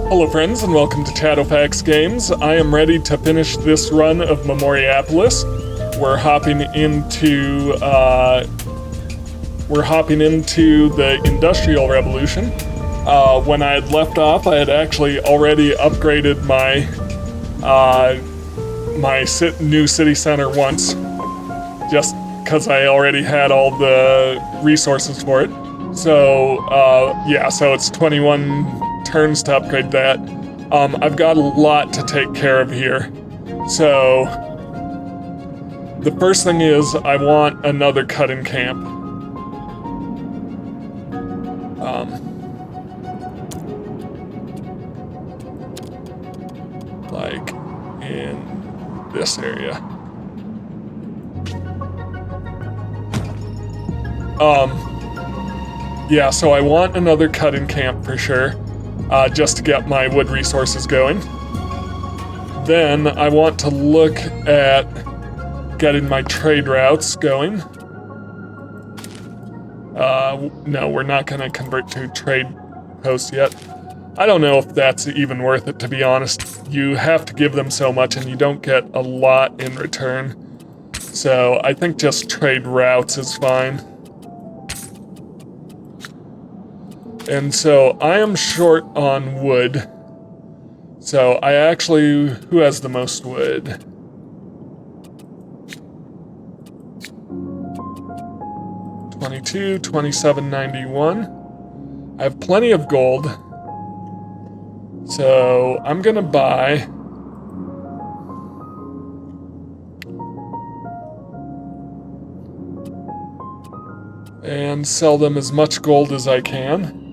Hello friends and welcome to Shadowfax Games. I am ready to finish this run of Memoriapolis. We're hopping into the Industrial Revolution. When I had left off, I had actually already upgraded my new city center once, just because I already had all the resources for it. So yeah, so it's 21 turns to upgrade that. I've got a lot to take care of here. So the first thing is I want another cut-in camp. Like in this area. Yeah, so I want another cut-in camp for sure. Just to get my wood resources going. Then I want to look at getting my trade routes going. No, we're not going to convert to trade posts yet. I don't know if that's even worth it, to be honest. You have to give them so much and you don't get a lot in return. So I think just trade routes is fine. And so I am short on wood. So I actually, who has the most wood? $22, $27.91. I have plenty of gold. So I'm gonna buy and sell them as much gold as I can.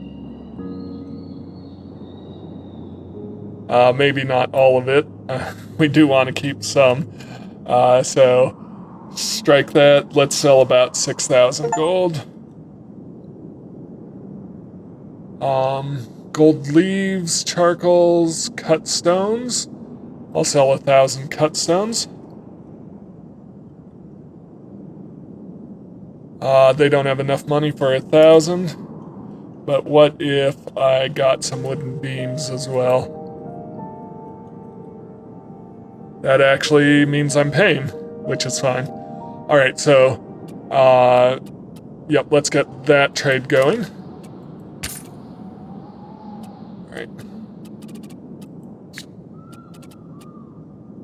Maybe not all of it. We do want to keep some. So strike that. Let's sell about 6,000 gold. Gold leaves, charcoals, cut stones. I'll sell 1,000 cut stones. They don't have enough money for 1,000. But what if I got some wooden beams as well? That actually means I'm paying, which is fine. All right, so, yep, let's get that trade going. All right.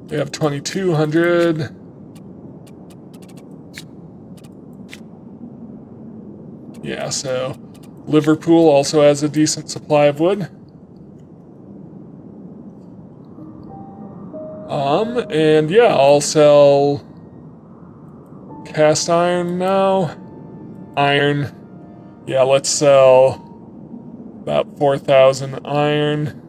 We have 2,200. Yeah, so Liverpool also has a decent supply of wood. And yeah, I'll sell cast iron now. Iron. Yeah, let's sell about 4,000 iron.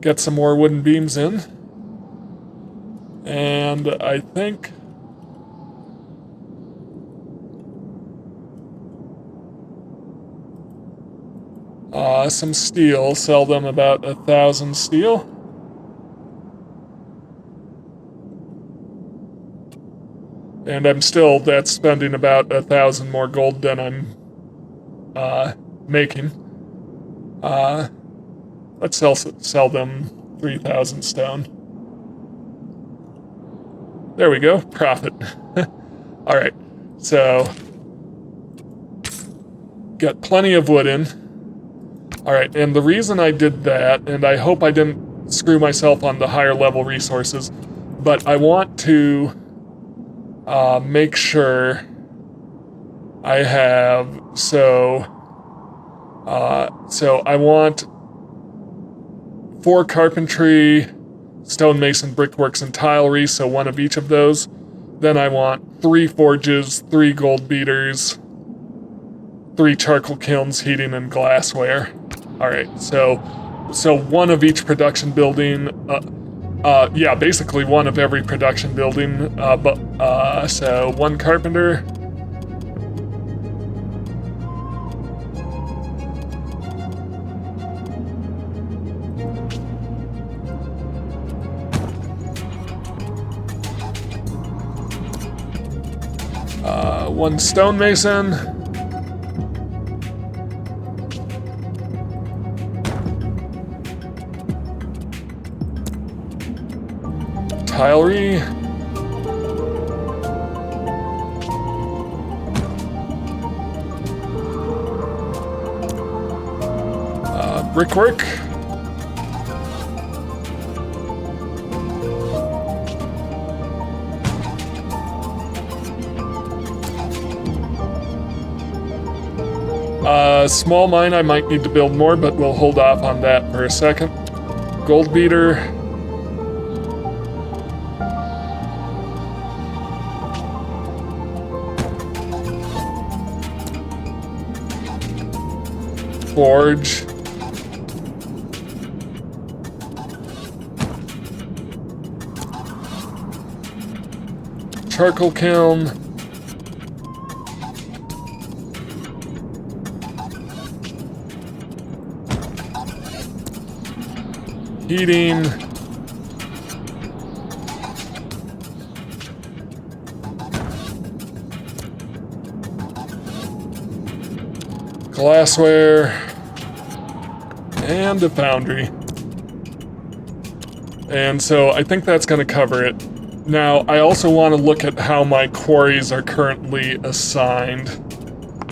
Get some more wooden beams in. And I think some steel, sell them about 1,000 steel. And I'm still, that's spending about 1,000 more gold than I'm making. Let's sell them 3,000 stone. There we go, profit. All right, so got plenty of wood in. All right, and the reason I did that, and I hope I didn't screw myself on the higher level resources, but I want to make sure I have, so I want 4 carpentry, stonemason, brickworks, and tilery, so 1 of each of those. Then I want 3 forges, 3 gold beaters, 3 charcoal kilns, heating, and glassware. All right, so 1 of each production building. Yeah, basically 1 of every production building. So 1 carpenter. One stonemason. tilery. Brickwork. Small mine, I might need to build more, but we'll hold off on that for a second. Gold beater. Forge. Charcoal kiln. Heating. Glassware. And a foundry. And so I think that's going to cover it. Now, I also want to look at how my quarries are currently assigned.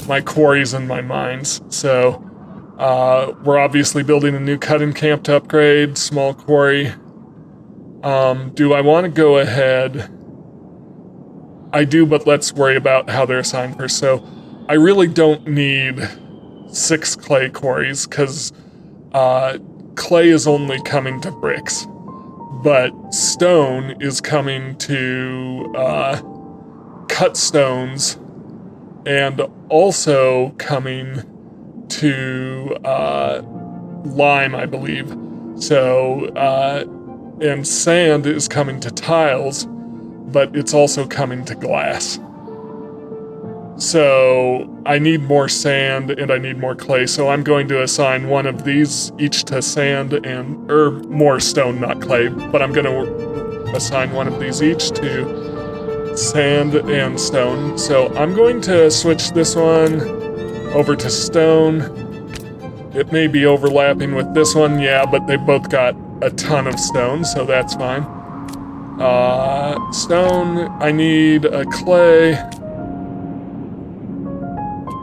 My quarries and my mines. So, we're obviously building a new cutting camp to upgrade, small quarry. Do I want to go ahead? I do, but let's worry about how they're assigned first. So, I really don't need 6 clay quarries, because clay is only coming to bricks. But stone is coming to cut stones, and also coming to lime, I believe. So, and sand is coming to tiles, but it's also coming to glass. So I need more sand and I need more clay, so I'm going to assign one of these each to sand or more stone, not clay, but I'm going to assign one of these each to sand and stone. So I'm going to switch this one over to stone. It may be overlapping with this one, yeah, but they both got a ton of stone, so that's fine. Stone, I need a clay.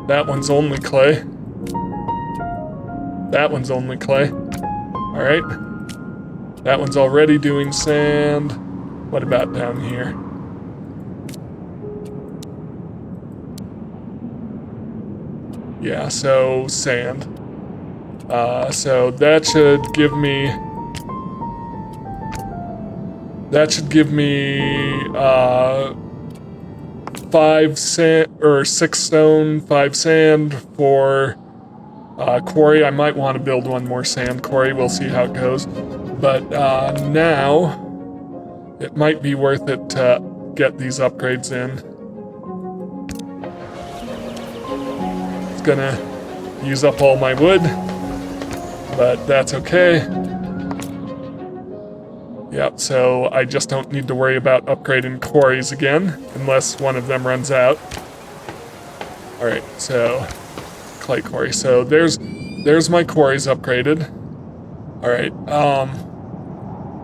That one's only clay. That one's only clay. Alright. That one's already doing sand. What about down here? Yeah, so sand. So that should give me... That should give me, 5 sand, or 6 stone, 5 sand for quarry. I might want to build one more sand quarry. We'll see how it goes. But now, it might be worth it to get these upgrades in. It's gonna use up all my wood, but that's okay. Yep, so I just don't need to worry about upgrading quarries again, unless one of them runs out. Alright, so clay quarry. So there's my quarries upgraded. Alright,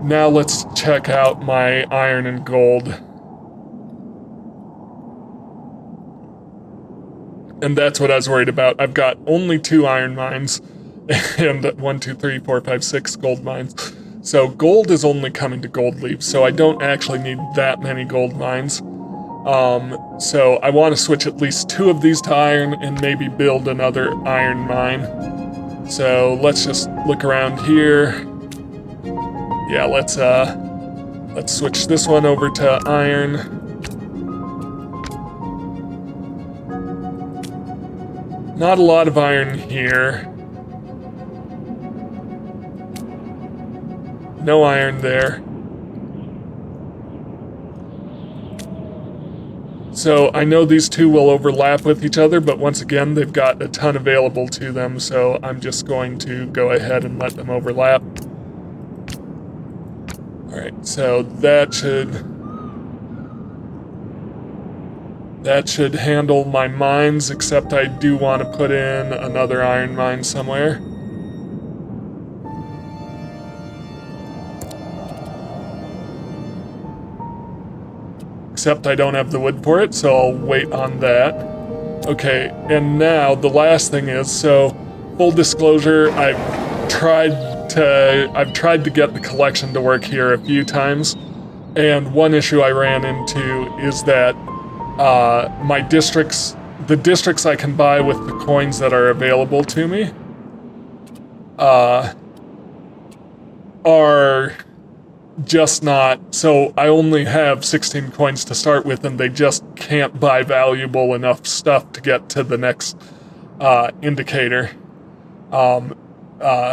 now let's check out my iron and gold. And that's what I was worried about. I've got only 2 iron mines and 1, 2, 3, 4, 5, 6 gold mines. So gold is only coming to gold leaf, so I don't actually need that many gold mines. So I want to switch at least 2 of these to iron and maybe build another iron mine. So let's just look around here. Yeah, let's switch this one over to iron. Not a lot of iron here. No iron there. So I know these 2 will overlap with each other, but once again, they've got a ton available to them, so I'm just going to go ahead and let them overlap. Alright, so that should handle my mines, except I do want to put in another iron mine somewhere. except I don't have the wood for it, so I'll wait on that. Okay, and now the last thing is, so full disclosure, I've tried to get the collection to work here a few times, and one issue I ran into is that the districts I can buy with the coins that are available to me, are just not, so I only have 16 coins to start with, and they just can't buy valuable enough stuff to get to the next indicator.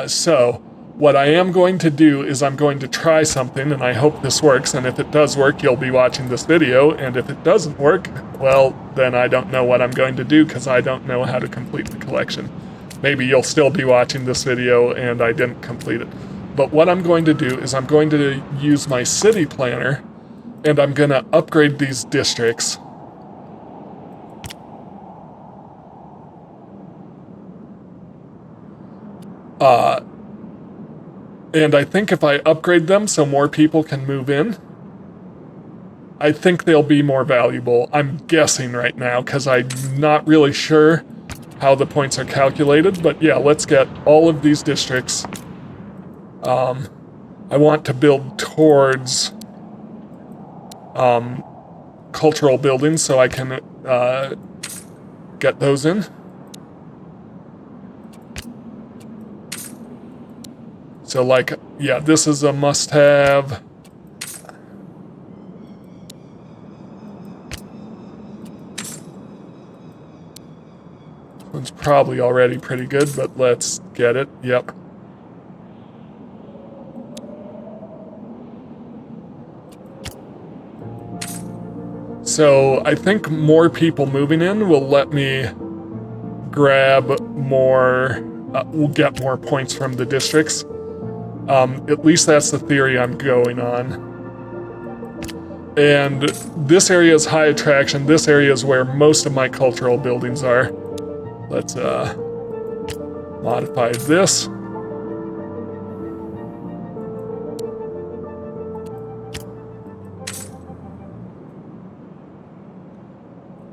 So what I am going to do is I'm going to try something, and I hope this works, and if it does work, you'll be watching this video, and if it doesn't work, well, then I don't know what I'm going to do, because I don't know how to complete the collection. Maybe you'll still be watching this video, and I didn't complete it. But what I'm going to do is I'm going to use my city planner, and I'm going to upgrade these districts. And I think if I upgrade them so more people can move in, I think they'll be more valuable. I'm guessing right now, because I'm not really sure how the points are calculated. But yeah, let's get all of these districts. I want to build towards cultural buildings so I can get those in. So like, yeah, this is a must-have. This one's probably already pretty good, but let's get it. Yep. So I think more people moving in will let me grab more, we'll get more points from the districts. At least that's the theory I'm going on. And this area is high attraction. This area is where most of my cultural buildings are. Let's modify this.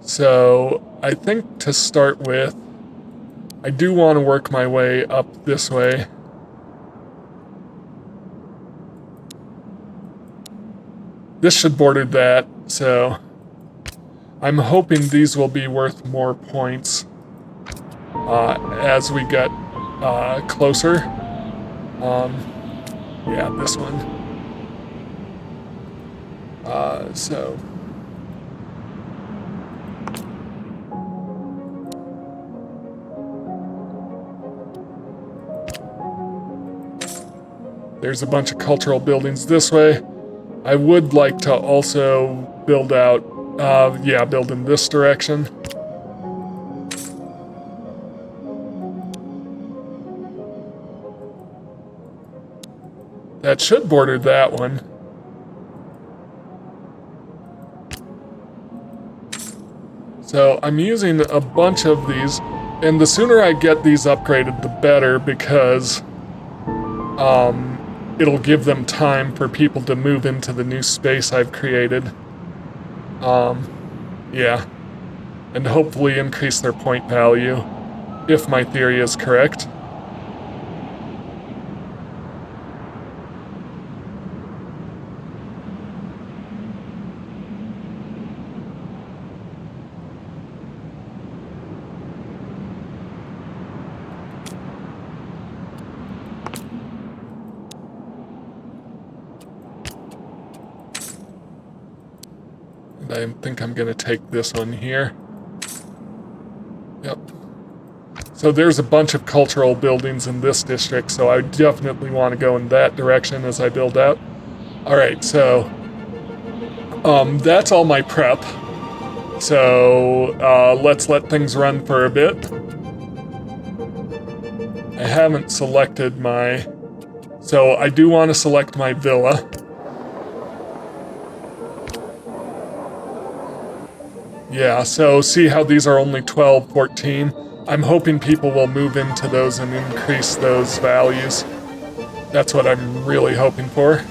So I think to start with, I do want to work my way up this way. This should border that, so I'm hoping these will be worth more points as we get closer. Yeah, this one. So. There's a bunch of cultural buildings this way. I would like to also build out, build in this direction. That should border that one. So I'm using a bunch of these, and the sooner I get these upgraded, the better, because it'll give them time for people to move into the new space I've created. Yeah. And hopefully increase their point value, if my theory is correct. I think I'm going to take this one here. Yep. So there's a bunch of cultural buildings in this district, so I definitely want to go in that direction as I build out. Alright, so that's all my prep. So let's let things run for a bit. I haven't selected my... So I do want to select my villa. Yeah, so see how these are only 12, 14? I'm hoping people will move into those and increase those values. That's what I'm really hoping for.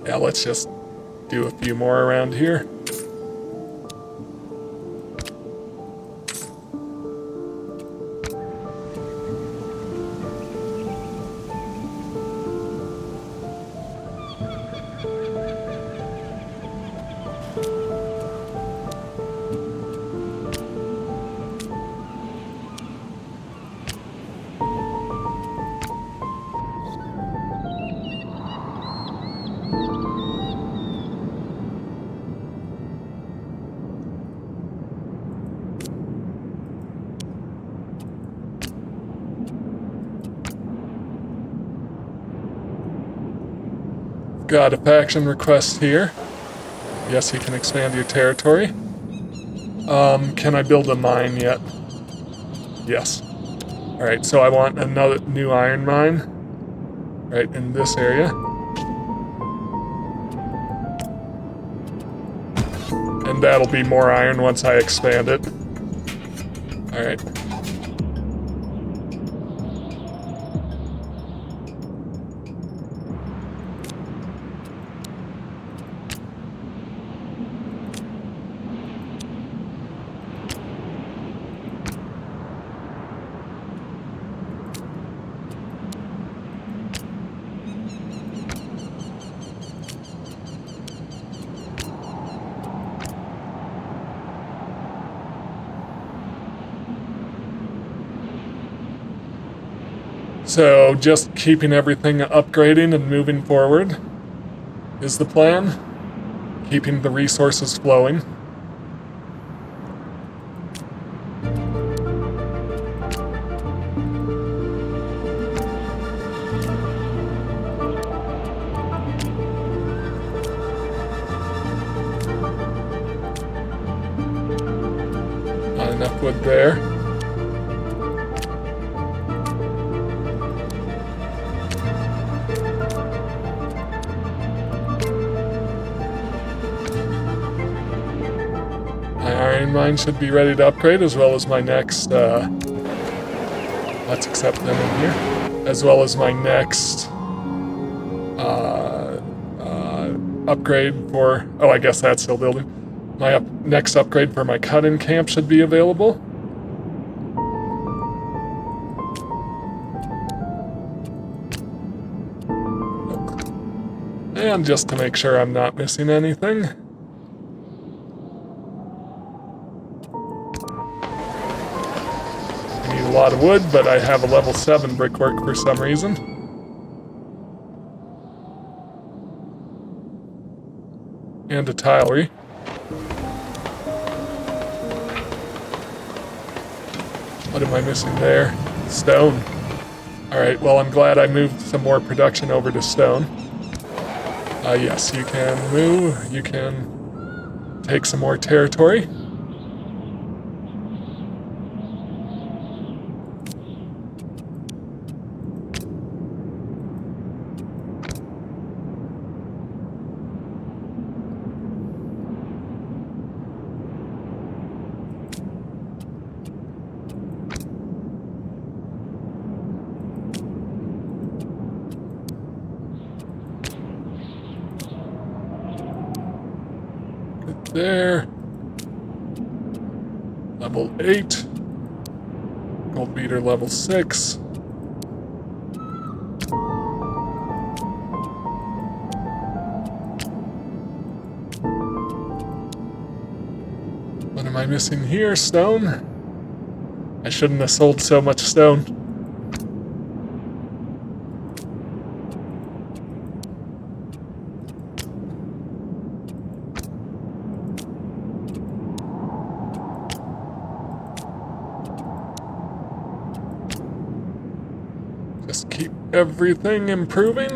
Yeah, let's just do a few more around here. Got a faction request here. Yes, you can expand your territory. Can I build a mine yet? Yes. Alright, so I want another new iron mine. Right in this area. And that'll be more iron once I expand it. Alright. So just keeping everything upgrading and moving forward is the plan. Keeping the resources flowing. Not enough wood there. Mine should be ready to upgrade, as well as my next, let's accept them in here, as well as my next, upgrade for, oh, I guess that's still building. My next upgrade for my cut-in camp should be available. And just to make sure I'm not missing anything. A lot of wood, but I have a level 7 brickwork for some reason. And a tilery. What am I missing there? Stone. Alright, well, I'm glad I moved some more production over to stone. Yes, you can move. You can take some more territory. There. Level 8. Gold beater level 6. What am I missing here? Stone? I shouldn't have sold so much stone. Just keep everything improving.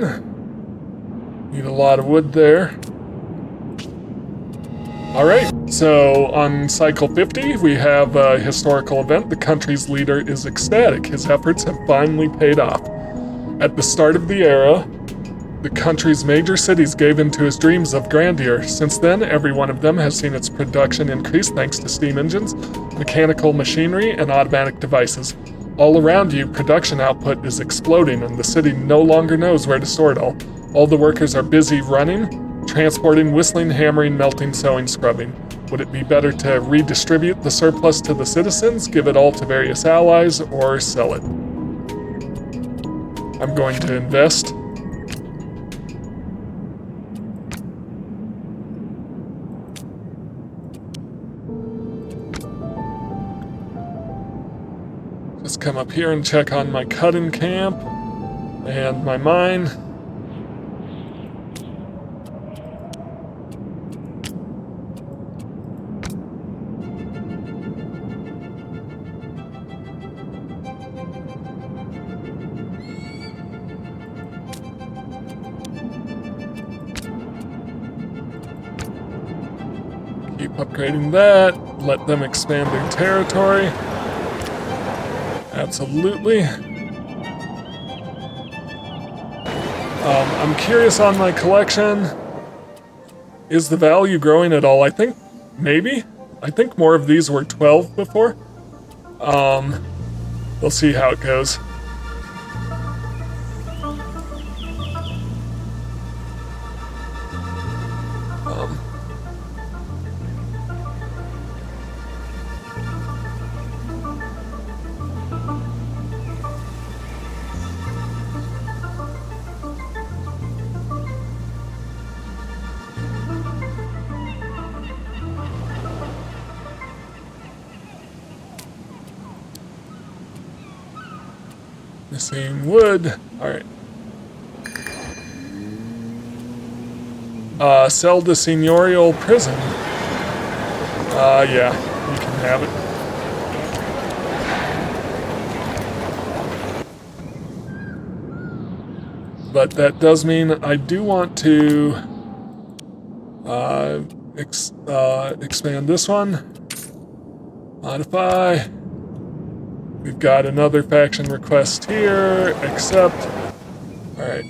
Need a lot of wood there. Alright, so on cycle 50, we have a historical event. The country's leader is ecstatic. His efforts have finally paid off. At the start of the era, the country's major cities gave in to his dreams of grandeur. Since then, every one of them has seen its production increase thanks to steam engines, mechanical machinery, and automatic devices. All around you, production output is exploding, and the city no longer knows where to store it all. All the workers are busy running, transporting, whistling, hammering, melting, sewing, scrubbing. Would it be better to redistribute the surplus to the citizens, give it all to various allies, or sell it? I'm going to invest. Just come up here and check on my cutting camp and my mine. Keep upgrading that. Let them expand their territory. Absolutely. I'm curious on my collection. Is the value growing at all? I think maybe. I think more of these were 12 before. We'll see how it goes. Missing wood. Alright. Sell the seigneurial prison. Yeah, you can have it. But that does mean I do want to expand this one. Modify. We've got another faction request here. Accept. Alright.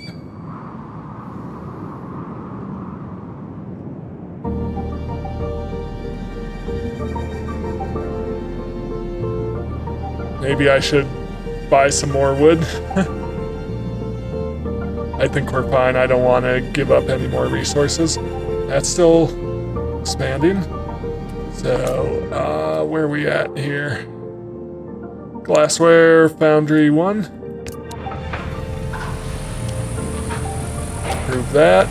Maybe I should buy some more wood. I think we're fine. I don't want to give up any more resources. That's still expanding. So, where are we at here? Glassware Foundry 1. Approve that.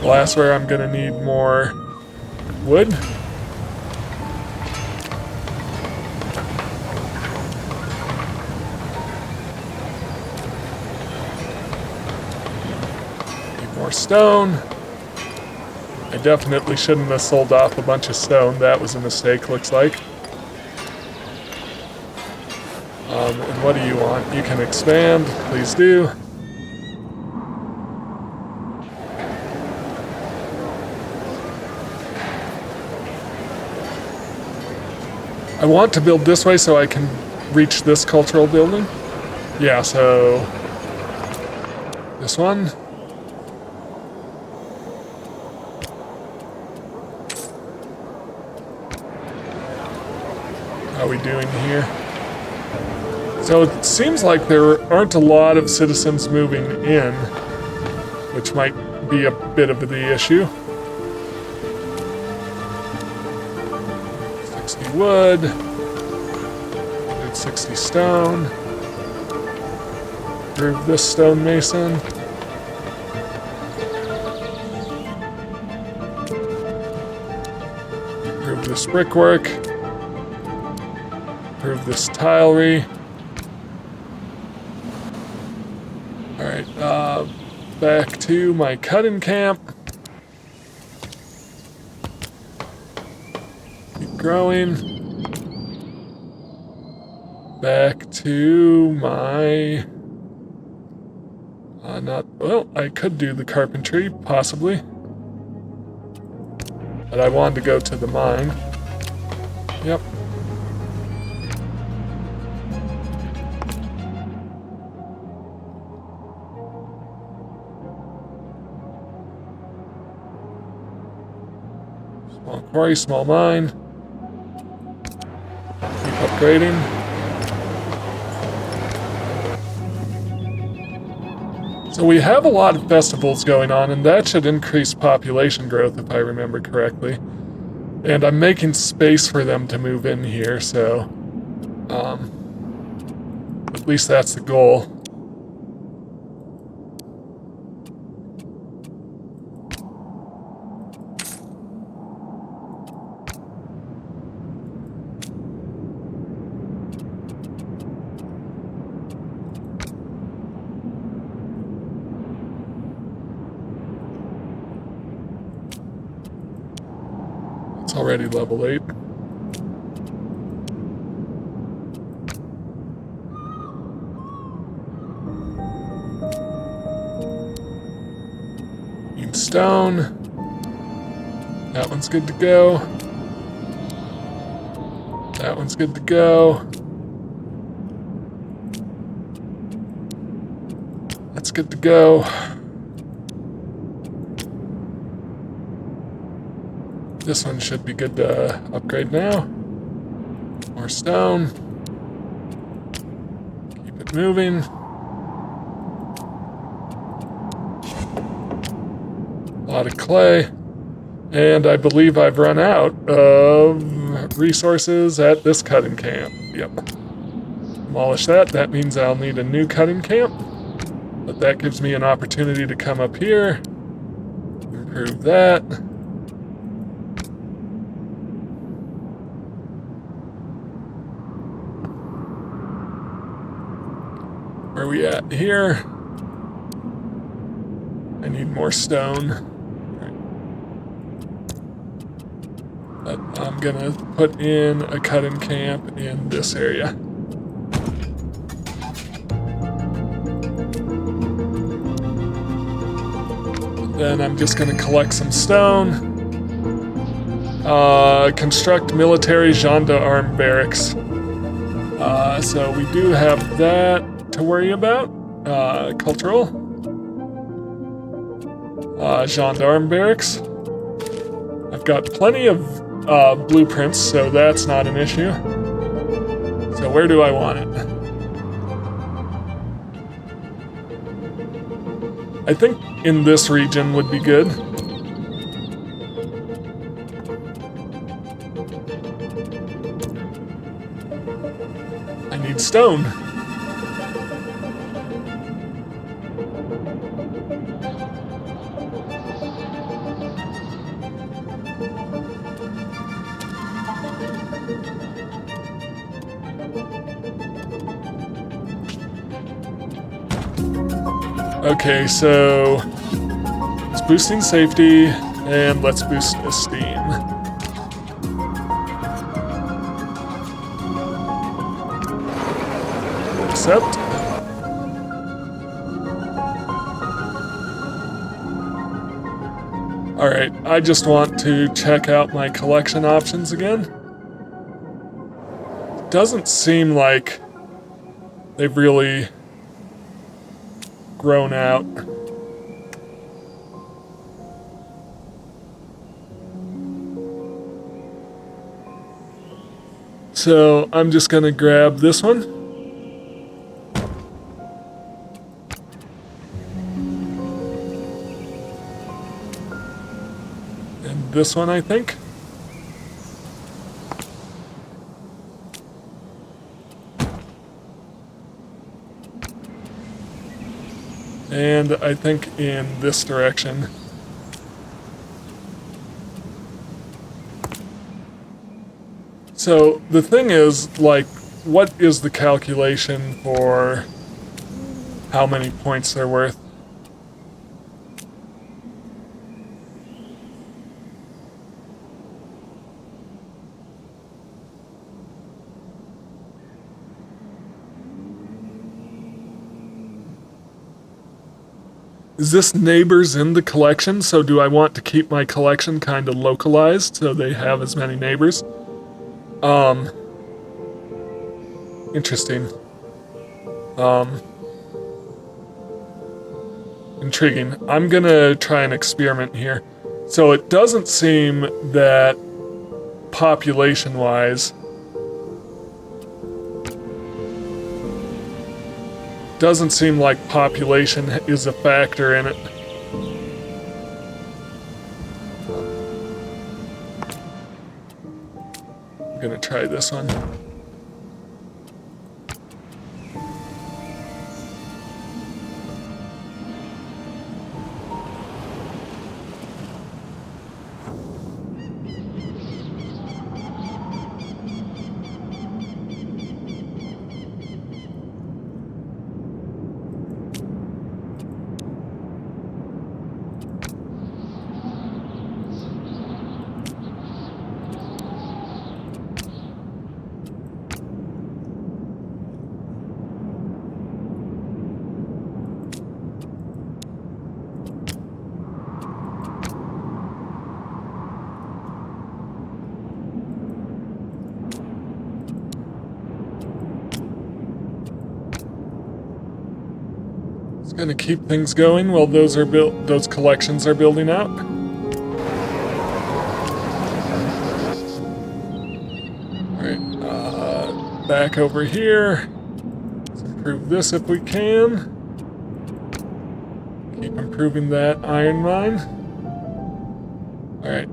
Glassware, I'm gonna need more wood. Need more stone. I definitely shouldn't have sold off a bunch of stone. That was a mistake, looks like. And what do you want? You can expand. Please do. I want to build this way so I can reach this cultural building. Yeah, so... this one. How are we doing here? So it seems like there aren't a lot of citizens moving in, which might be a bit of the issue. 60 wood, 60 stone. Improve this stonemason. Improve this brickwork. Improve this tilery. Alright, back to my cutting camp. Keep growing. Back to my... well, I could do the carpentry, possibly. But I wanted to go to the mine. Yep. Small quarry, small mine. Keep upgrading. So we have a lot of festivals going on, and that should increase population growth if I remember correctly. And I'm making space for them to move in here, so at least that's the goal. It's already level 8. Need stone. That one's good to go. That one's good to go. That's good to go. This one should be good to upgrade now. More stone. Keep it moving. A lot of clay. And I believe I've run out of resources at this cutting camp. Yep. Demolish that. That means I'll need a new cutting camp. But that gives me an opportunity to come up here. Improve that. Where are we at here? I need more stone. But I'm gonna put in a cutting camp in this area. Then I'm just gonna collect some stone. Construct military gendarme barracks. So we do have that to worry about. Cultural. Gendarme barracks. I've got plenty of blueprints, so that's not an issue. So where do I want it? I think in this region would be good. I need stone. Okay, so it's boosting safety, and let's boost esteem. Accept. Alright, I just want to check out my collection options again. Doesn't seem like they've really grown out. So I'm just gonna grab this one. And this one, I think. And I think in this direction. So the thing is, like, what is the calculation for how many points they're worth? Is this neighbors in the collection? So do I want to keep my collection kind of localized so they have as many neighbors? Interesting. Intriguing. I'm gonna try an experiment here. So it doesn't seem that population-wise doesn't seem like population is a factor in it. I'm gonna try this one. Gonna keep things going while those collections are building up. Alright, back over here. Let's improve this if we can. Keep improving that iron mine. Alright.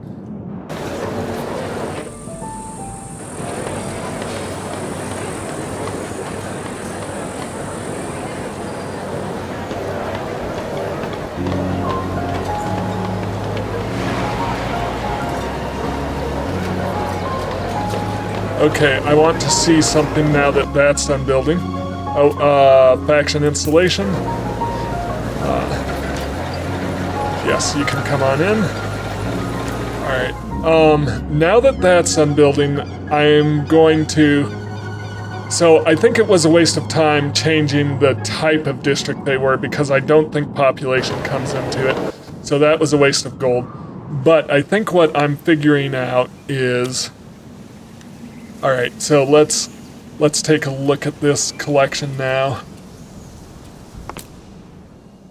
Okay, I want to see something now that that's done building. Oh, faction installation. Yes, you can come on in. Alright, now that that's done building, I'm going to... So, I think it was a waste of time changing the type of district they were because I don't think population comes into it. So that was a waste of gold. But I think what I'm figuring out is... Alright, so let's take a look at this collection now.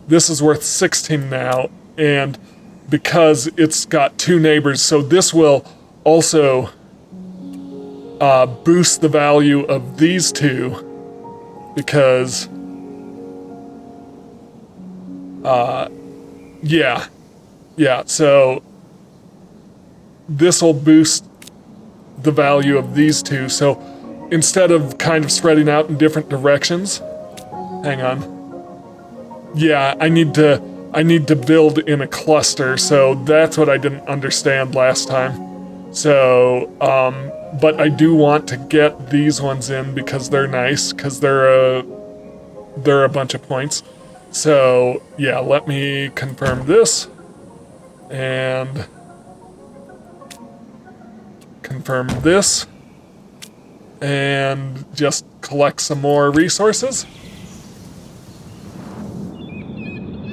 This is worth 16 now, and because it's got 2 neighbors, so this will also boost the value of these 2, because yeah, so this will boost the value of these 2, so instead of kind of spreading out in different directions, hang on. Yeah, I need to build in a cluster, so that's what I didn't understand last time. So, but I do want to get these ones in because they're nice, because they're a bunch of points. So, yeah, let me confirm this, and confirm this, and just collect some more resources.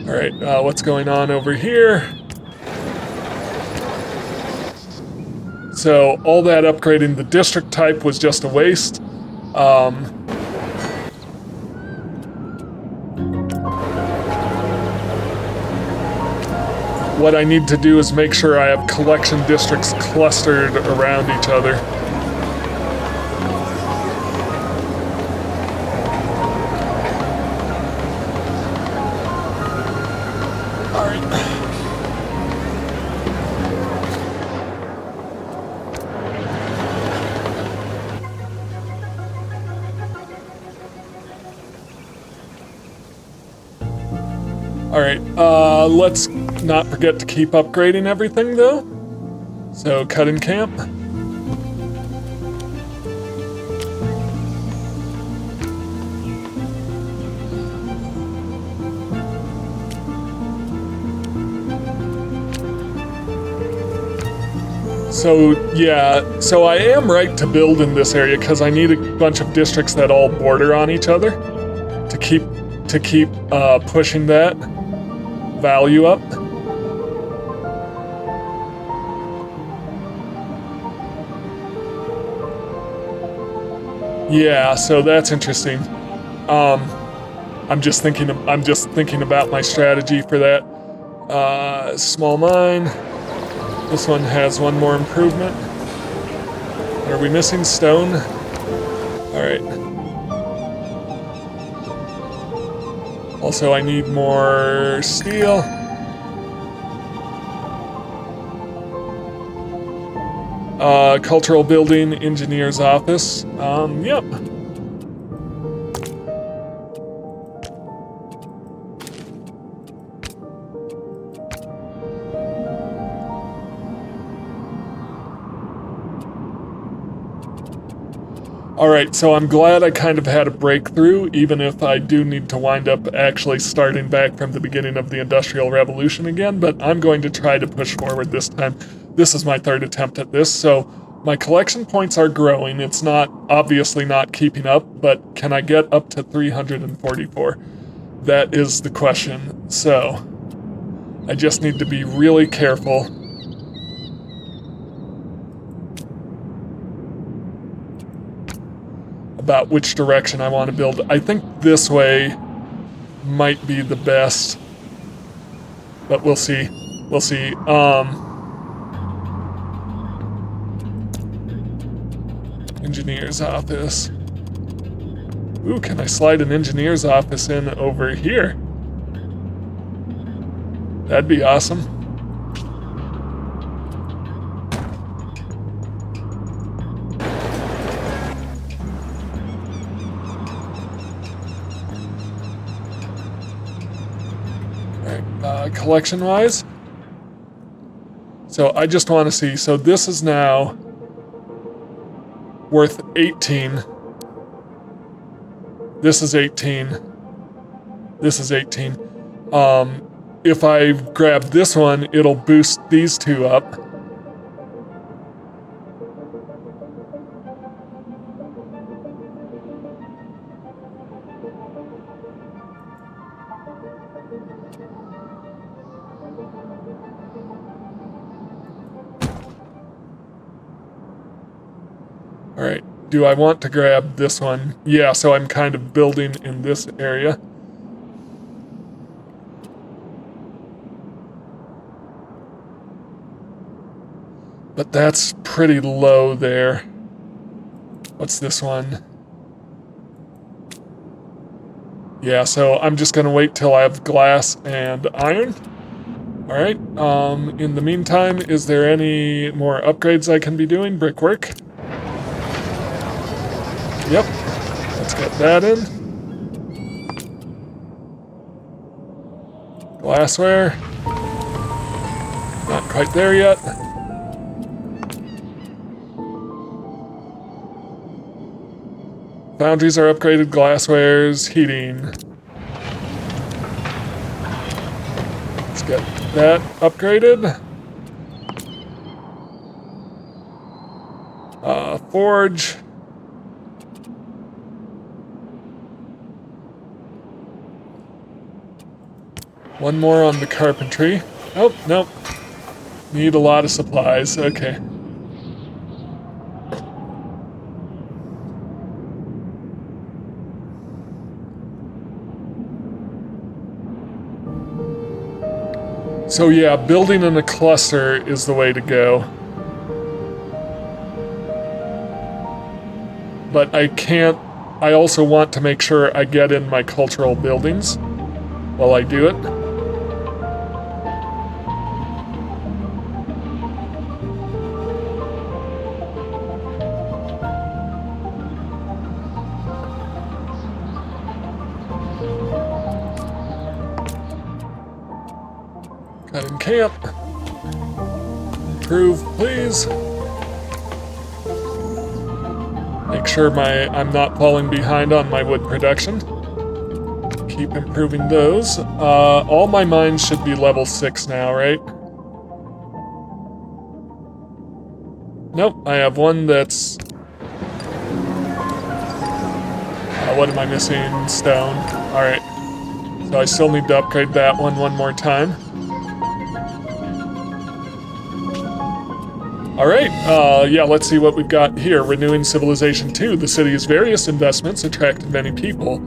Alright, what's going on over here? So, all that upgrading the district type was just a waste. What I need to do is make sure I have collection districts clustered around each other. Alright, let's not forget to keep upgrading everything though. So, cut in camp. So, yeah, so I am right to build in this area because I need a bunch of districts that all border on each other to keep pushing that value up. Yeah, so that's interesting. I'm just thinking about my strategy for that. Small mine. This one has one more improvement. Are we missing stone? All right. Also, I need more steel. Cultural building, engineer's office. Yep. Alright, so I'm glad I kind of had a breakthrough, even if I do need to wind up actually starting back from the beginning of the Industrial Revolution again, but I'm going to try to push forward this time. This is my third attempt at this, so my collection points are growing. It's not, obviously not keeping up, but can I get up to 344? That is the question, so I just need to be really careful. About which direction I want to build. I think this way might be the best, but we'll see. We'll see. Engineer's office. Ooh, can I slide an engineer's office in over here? That'd be awesome. Collection-wise. So I just want to see. So this is now worth 18. This is 18. This is 18. If I grab this one, it'll boost these two up. Alright, do I want to grab this one? Yeah, so I'm kind of building in this area. But that's pretty low there. What's this one? Yeah, so I'm just gonna wait till I have glass and iron. Alright, in the meantime, is there any more upgrades I can be doing? Brickwork. Yep, let's get that in. Glassware. Not quite there yet. Foundries are upgraded, glasswares, heating. Let's get that upgraded. Forge. One more on the carpentry. Oh, nope. Need a lot of supplies. Okay. So yeah, building in a cluster is the way to go. But I can't... I also want to make sure I get in my cultural buildings while I do it. Cut in camp. Improve, please. Make sure I'm not falling behind on my wood production. Keep improving those. All my mines should be level 6 now, right? Nope, I have one that's... what am I missing? Stone. Alright. So I still need to upgrade that one more time. Alright, yeah, let's see what we've got here. Renewing Civilization 2. The city's various investments attracted many people.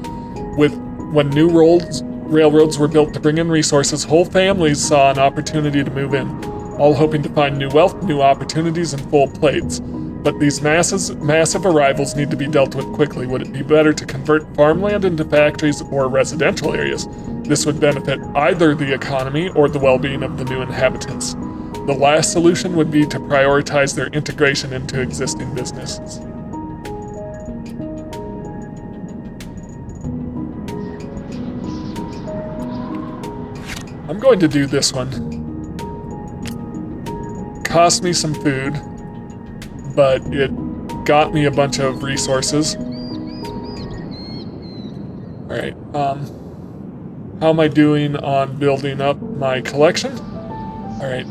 When new railroads were built to bring in resources, whole families saw an opportunity to move in, all hoping to find new wealth, new opportunities, and full plates. But these massive arrivals need to be dealt with quickly. Would it be better to convert farmland into factories or residential areas? This would benefit either the economy or the well-being of the new inhabitants. The last solution would be to prioritize their integration into existing businesses. I'm going to do this one. Cost me some food, but it got me a bunch of resources. Alright, how am I doing on building up my collection? Alright,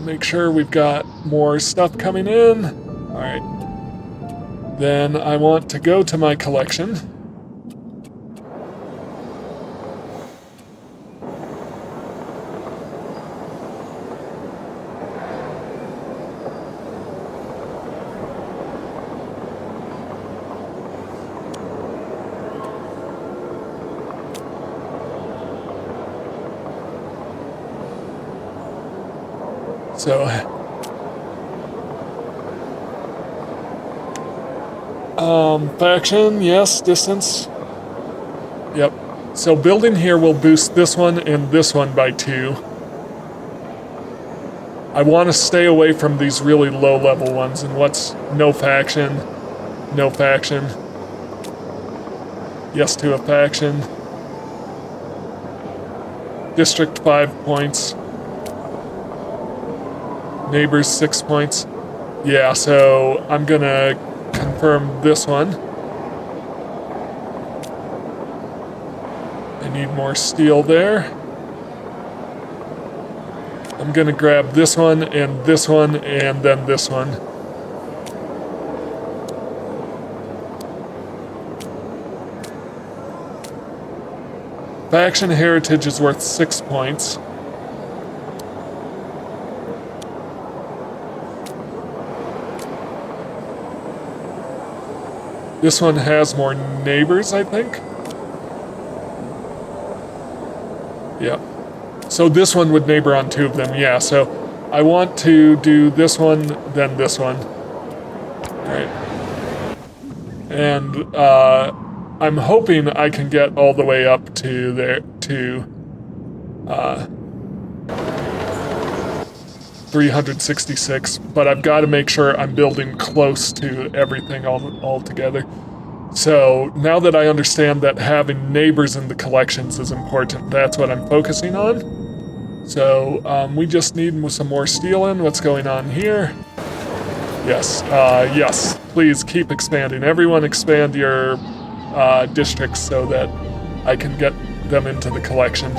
make sure we've got more stuff coming in. Alright. Then I want to go to my collection. So, faction, yes, distance. Yep. So building here will boost this one and this one by 2. I want to stay away from these really low-level ones. And what's no faction? No faction. Yes to a faction. District 5 points. Neighbors 6 points. Yeah, so I'm gonna confirm this one. I need more steel there. I'm gonna grab this one, and then this one. Faction heritage is worth 6 points. This one has more neighbors, I think. Yeah. So this one would neighbor on 2 of them, yeah. So I want to do this one, then this one. Alright. And I'm hoping I can get all the way up to there, to 366, but I've got to make sure I'm building close to everything all together. So now that I understand that having neighbors in the collections is important, that's what I'm focusing on. So we just need some more steel in. What's going on here? Yes, yes, please keep expanding. Everyone expand your districts so that I can get them into the collection.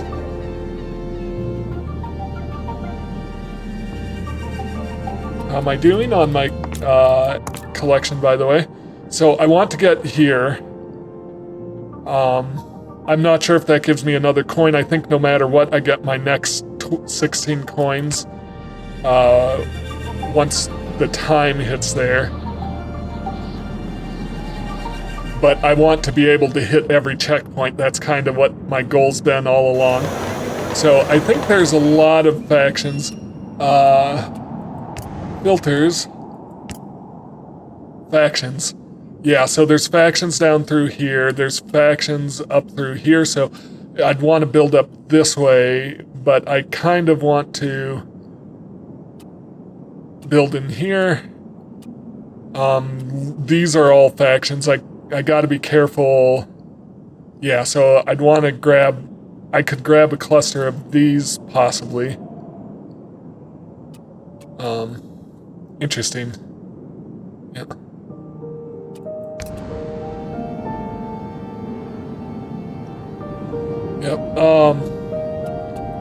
How am I doing on my collection, by the way? So I want to get here. I'm not sure if that gives me another coin. I think no matter what, I get my next 16 coins once the time hits there. But I want to be able to hit every checkpoint. That's kind of what my goal's been all along. So I think there's a lot of factions. Filters. Factions. Yeah, so there's factions down through here. There's factions up through here. So I'd want to build up this way, but I kind of want to build in here. These are all factions. I gotta be careful. Yeah, so I'd want to grab... I could grab a cluster of these, possibly. Interesting. Yeah. Yep,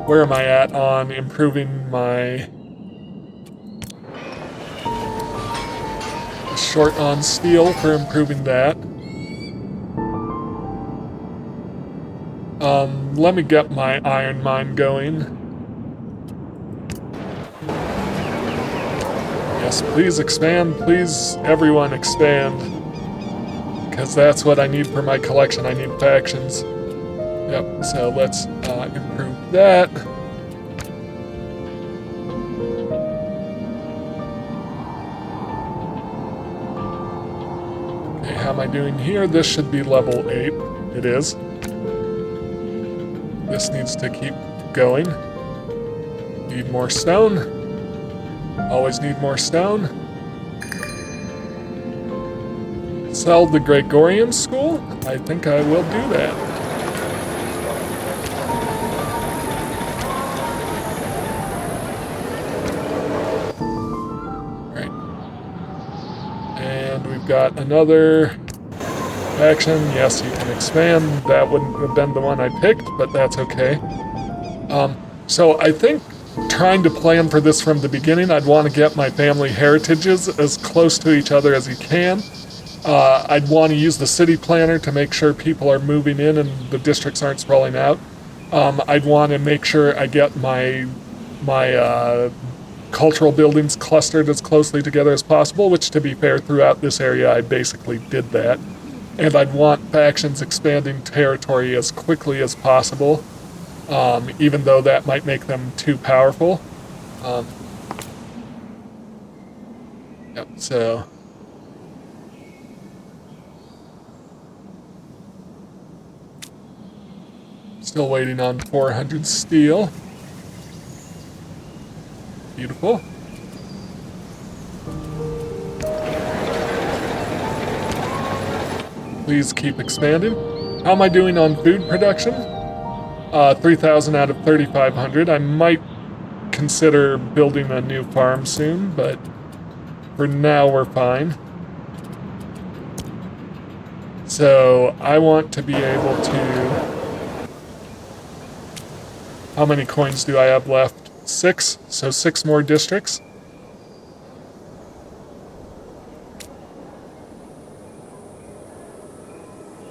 where am I at on improving my... Short on steel for improving that. Let me get my iron mine going. Yes, please expand. Please, everyone expand. Because that's what I need for my collection. I need factions. Yep, so let's improve that. am I doing here? This should be level 8. It is. This needs to keep going. Need more stone. Always need more stone. Sell the Gregorian School? I think I will do that. Alright. And we've got another action. Yes, you can expand. That wouldn't have been the one I picked, but that's okay. So I think trying to plan for this from the beginning, I'd want to get my family heritages as close to each other as you can. I'd want to use the city planner to make sure people are moving in and the districts aren't sprawling out. I'd want to make sure I get my cultural buildings clustered as closely together as possible, which, to be fair, throughout this area I basically did that. And I'd want factions expanding territory as quickly as possible, even though that might make them too powerful. Yep, so... Still waiting on 400 steel. Beautiful. Please keep expanding. How am I doing on food production? 3,000 out of 3,500. I might consider building a new farm soon, but for now we're fine. So I want to be able to... How many coins do I have left? 6, so 6 more districts.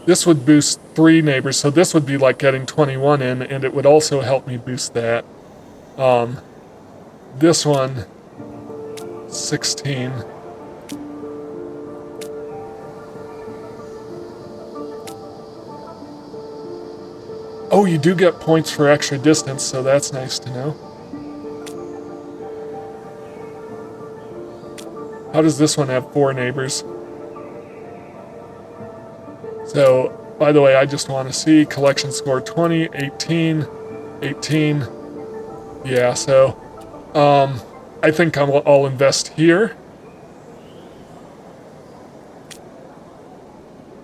This would boost 3 neighbors, so this would be like getting 21 in, and it would also help me boost that. This one, 16. Oh, you do get points for extra distance, so that's nice to know. How does this one have 4 neighbors? So, by the way, I just want to see collection score 20, 18, 18. Yeah, so I think I'll invest here.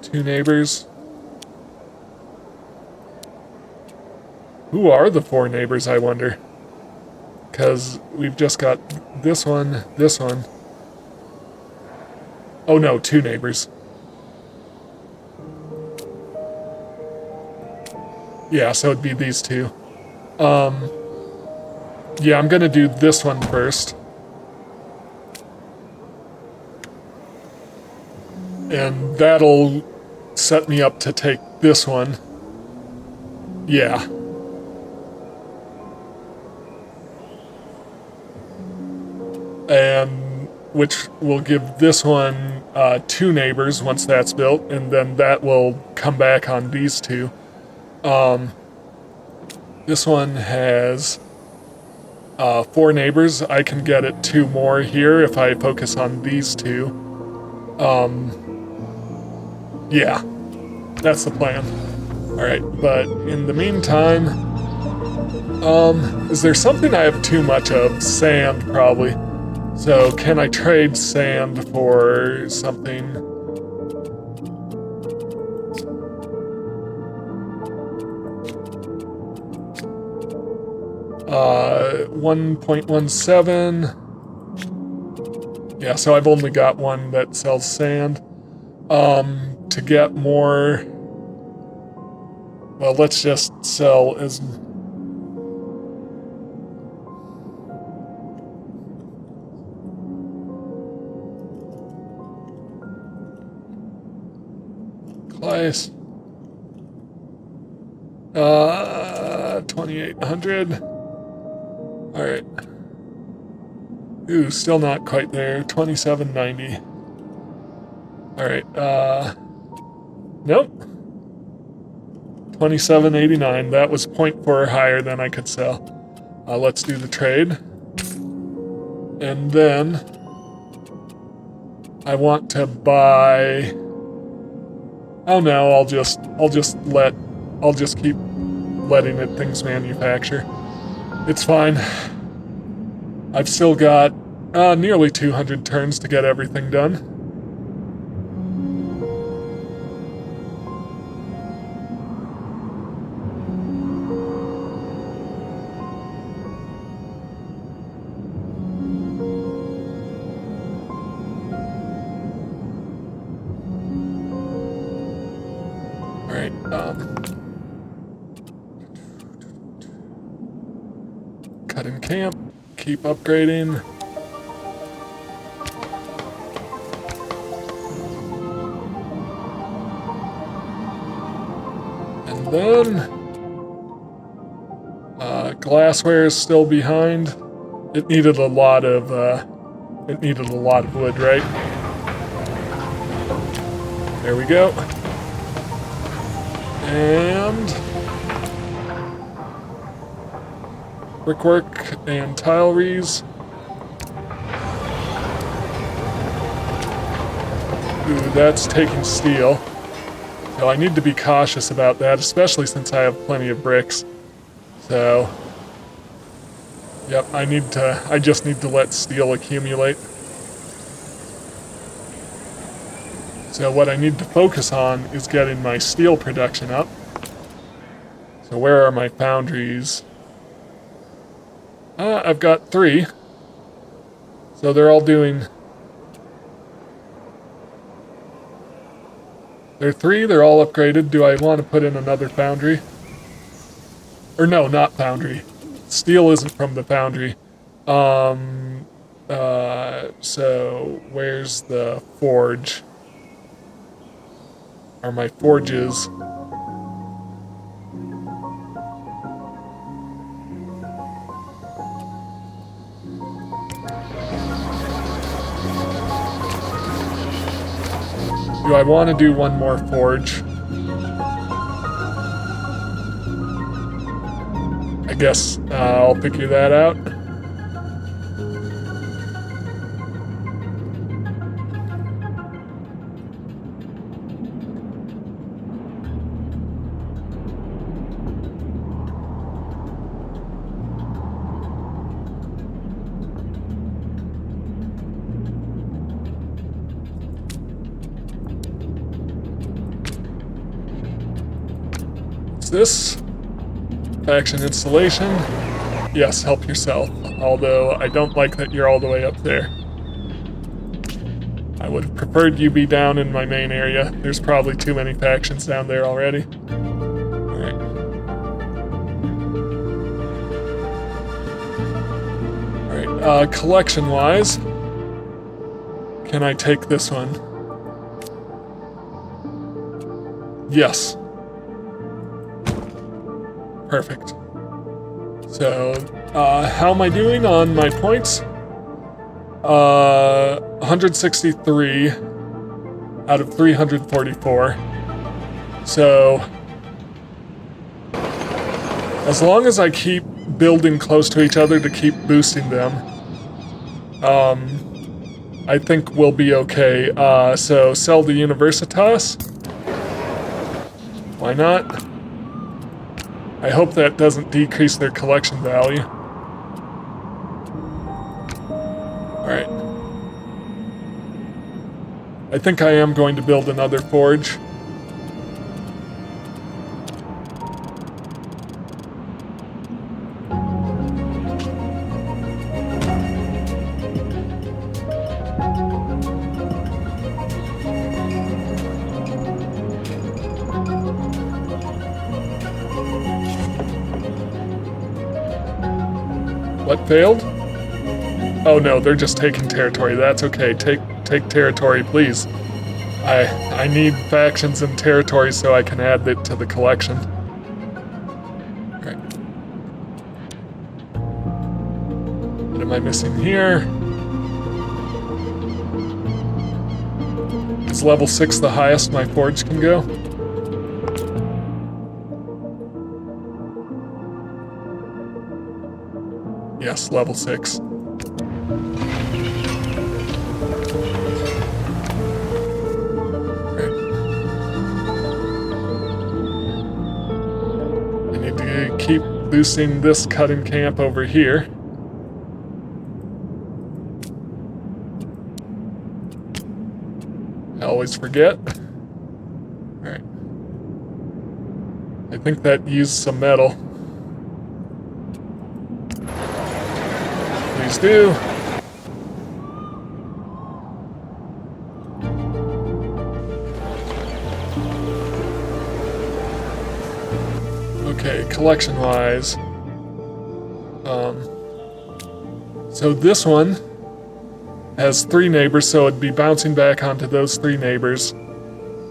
2 neighbors. Who are the 4 neighbors, I wonder? Because we've just got this one, this one. Oh no, 2 neighbors. Yeah, so it'd be these 2. Yeah, I'm gonna do this one first. And that'll set me up to take this one. Yeah. And which will give this one 2 neighbors once that's built, and then that will come back on these 2. This one has 4 neighbors. I can get it 2 more here if I focus on these 2. Yeah, that's the plan. Alright, but in the meantime, is there something I have too much of? Sand, probably. So, can I trade sand for something? 1.17. Yeah, so I've only got one that sells sand. To get more... Well, let's just sell as... Class. 2,800. Alright. Ooh, still not quite there. 2,790. Alright, nope. 2,789. That was 0.4 higher than I could sell. Let's do the trade. And then I want to buy Oh no, I'll just keep letting it things manufacture. It's fine. I've still got nearly 200 turns to get everything done. Alright, cut in camp, keep upgrading. And then, glassware is still behind. It needed a lot of wood, right? There we go. And brickwork and tileries. Ooh, that's taking steel. So I need to be cautious about that, especially since I have plenty of bricks. So, yep, I just need to let steel accumulate. So what I need to focus on is getting my steel production up. So where are my foundries? I've got 3. So they're all doing... They're 3, they're all upgraded. Do I want to put in another foundry? Or no, not foundry. Steel isn't from the foundry. So where's the forge? Are my forges? Do I want to do one more forge? I guess I'll figure that out. This faction installation. Yes, help yourself. Although I don't like that you're all the way up there. I would have preferred you be down in my main area. There's probably too many factions down there already. Alright. Alright, collection-wise, can I take this one? Yes. Perfect. So, how am I doing on my points? 163 out of 344. So, as long as I keep building close to each other to keep boosting them, I think we'll be okay. So, sell the Universitas. Why not? I hope that doesn't decrease their collection value. Alright. I think I am going to build another forge. What failed? Oh no, they're just taking territory. That's okay. Take territory, please. I need factions and territory so I can add it to the collection. Right. What am I missing here? Is level 6 the highest my forge can go? Yes, level 6. Right. keep boosting this cut-in camp over here. I always forget. Alright. I think that used some metal. Please do. Okay, collection-wise. So this one has 3 neighbors, so it'd be bouncing back onto those 3 neighbors.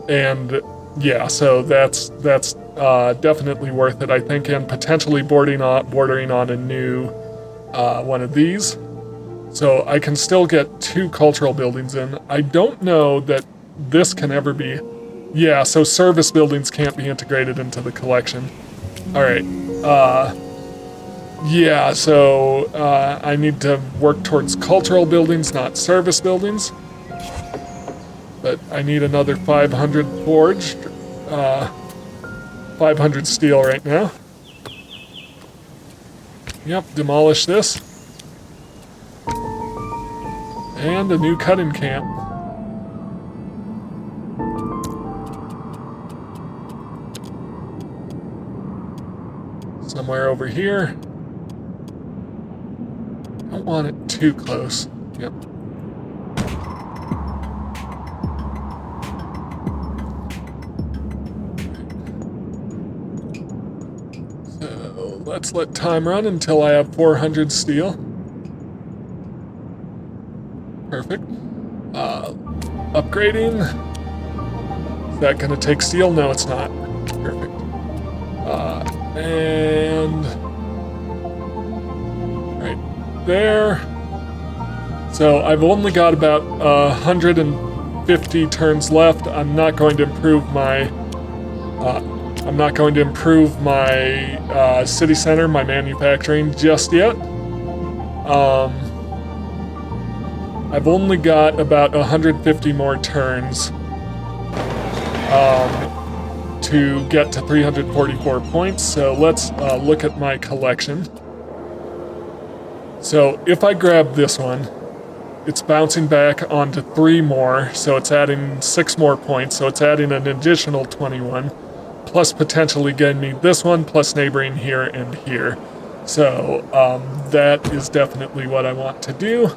And yeah, so that's definitely worth it, I think, and potentially bordering on a new one of these. So I can still get 2 cultural buildings in. I don't know that this can ever be... Yeah, so service buildings can't be integrated into the collection. Alright, yeah, so I need to work towards cultural buildings, not service buildings. But I need another 500 forged, 500 steel right now. Yep, demolish this. And a new cut-in camp. Somewhere over here. Don't want it too close. Yep. So let's let time run until I have 400 steel. Perfect. Upgrading. Is that going to take steel? No, it's not. Perfect. And right there. So I've only got about 150 turns left. I'm not going to improve my city center, my manufacturing just yet. I've only got about 150 more turns to get to 344 points, so let's look at my collection. So if I grab this one, it's bouncing back onto 3 more, so it's adding 6 more points, so it's adding an additional 21, plus potentially getting me this one, plus neighboring here and here. So that is definitely what I want to do.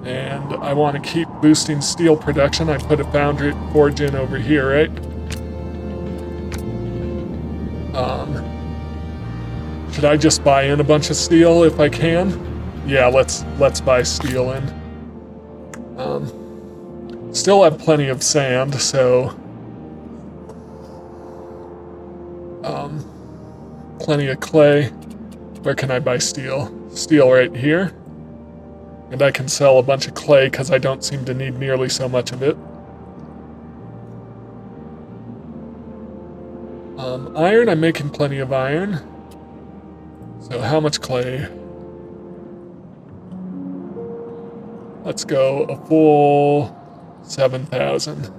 And I want to keep boosting steel production. I put a foundry forge in over here, right? Should I just buy in a bunch of steel if I can? Yeah, let's buy steel in. Still have plenty of sand, so plenty of clay. Where can I buy steel? Steel right here. And I can sell a bunch of clay because I don't seem to need nearly so much of it. Iron, I'm making plenty of iron. So how much clay? Let's go a full 7,000.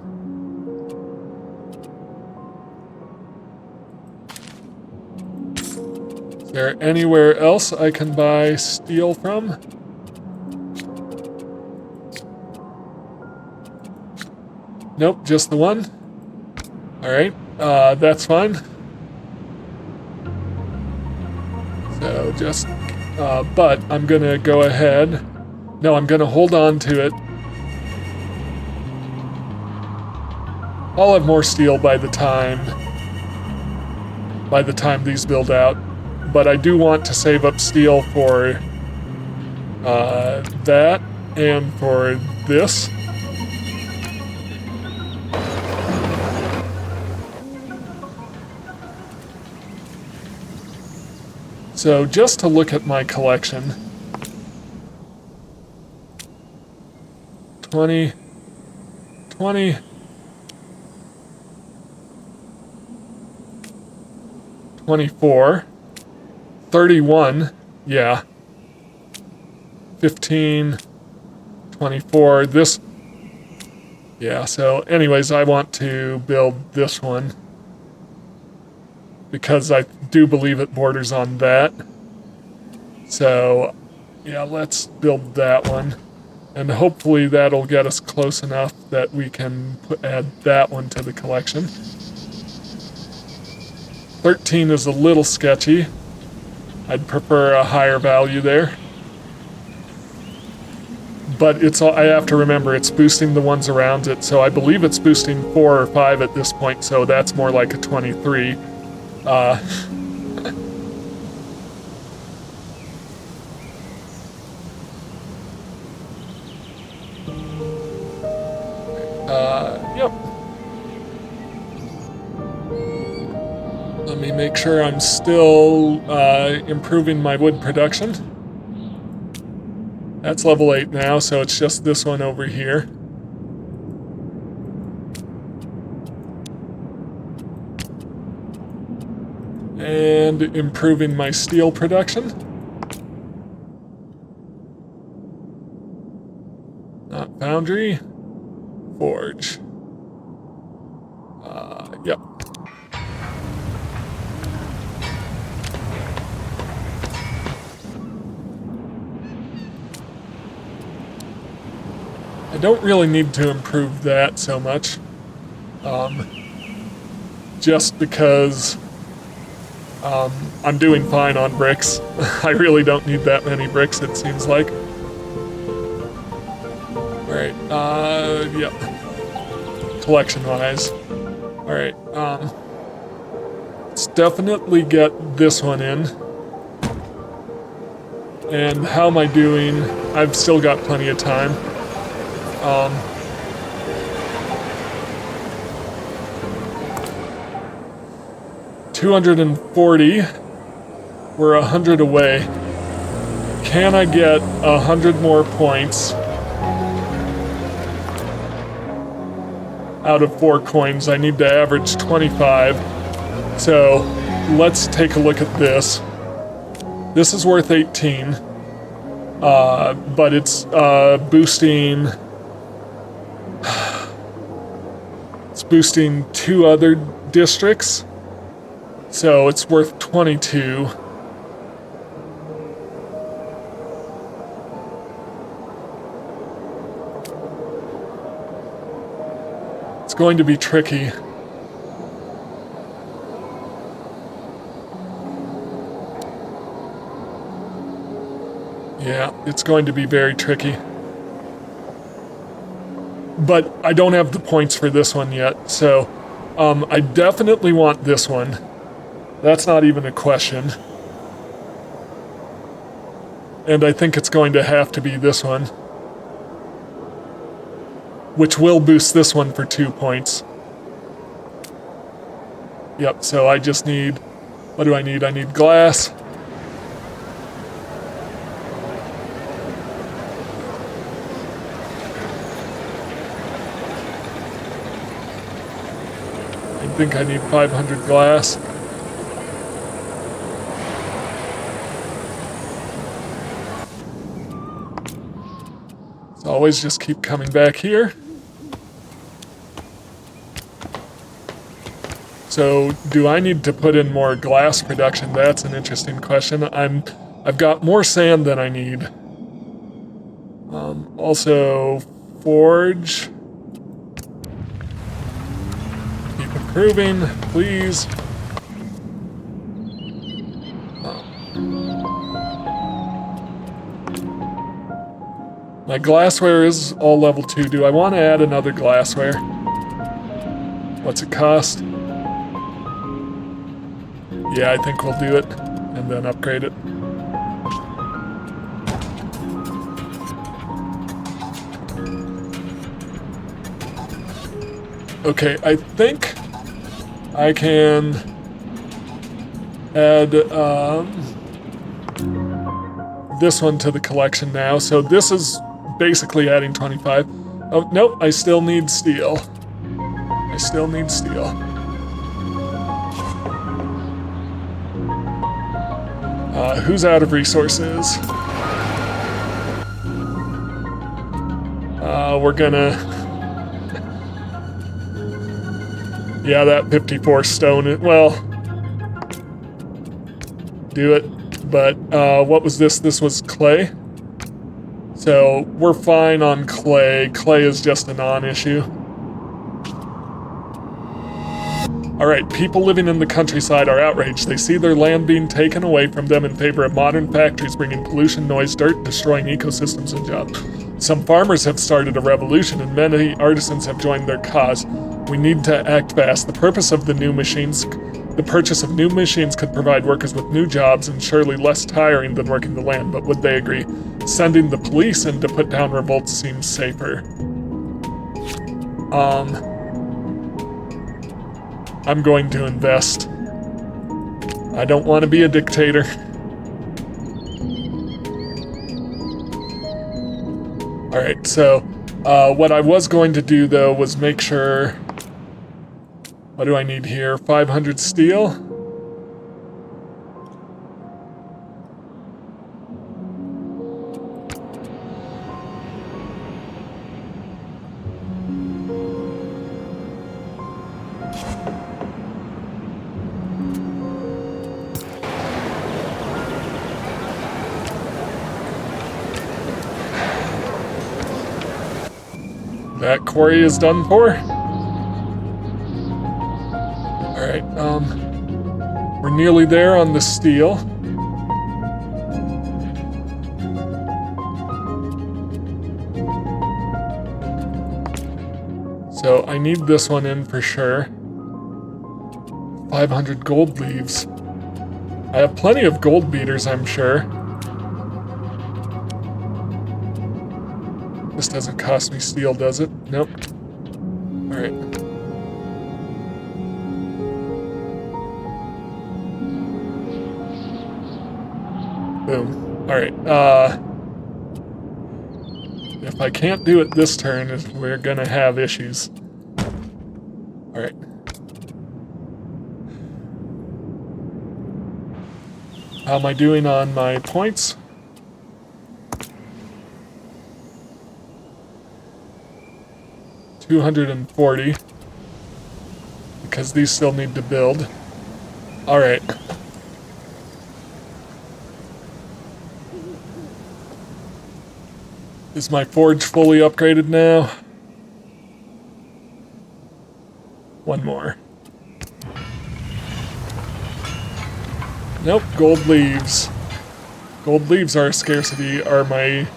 Is there anywhere else I can buy steel from? Nope, just the one. Alright, that's fine. So just, but I'm gonna go ahead. No, I'm gonna hold on to it. I'll have more steel by the time these build out. But I do want to save up steel for that and for this. So just to look at my collection, 20, 24, 31, yeah, 15, 24, this, yeah, so anyways, I want to build this one. because I do believe it borders on that. So, yeah, let's build that one. And hopefully that'll get us close enough that we can add that one to the collection. 13 is a little sketchy. I'd prefer a higher value there. But it's I have to remember it's boosting the ones around it, so I believe it's boosting 4 or 5 at this point, so that's more like a 23. Yep. Let me make sure I'm still improving my wood production. That's level 8 now, so it's just this one over here. And improving my steel production. Not foundry. Forge. Yep. I don't really need to improve that so much. Just because I'm doing fine on bricks. I really don't need that many bricks, it seems like. Alright, yep. Collection-wise. Alright, let's definitely get this one in. And how am I doing? I've still got plenty of time. 240. We're 100 away. Can I get 100 more points out of 4 coins? I need to average 25. So let's take a look at this. This is worth 18. But it's boosting. It's boosting 2 other districts. So it's worth 22. It's going to be tricky. Yeah, it's going to be very tricky. But I don't have the points for this one yet, so I definitely want this one. That's not even a question. And I think it's going to have to be this one, which will boost this one for 2 points. Yep, so I just need, what do I need? I need glass. I think I need 500 glass. So always just keep coming back here. So do I need to put in more glass production? That's an interesting question. I've got more sand than I need. Also, forge. Keep improving, please. My glassware is all level 2. Do I want to add another glassware? What's it cost? Yeah, I think we'll do it, and then upgrade it. Okay, I think I can add this one to the collection now. So this is basically adding 25. Oh, nope, I still need steel. I still need steel. Who's out of resources? We're gonna... Yeah, that 54 stone, well, do it. But what was this? This was clay. So we're fine on clay. Clay is just a non-issue. Alright, people living in the countryside are outraged. They see their land being taken away from them in favor of modern factories bringing pollution, noise, dirt, destroying ecosystems and jobs. Some farmers have started a revolution and many artisans have joined their cause. We need to act fast. The purpose of the purchase of new machines could provide workers with new jobs and surely less tiring than working the land, but would they agree? Sending the police in to put down revolts seems safer. I'm going to invest. I don't want to be a dictator. Alright, so what I was going to do though was make sure... What do I need here? 500 steel? That quarry is done for. Alright, we're nearly there on the steel. So I need this one in for sure. 500 gold leaves. I have plenty of gold beaters, I'm sure. This doesn't cost me steel, does it? Nope. Alright. Boom. Alright, if I can't do it this turn, we're gonna have issues. Alright. How am I doing on my points? $240, because these still need to build. Alright. Is my forge fully upgraded now? One more. Nope, gold leaves. Gold leaves are a scarcity, are my...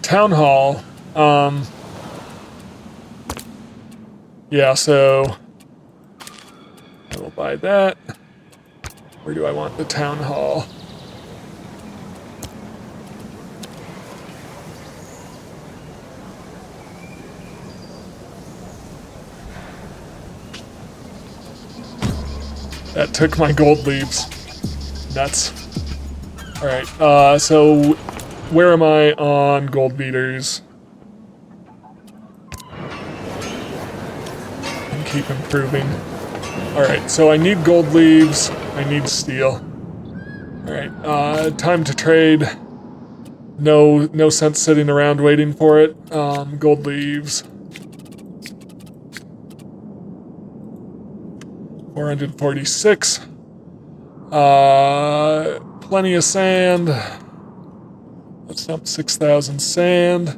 town hall, yeah, so I will buy that. Where do I want the town hall? That took my gold leaves. Nuts. Alright, so where am I on gold beaters? And keep improving. Alright, so I need gold leaves, I need steel. Alright, time to trade. No sense sitting around waiting for it. Gold leaves. 446. Plenty of sand. Let's dump 6,000 sand.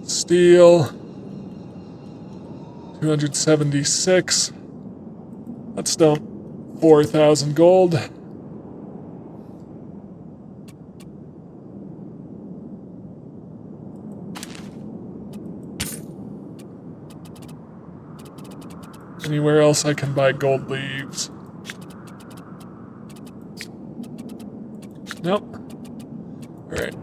Steel. 276. Let's dump 4,000 gold. Anywhere else I can buy gold leaves? Nope. Alright.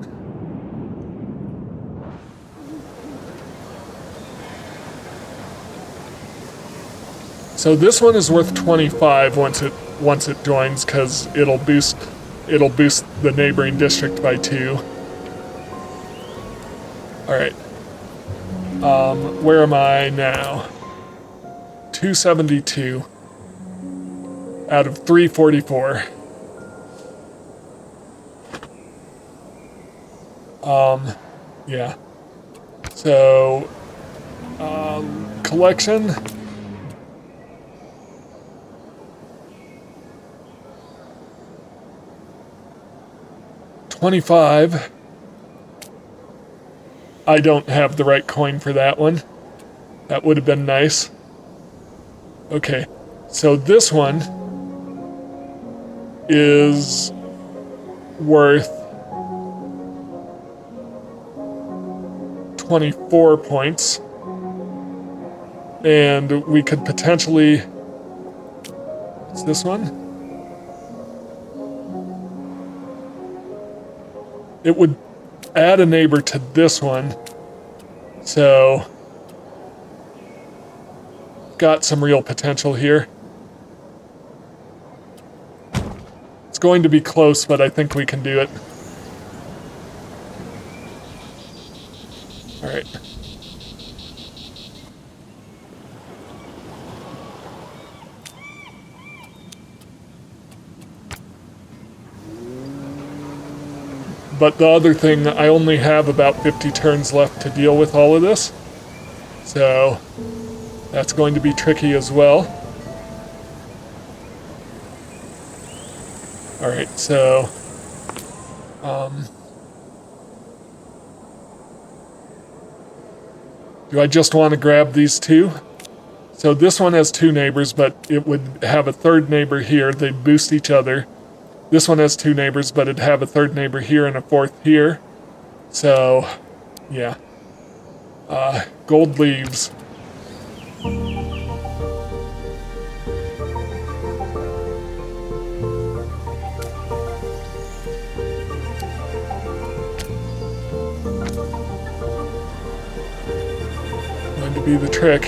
So this one is worth 25 once it joins, because it'll boost the neighboring district by 2. Alright. Where am I now? 272 out of 344. Yeah. So, collection. $25. I don't have the right coin for that one. That would have been nice. Okay, so this one is worth 24 points. And we could potentially... What's this one? It would add a neighbor to this one. So... got some real potential here. It's going to be close, but I think we can do it. All right. But the other thing, I only have about 50 turns left to deal with all of this. So that's going to be tricky as well. All right, so do I just want to grab these two? So this one has two neighbors, but it would have a third neighbor here. They'd boost each other. This one has two neighbors, but it'd have a third neighbor here and a fourth here. So, yeah. Gold leaves. Going to be the trick.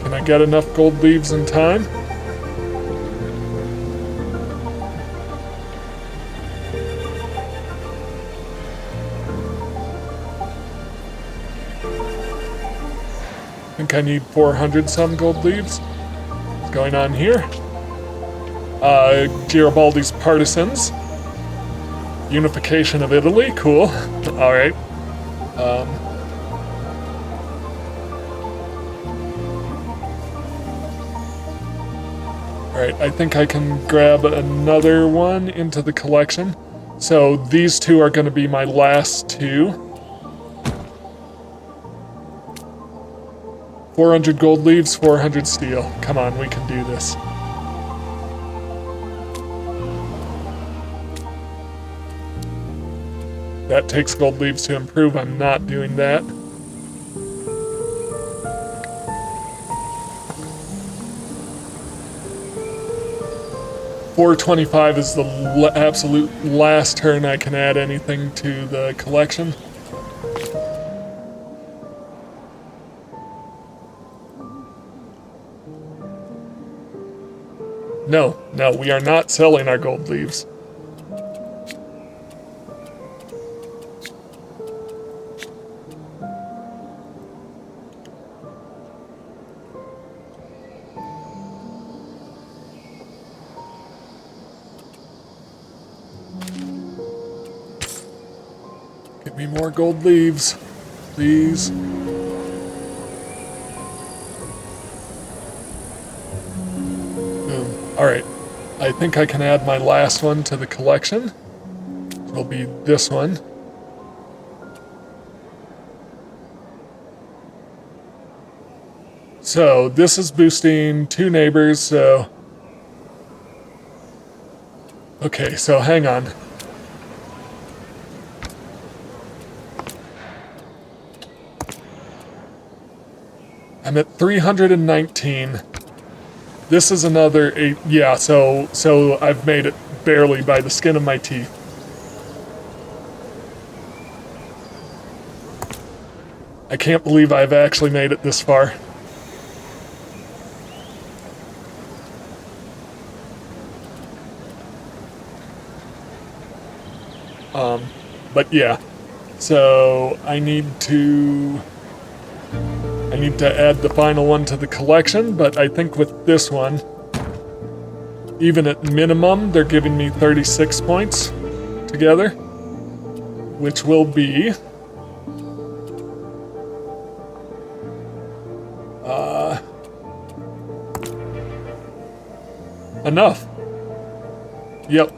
Can I get enough gold leaves in time? I think I need 400 some gold leaves. What's going on here? Garibaldi's partisans. Unification of Italy, cool. Alright. Alright, I think I can grab another one into the collection. So these two are going to be my last two. 400 gold leaves, 400 steel. Come on, we can do this. That takes gold leaves to improve. I'm not doing that. $425 is the absolute last turn I can add anything to the collection. No, we are not selling our gold leaves. Give me more gold leaves, please. Alright, I think I can add my last one to the collection. It'll be this one. So, this is boosting two neighbors, so... Okay, so hang on. I'm at 319. This is another 8, yeah, so I've made it barely by the skin of my teeth. I can't believe I've actually made it this far. But yeah, so I need to add the final one to the collection, but I think with this one, even at minimum, they're giving me 36 points together. which will be enough. Yep.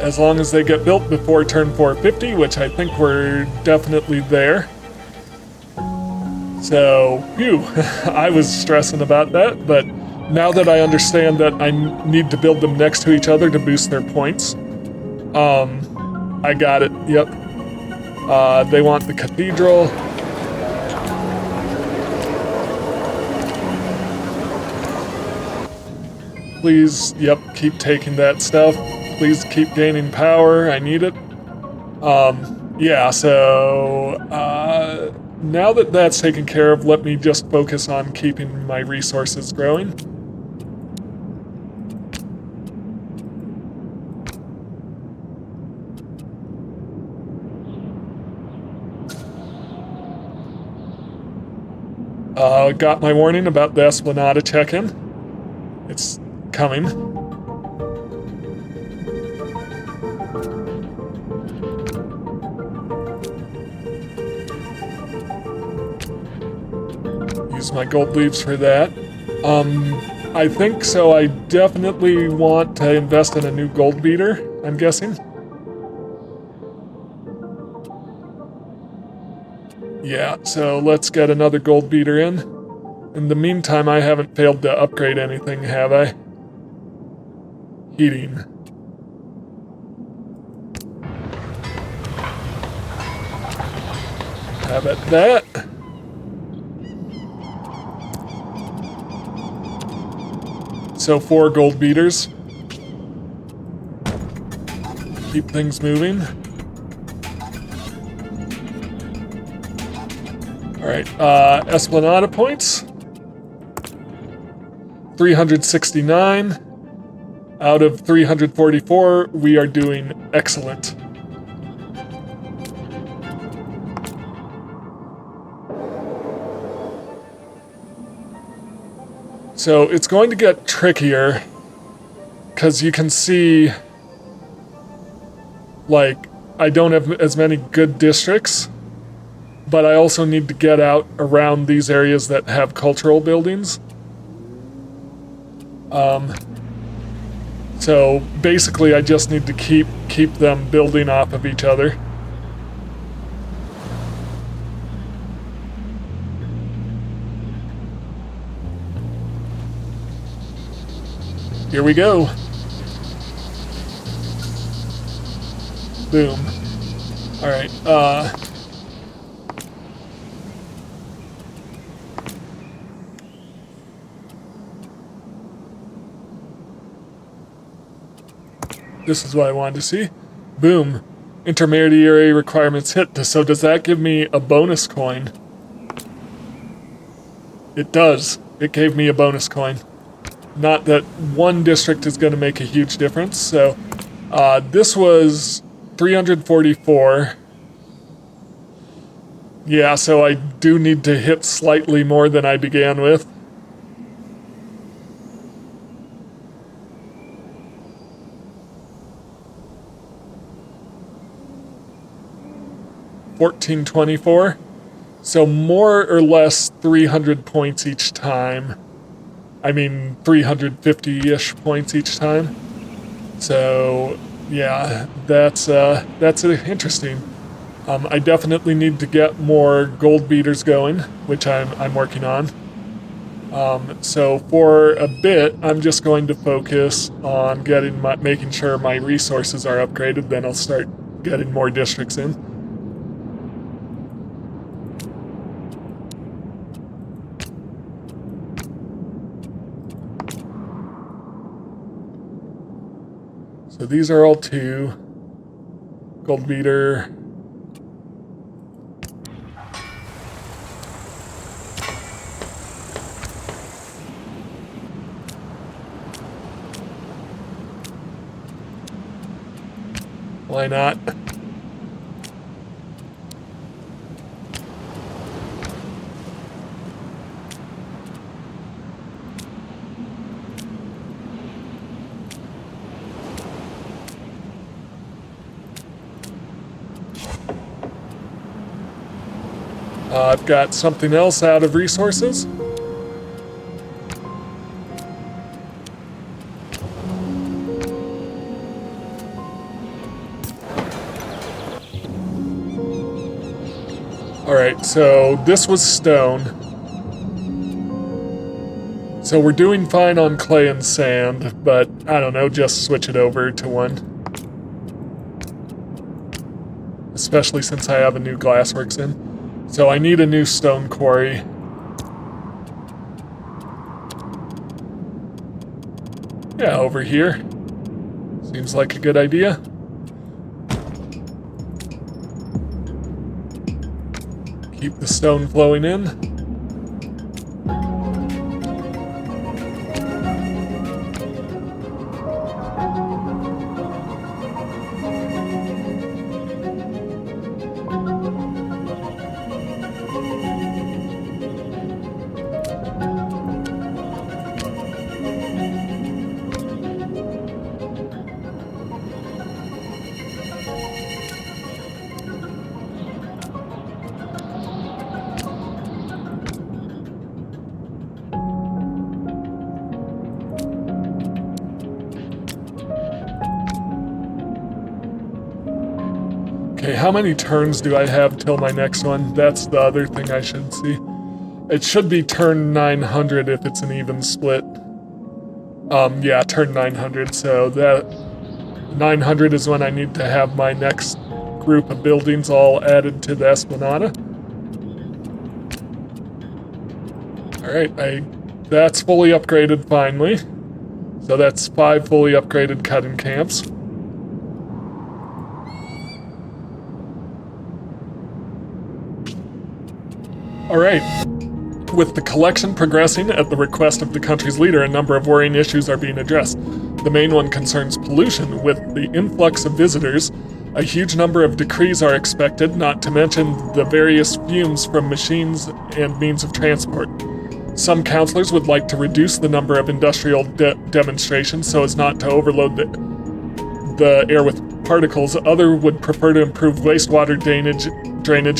As long as they get built before turn 450, which I think we're definitely there. So, phew, I was stressing about that, but now that I understand that I need to build them next to each other to boost their points, I got it, yep. They want the cathedral. Please, yep, keep taking that stuff. Please keep gaining power, I need it. Yeah, so, now that that's taken care of, let me just focus on keeping my resources growing. Got my warning about the Esplanade check-in. It's coming. Use my gold leaves for that. I think so. I definitely want to invest in a new gold beater, I'm guessing. Yeah, so let's get another gold beater in. In the meantime, I haven't failed to upgrade anything, have I? Heating. Have at that. So 4 gold beaters. Keep things moving. Alright, Esplanade points. 369. Out of 344, we are doing excellent. So it's going to get trickier, because you can see, like, I don't have as many good districts, but I also need to get out around these areas that have cultural buildings. So basically I just need to keep them building off of each other. Here we go. Boom. Alright, this is what I wanted to see. Boom. Intermediary requirements hit. So does that give me a bonus coin? It does. It gave me a bonus coin. Not that one district is going to make a huge difference. So this was 344. Yeah, so I do need to hit slightly more than I began with. $14.24. So more or less 300 points each time. I mean 350-ish points each time. So yeah, that's interesting. I definitely need to get more gold beaters going, which I'm working on. So for a bit, I'm just going to focus on making sure my resources are upgraded. Then I'll start getting more districts in. So these are all 2. Gold beater. Why not? I've got something else out of resources. Alright, so this was stone. So we're doing fine on clay and sand, but I don't know, just switch it over to one. Especially since I have a new glassworks in. So I need a new stone quarry. Yeah, over here. Seems like a good idea. Keep the stone flowing in. Okay, how many turns do I have till my next one? That's the other thing I should see. It should be turn 900 if it's an even split. Yeah, turn 900, so that 900 is when I need to have my next group of buildings all added to the Esplanade. Alright, that's fully upgraded finally. So that's 5 fully upgraded cutting camps. Alright, with the collection progressing at the request of the country's leader, a number of worrying issues are being addressed. The main one concerns pollution. With the influx of visitors, a huge number of decrees are expected, not to mention the various fumes from machines and means of transport. Some councillors would like to reduce the number of industrial demonstrations so as not to overload the air with particles. Others would prefer to improve wastewater drainage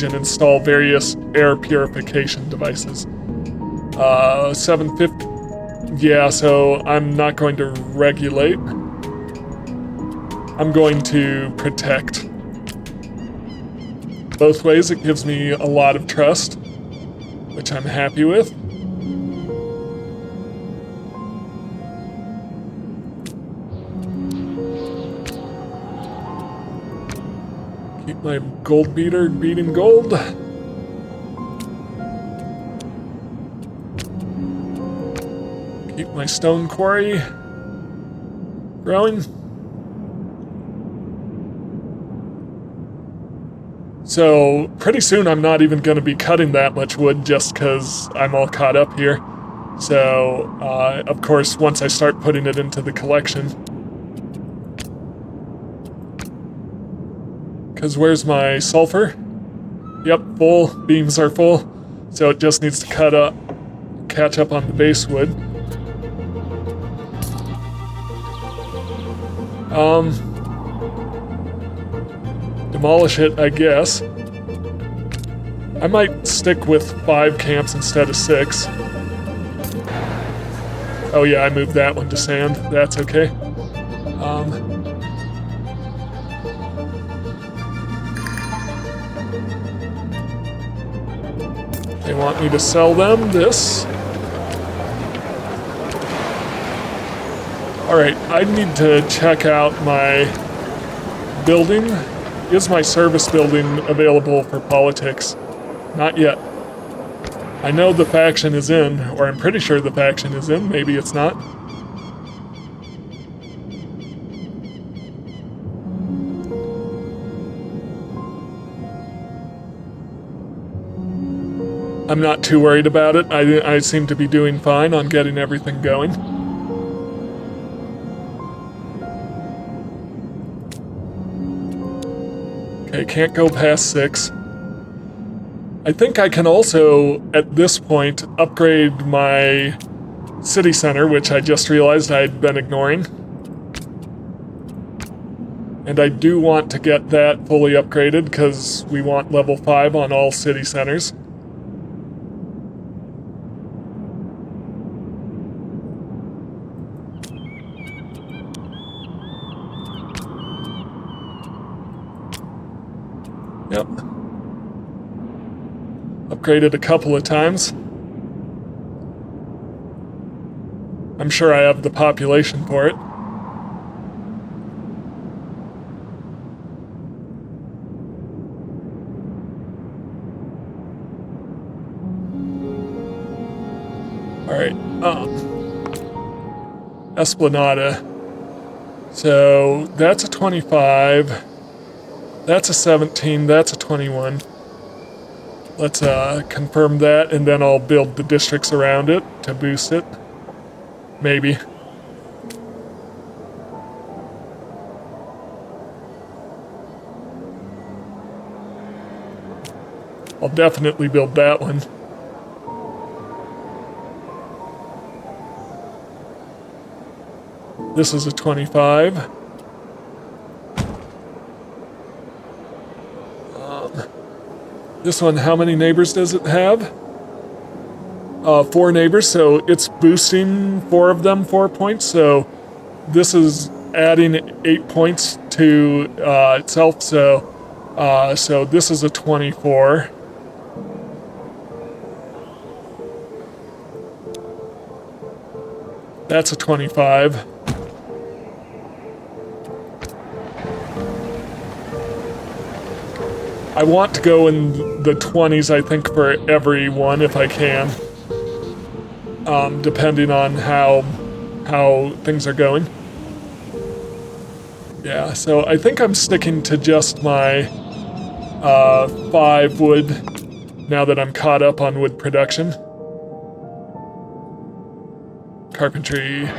and install various air purification devices. 750. Yeah, so I'm not going to regulate. I'm going to protect. Both ways, it gives me a lot of trust, which I'm happy with. Keep my gold beater beating gold. Keep my stone quarry growing. So pretty soon I'm not even going to be cutting that much wood just because I'm all caught up here. So, of course, once I start putting it into the collection. Because where's my sulfur? Yep, full. Beams are full. So it just needs to catch up on the base wood. Demolish it, I guess. I might stick with 5 camps instead of 6. Oh yeah, I moved that one to sand. That's okay. They want me to sell them this. Alright, I need to check out my building. Is my service building available for politics? Not yet. I know the faction is in, or I'm pretty sure the faction is in. Maybe it's not. I'm not too worried about it. I seem to be doing fine on getting everything going. Okay, can't go past 6. I think I can also, at this point, upgrade my city center, which I just realized I'd been ignoring. And I do want to get that fully upgraded, because we want level 5 on all city centers. Yep. Upgraded a couple of times. I'm sure I have the population for it. Alright, Esplanade. So that's a 25. That's a 17. That's a 21. Let's confirm that, and then I'll build the districts around it to boost it. Maybe. I'll definitely build that one. This is a 25. This one, how many neighbors does it have? 4 neighbors, so it's boosting 4 of them 4 points. So this is adding 8 points to itself. So this is a 24. That's a 25. I want to go in the 20s, I think, for every one if I can. Depending on how things are going. Yeah, so I think I'm sticking to just my 5 wood now that I'm caught up on wood production. Carpentry.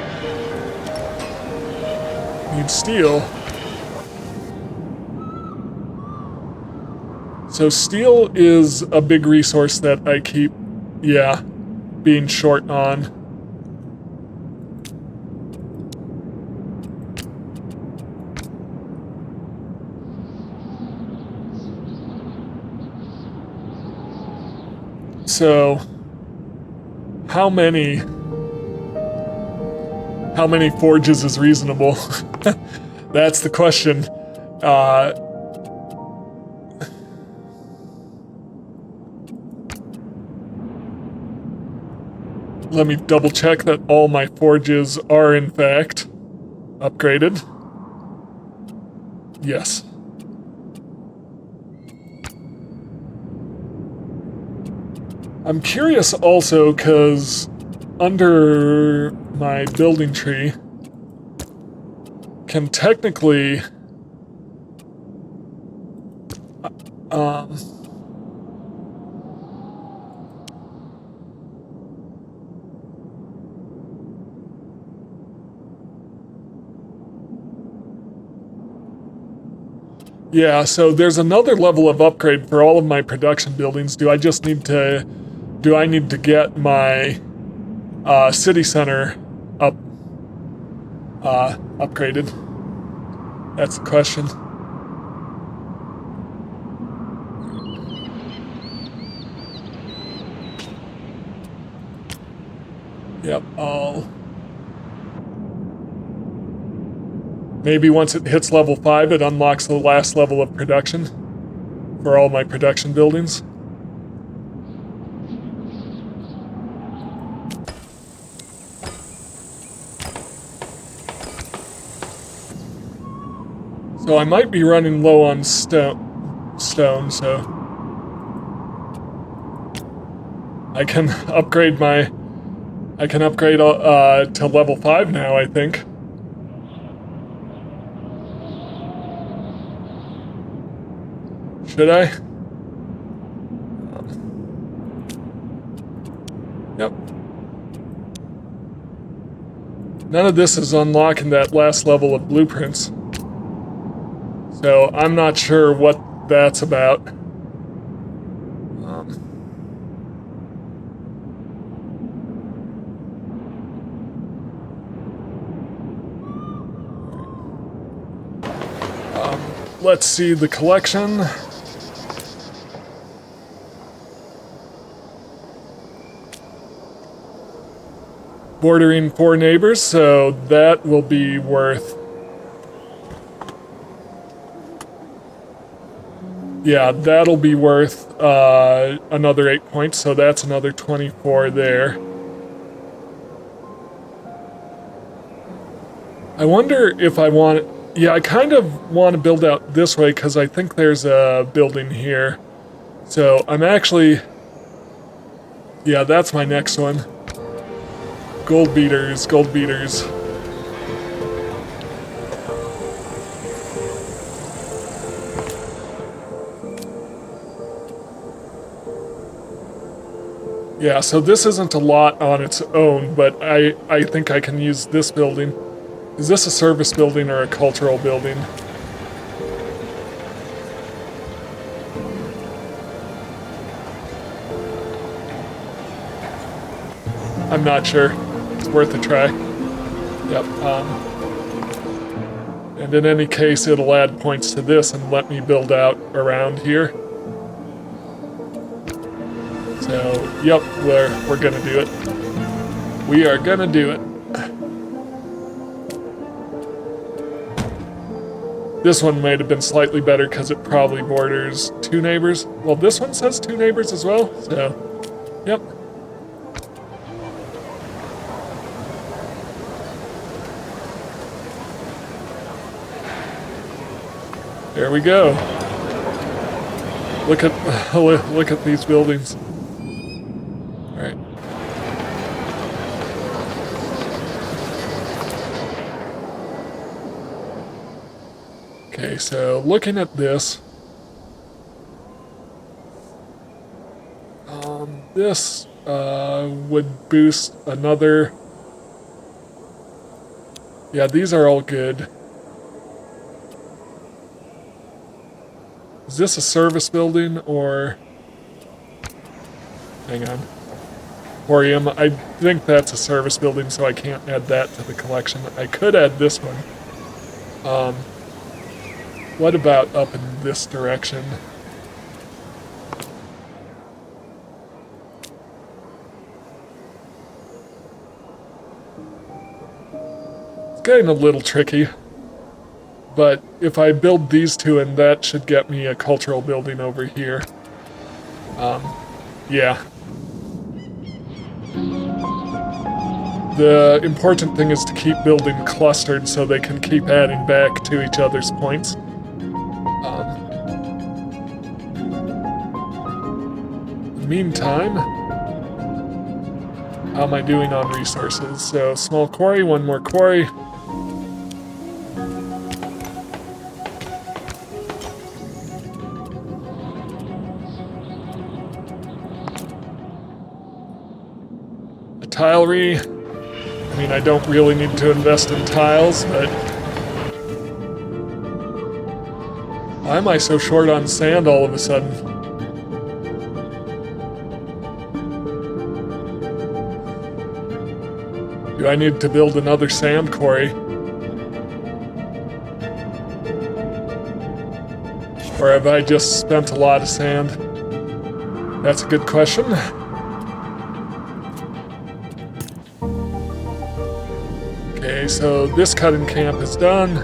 Need steel. So steel is a big resource that I keep, being short on. So, how many forges is reasonable? That's the question. Let me double check that all my forges are in fact upgraded. Yes. I'm curious also because under my building tree can technically yeah, so there's another level of upgrade for all of my production buildings. Do I need to get my city center upgraded? That's the question. Yep, maybe once it hits level 5, it unlocks the last level of production for all my production buildings. So I might be running low on stone, so I can upgrade to level 5 now, I think. Should I? Yep. None of this is unlocking that last level of blueprints. So I'm not sure what that's about. Let's see the collection. Bordering 4 neighbors, so that will be worth Yeah, that'll be worth another 8 points, so that's another 24 there. I wonder if I want... Yeah, I kind of want to build out this way because I think there's a building here. So I'm actually... Yeah, that's my next one. Gold beaters, gold beaters. Yeah, so this isn't a lot on its own, but I think I can use this building. Is this a service building or a cultural building? I'm not sure. It's worth a try. Yep. And in any case, it'll add points to this and let me build out around here. So, yep, we're gonna do it. We are gonna do it. This one might have been slightly better because it probably borders 2 neighbors. Well, this one says 2 neighbors as well, so, yep. There we go. Look at these buildings. All right. Okay, so looking at this, this would boost another. Yeah, these are all good. Is this a service building or... Hang on. Emporium. I think that's a service building, so I can't add that to the collection. I could add this one. What about up in this direction? It's getting a little tricky. But if I build these two, and that should get me a cultural building over here. Yeah. The important thing is to keep building clustered so they can keep adding back to each other's points. In the meantime, how am I doing on resources? So, small quarry, one more quarry. Tilery. I mean, I don't really need to invest in tiles, but... Why am I so short on sand all of a sudden? Do I need to build another sand quarry? Or have I just spent a lot of sand? That's a good question. Okay, so this cutting camp is done.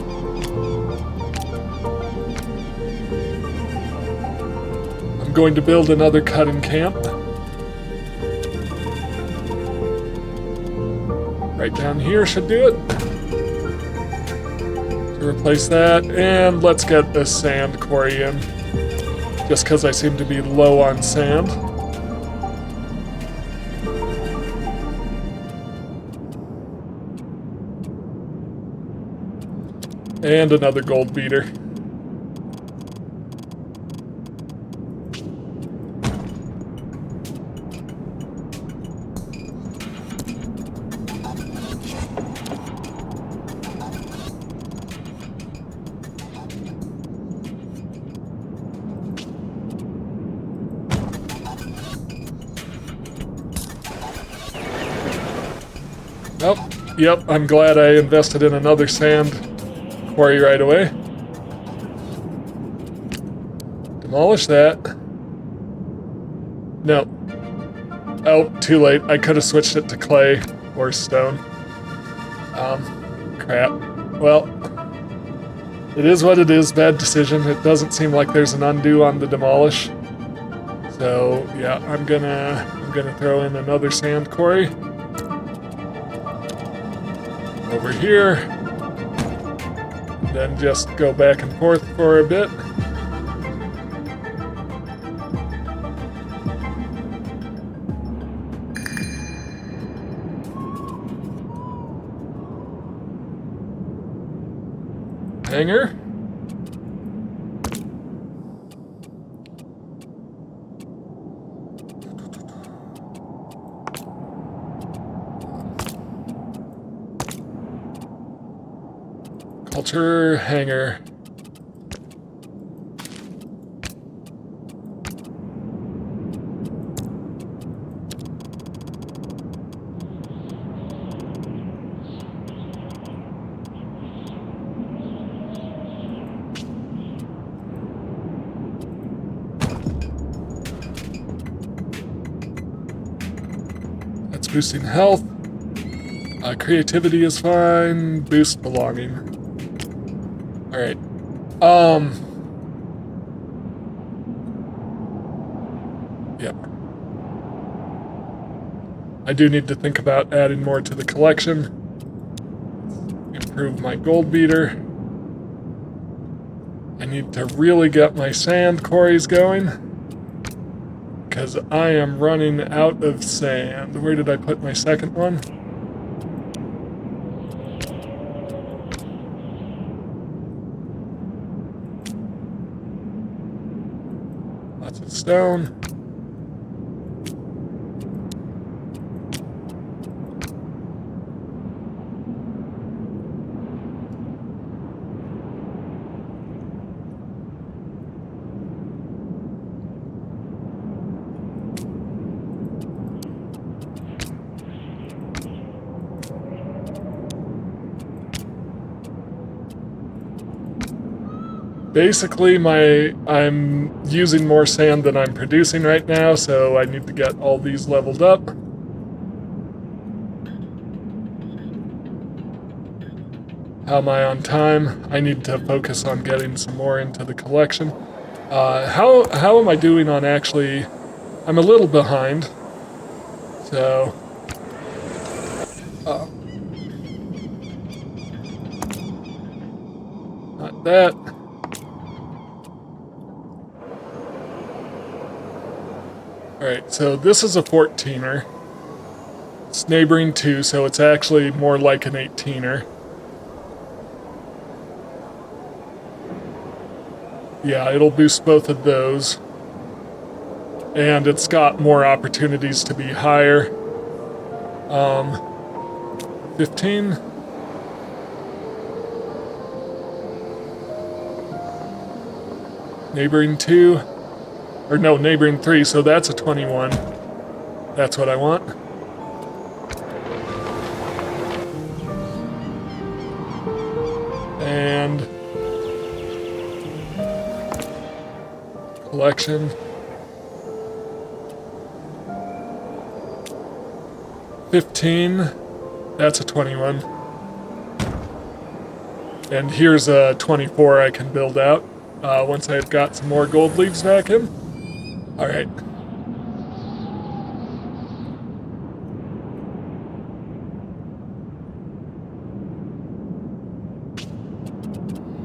I'm going to build another cutting camp. Right down here should do it. To replace that, and let's get a sand quarry in. Just because I seem to be low on sand. And another gold beater. Oh, yep, I'm glad I invested in another sand quarry right away. Demolish that. No. Oh, too late. I could have switched it to clay or stone. Crap. Well, It is what it is, bad decision. It doesn't seem like there's an undo on the demolish. So yeah, I'm gonna throw in another sand quarry. Over here. Then just go back and forth for a bit. Hangar. Culture hangar. That's boosting health. Creativity is fine. Boost belonging. All right. Yep. I do need to think about adding more to the collection. Improve my gold beater. I need to really get my sand quarries going, because I am running out of sand. Where did I put my second one? Lots of stone. Basically, I'm using more sand than I'm producing right now, so I need to get all these leveled up. How am I on time? I need to focus on getting some more into the collection. How am I doing on actually... I'm a little behind, so... not that. Alright, so this is a 14er. It's neighboring 2, so it's actually more like an 18er. Yeah, it'll boost both of those. And it's got more opportunities to be higher. 15. Neighboring 2. Or no, neighboring 3, so that's a 21. That's what I want. And... collection. 15. That's a 21. And here's a 24 I can build out once I've got some more gold leaves back in. All right.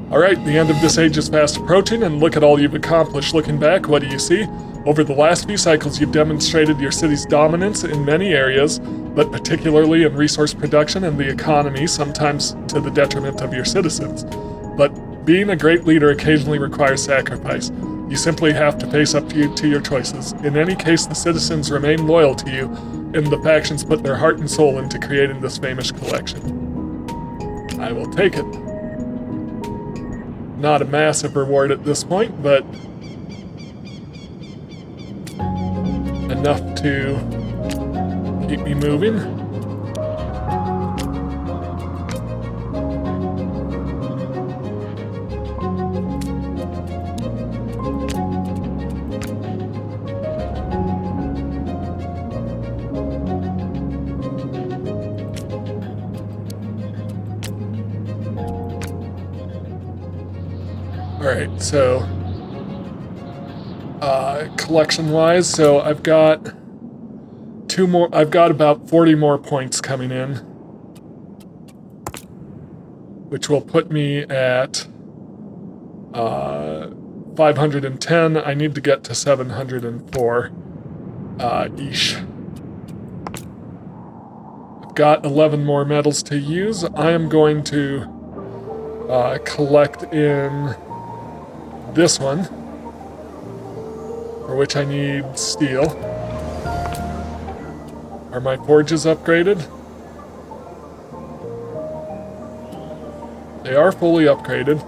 All right, the end of this age is fast approaching, and look at all you've accomplished. Looking back, what do you see? Over the last few cycles, you've demonstrated your city's dominance in many areas, but particularly in resource production and the economy, sometimes to the detriment of your citizens. But being a great leader occasionally requires sacrifice. You simply have to face up to your choices. In any case, the citizens remain loyal to you, and the factions put their heart and soul into creating this famous collection. I will take it. Not a massive reward at this point, but enough to keep me moving. Alright, so collection-wise, so I've got I've got about 40 more points coming in, which will put me at 510. I need to get to 704 each. I've got 11 more medals to use. I am going to collect in this one, for which I need steel. Are my forges upgraded? They are fully upgraded.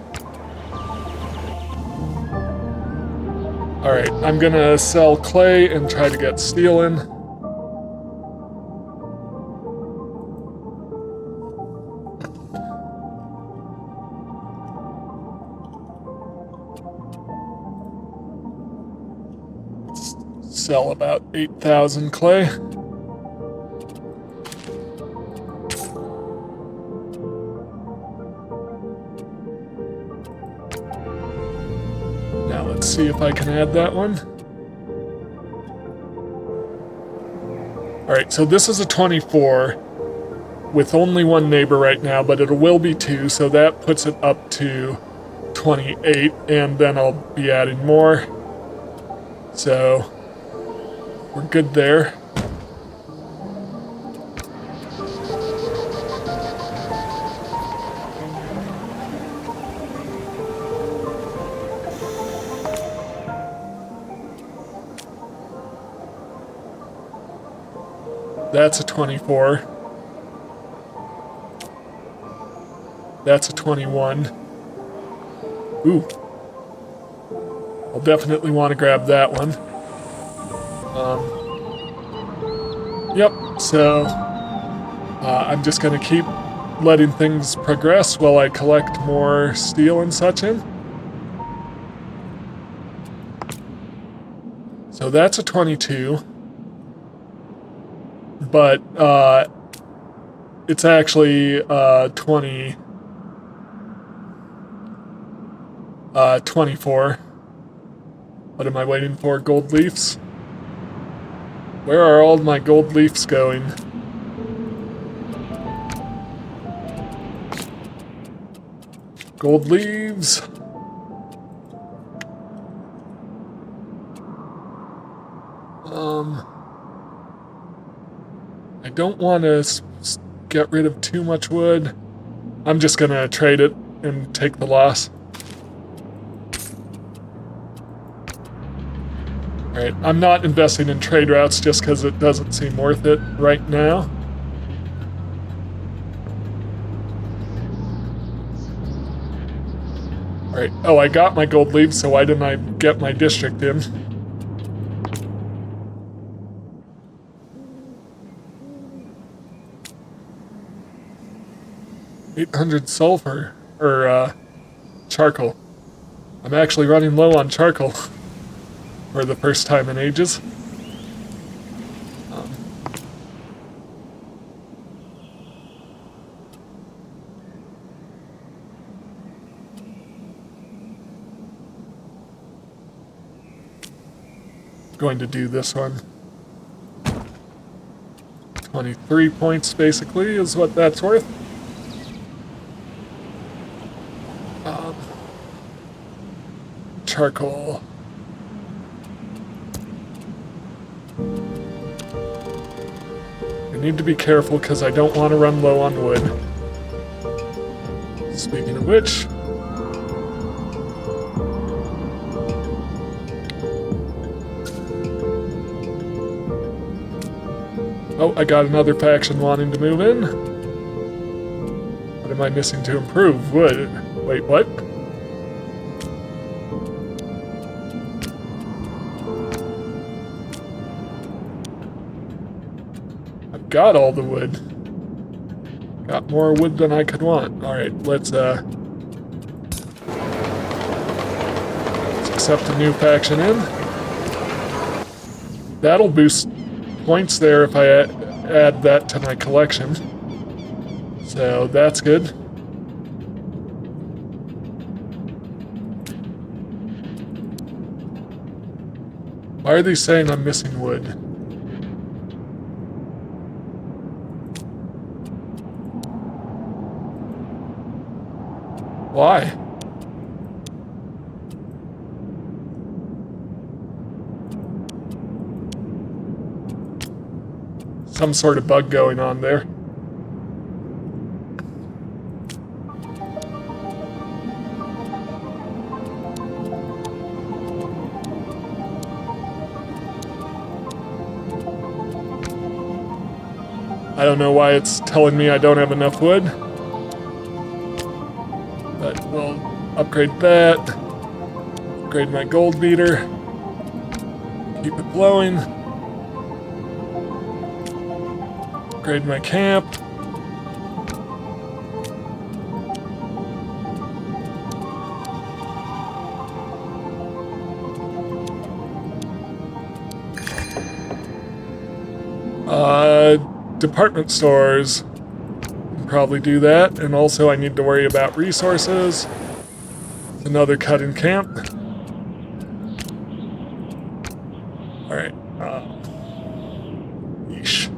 Alright, I'm gonna sell clay and try to get steel in. Let's sell about 8,000 clay. Now let's see if I can add that one. Alright, so this is a 24 with only one neighbor right now, but it will be two, so that puts it up to 28, and then I'll be adding more. So we're good there. That's a 24. That's a 21. Ooh. I'll definitely want to grab that one. Yep, so I'm just going to keep letting things progress while I collect more steel and such in. So that's a 22. But it's actually 24. What am I waiting for? Gold leaves? Where are all my gold leaves going? Gold leaves. I don't want to get rid of too much wood. I'm just gonna trade it and take the loss. Alright, I'm not investing in trade routes just because it doesn't seem worth it right now. Alright, oh, I got my gold leaves, so why didn't I get my district in? $800 sulfur, or charcoal. I'm actually running low on charcoal for the first time in ages. Going to do this one. 23 points basically is what that's worth. Charcoal. I need to be careful because I don't want to run low on wood. Speaking of which, oh, I got another faction wanting to move in. What am I missing to improve? Wood. Wait, what? Got all the wood. Got more wood than I could want. Alright, let's accept a new faction in. That'll boost points there if I add that to my collection. So that's good. Why are they saying I'm missing wood? Why? Some sort of bug going on there. I don't know why it's telling me I don't have enough wood. But we'll upgrade that. Upgrade my gold beater. Keep it blowing. Upgrade my camp. Department stores. Can probably do that. And also I need to worry about resources. Another cut in camp. Alright. Yeesh.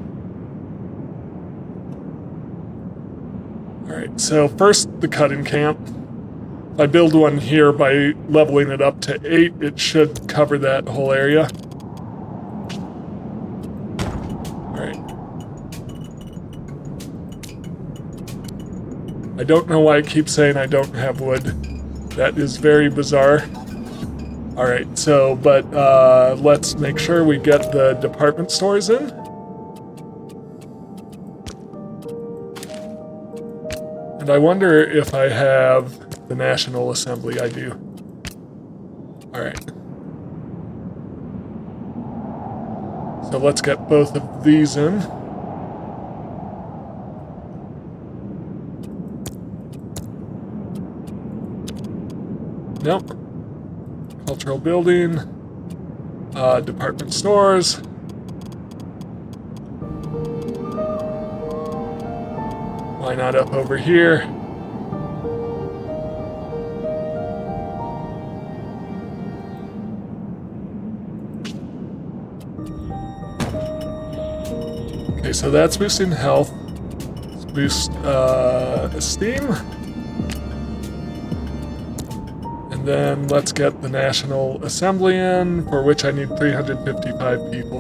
Alright, so first the cut in camp. If I build one here by leveling it up to 8, it should cover that whole area. I don't know why it keeps saying I don't have wood. That is very bizarre. Alright, so, but let's make sure we get the department stores in. And I wonder if I have the National Assembly. I do. Alright. So let's get both of these in. Nope. Cultural building. Department stores. Why not up over here? Okay, so that's boosting health. Let's boost esteem. Then let's get the National Assembly in, for which I need 355 people.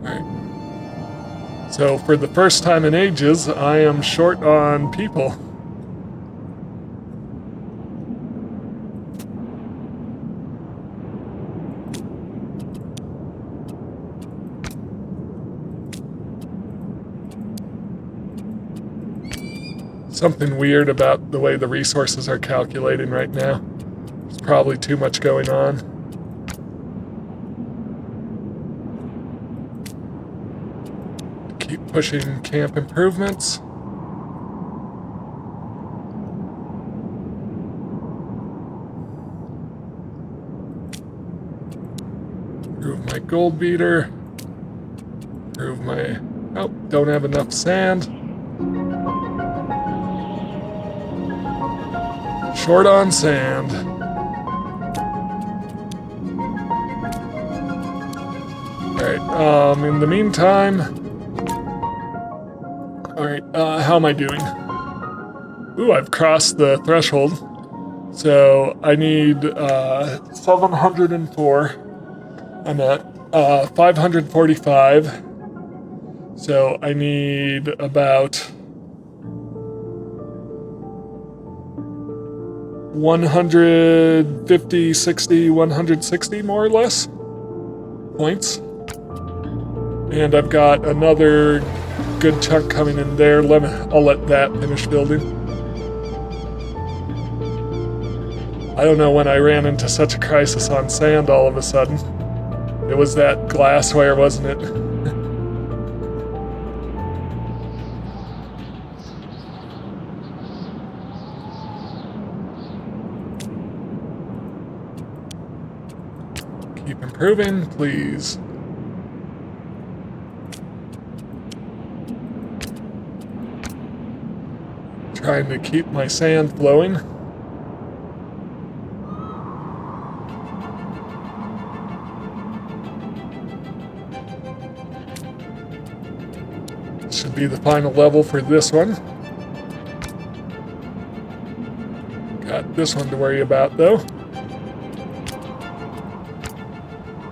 Alright. So for the first time in ages, I am short on people. Something weird about the way the resources are calculating right now. There's probably too much going on. Keep pushing camp improvements. Improve my gold beater. Improve my... Oh, don't have enough sand. Short on sand. Alright, in the meantime... Alright, how am I doing? Ooh, I've crossed the threshold. So, I need, 704. I'm at, 545. So, I need about... 150, 60, 160 more or less points. And I've got another good chunk coming in there. I'll let that finish building. I don't know when I ran into such a crisis on sand all of a sudden. It was that glassware, wasn't it? Keep improving, please. Trying to keep my sand flowing. be the final level for this one. Got this one to worry about, though.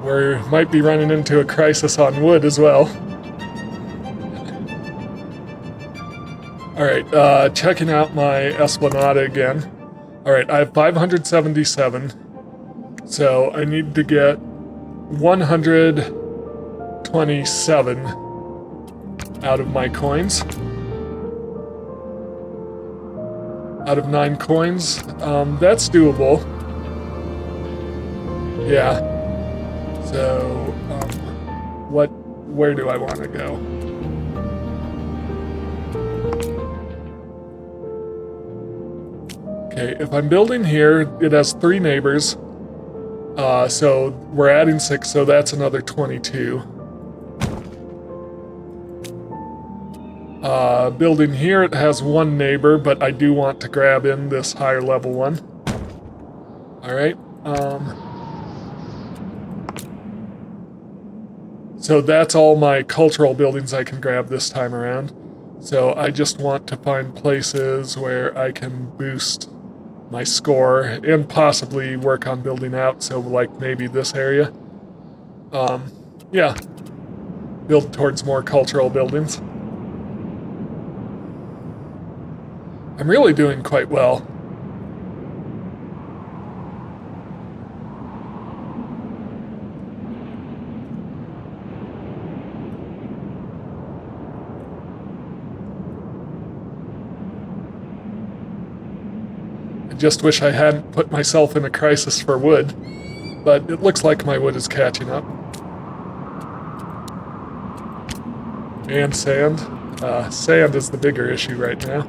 We might be running into a crisis on wood as well. Alright, checking out my Esplanade again. Alright, I have 577. So I need to get 127 out of my coins. Out of 9 coins. That's doable. Yeah. So, where do I want to go? Okay, if I'm building here, it has 3 neighbors. So we're adding 6, so that's another 22. Building here, it has 1 neighbor, but I do want to grab in this higher level one. Alright, so that's all my cultural buildings I can grab this time around. So I just want to find places where I can boost my score and possibly work on building out, so like maybe this area. Yeah, build towards more cultural buildings. I'm really doing quite well. I just wish I hadn't put myself in a crisis for wood, but it looks like my wood is catching up. And sand. Sand is the bigger issue right now.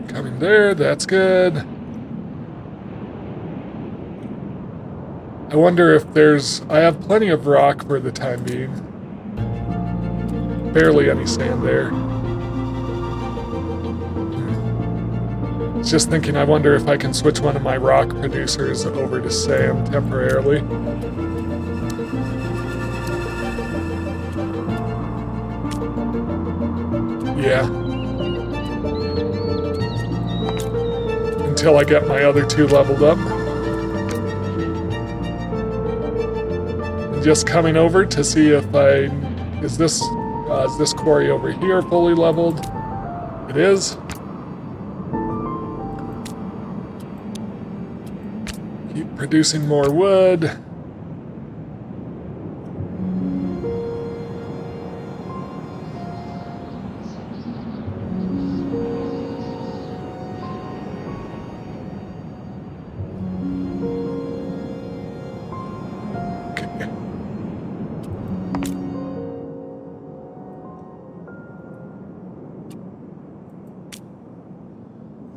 Coming there, that's good. I wonder if I have plenty of rock for the time being. Barely any sand there. Just thinking, I wonder if I can switch one of my rock producers over to sand temporarily. Yeah. Until I get my other 2 leveled up. Just coming over to see if is this quarry over here fully leveled? It is. Keep producing more wood.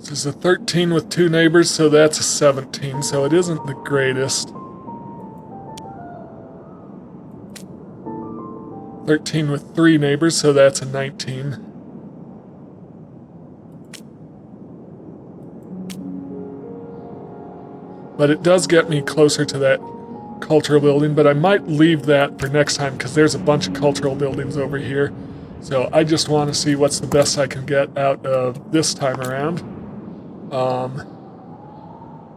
This is a 13 with 2 neighbors, so that's a 17, so it isn't the greatest. 13 with 3 neighbors, so that's a 19. But it does get me closer to that cultural building, but I might leave that for next time because there's a bunch of cultural buildings over here. So I just want to see what's the best I can get out of this time around.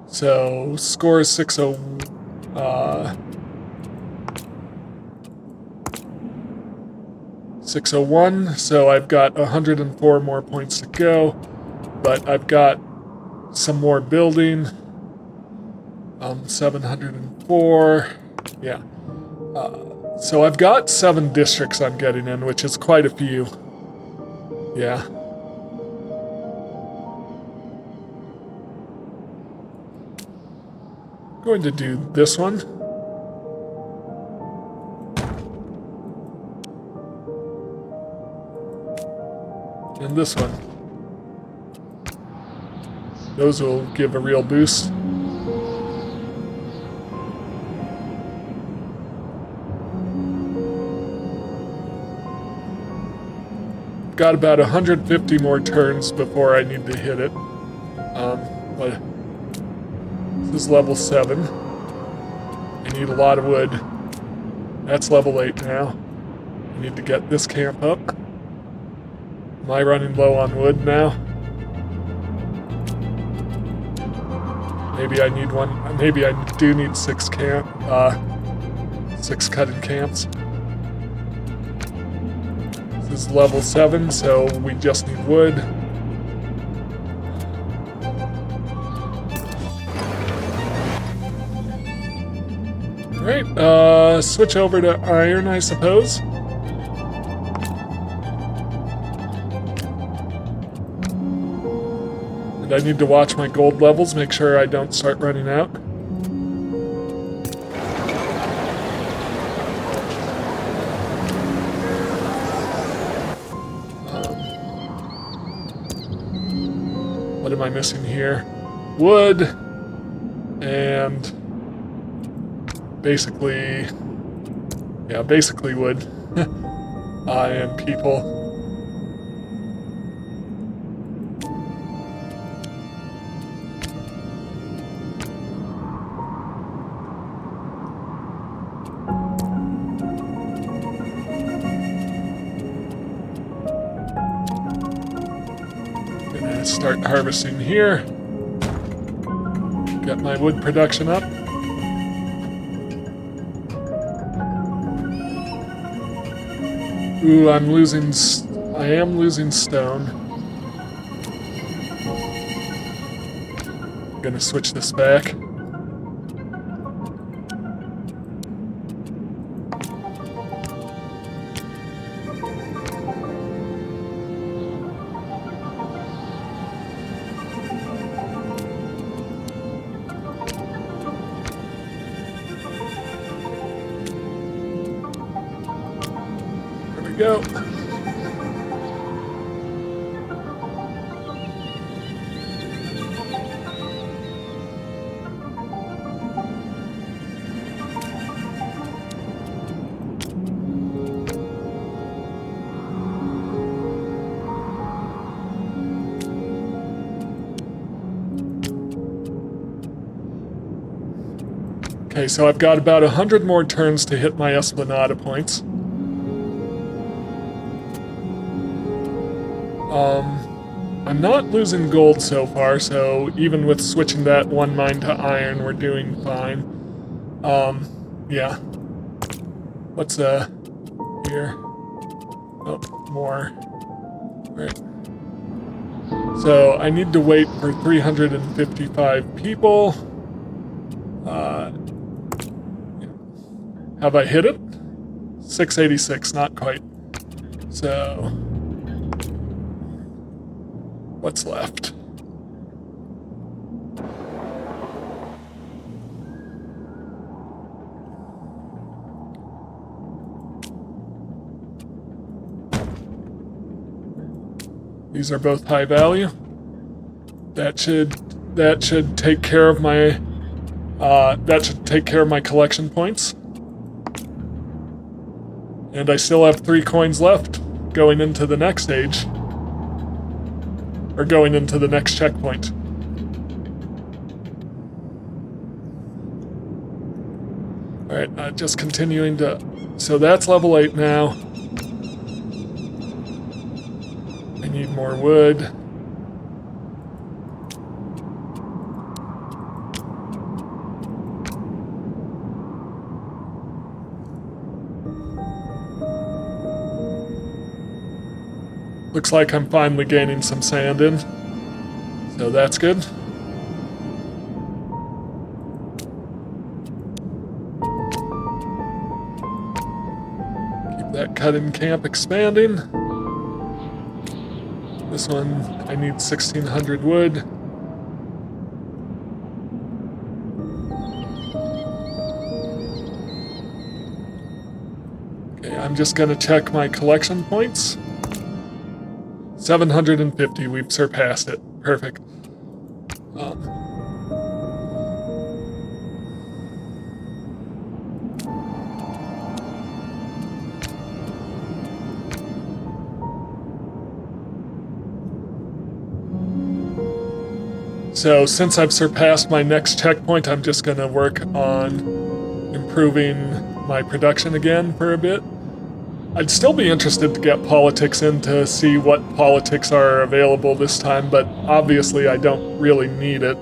So score is 601, so I've got 104 more points to go, but I've got some more building. 704, yeah. So I've got 7 districts I'm getting in, which is quite a few. Yeah. Going to do this one. And this one. Those will give a real boost. got about 150 more turns before I need to hit it. But this is level 7. I need a lot of wood. That's level 8 now. I need to get this camp up. Am I running low on wood now? Maybe I need one. Maybe I do need 6 cutting camps. This is level 7, so we just need wood. Alright, switch over to iron, I suppose. And I need to watch my gold levels, make sure I don't start running out. What am I missing here? Wood and basically wood and people. Gonna start harvesting here. Get my wood production up. Ooh, I am losing stone. I'm gonna switch this back. Go. Okay, so I've got about 100 more turns to hit my Esplanade points. I'm not losing gold so far, so even with switching that one mine to iron, we're doing fine. Yeah. What's, here? Oh, more. Alright. So, I need to wait for 355 people. Have I hit it? 686, not quite. So... what's left? These are both high value. That should take care of my collection points. And I still have 3 coins left going into the next stage. Or going into the next checkpoint. Alright, just continuing to... So that's level 8 now. I need more wood. Looks like I'm finally gaining some sand in, so that's good. Keep that cut-in camp expanding. This one, I need 1,600 wood. Okay, I'm just gonna check my collection points. 750, we've surpassed it. Perfect. So since I've surpassed my next checkpoint, I'm just going to work on improving my production again for a bit. I'd still be interested to get politics in to see what politics are available this time, but obviously I don't really need it.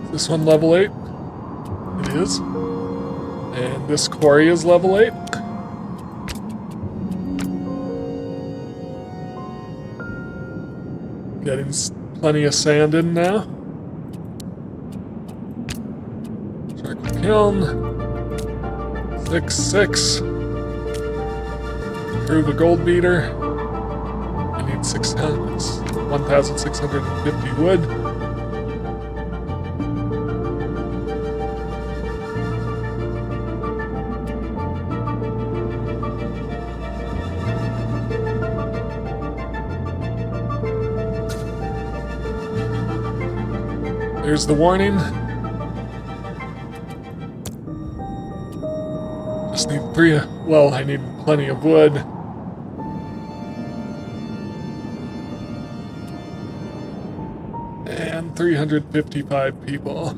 Is this one level 8? It is. And this quarry is level 8. Getting plenty of sand in now. Charcoal kiln. 6. Improve a gold beater. I need 1,650 wood. There's the warning. Just need 3. Well, I need plenty of wood. And 355 people.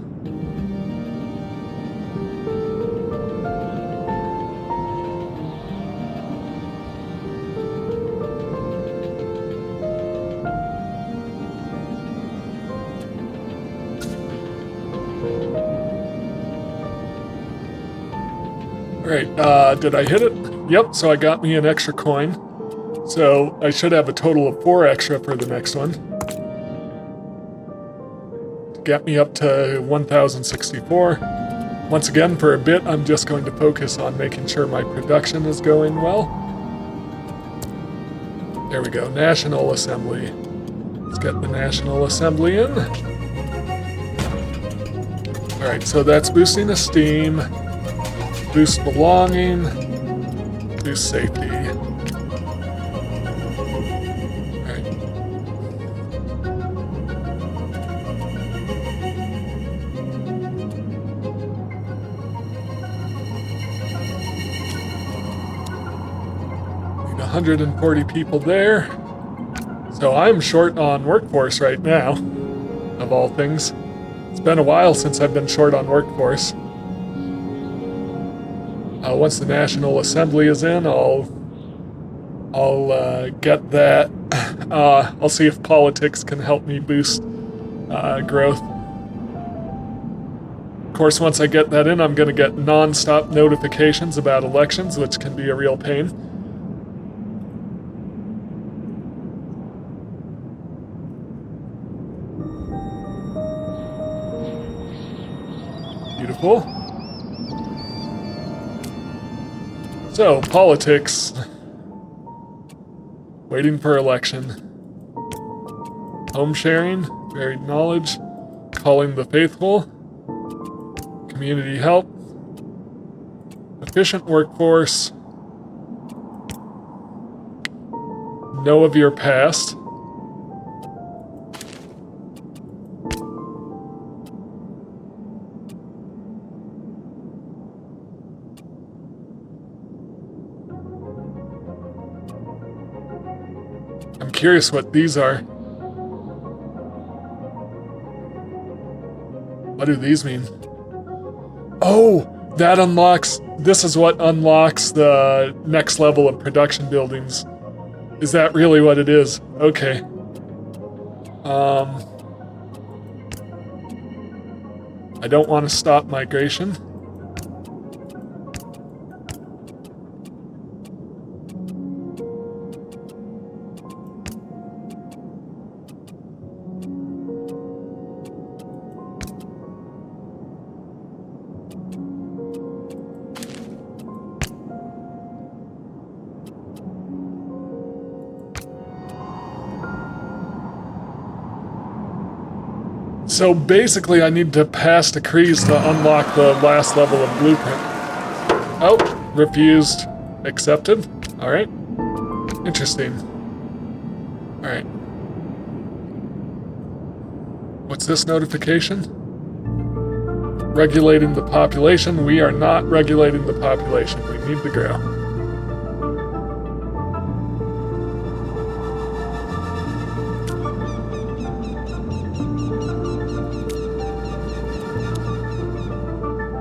Alright, did I hit it? Yep, so I got me an extra coin. So I should have a total of 4 extra for the next one. To get me up to 1,064. Once again, for a bit, I'm just going to focus on making sure my production is going well. There we go, National Assembly. Let's get the National Assembly in. Alright, so that's boosting esteem. Boost belonging, boost safety. Alright. Need 140 people there. So I'm short on workforce right now, of all things. It's been a while since I've been short on workforce. Once the National Assembly is in, I'll get that. I'll see if politics can help me boost growth. Of course, once I get that in, I'm going to get non-stop notifications about elections, which can be a real pain. Beautiful. So, politics. Waiting for election. Home sharing, varied knowledge, calling the faithful, community help, efficient workforce, know of your past, I'm curious what these are. What do these mean? Oh, that unlocks... This is what unlocks the next level of production buildings. Is that really what it is? Okay. I don't want to stop migration. So basically I need to pass decrees to unlock the last level of blueprint. Oh, refused. Accepted. Alright. Interesting. Alright. What's this notification? Regulating the population. We are not regulating the population. We need to grow.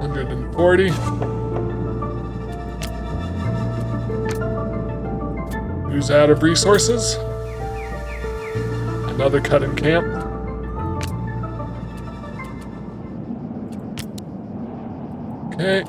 $140. Who's out of resources? Another cut in camp. Okay.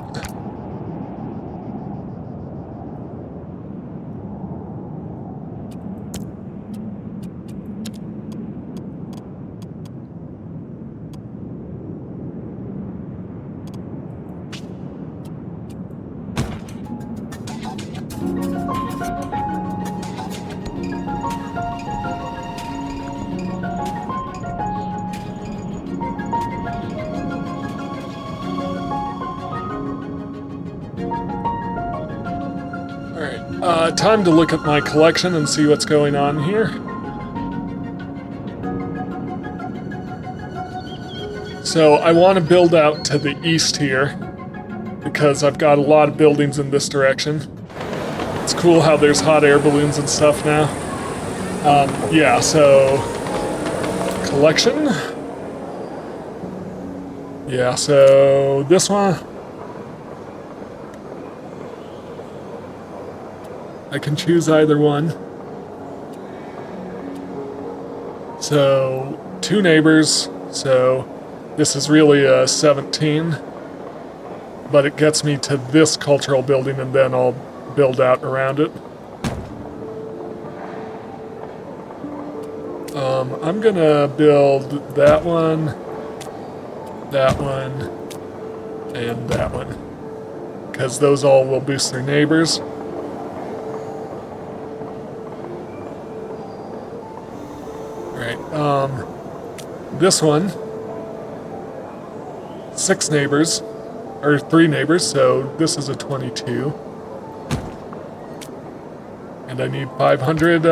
Time to look at my collection and see what's going on here. So I want to build out to the east here because I've got a lot of buildings in this direction. It's cool how there's hot air balloons and stuff now. Yeah, so collection. Yeah, so this one. I can choose either one. So, 2 neighbors, so this is really a 17, but it gets me to this cultural building and then I'll build out around it. I'm gonna build that one, and that one, because those all will boost their neighbors. This one, 6 neighbors, or 3 neighbors, so this is a 22. And I need 500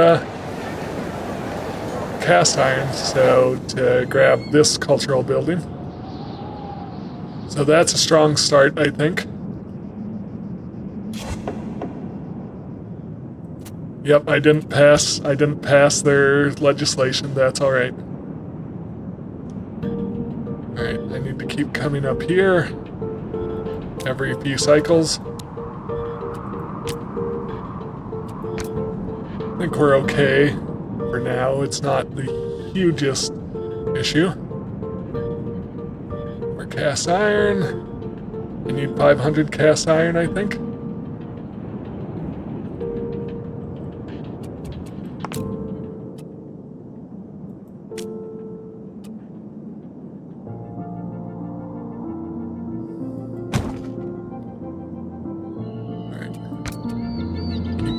cast iron, so to grab this cultural building. So that's a strong start, I think. Yep, I didn't pass their legislation, that's alright. Alright, I need to keep coming up here every few cycles. I think we're okay for now. It's not the hugest issue. More cast iron. I need 500 cast iron, I think.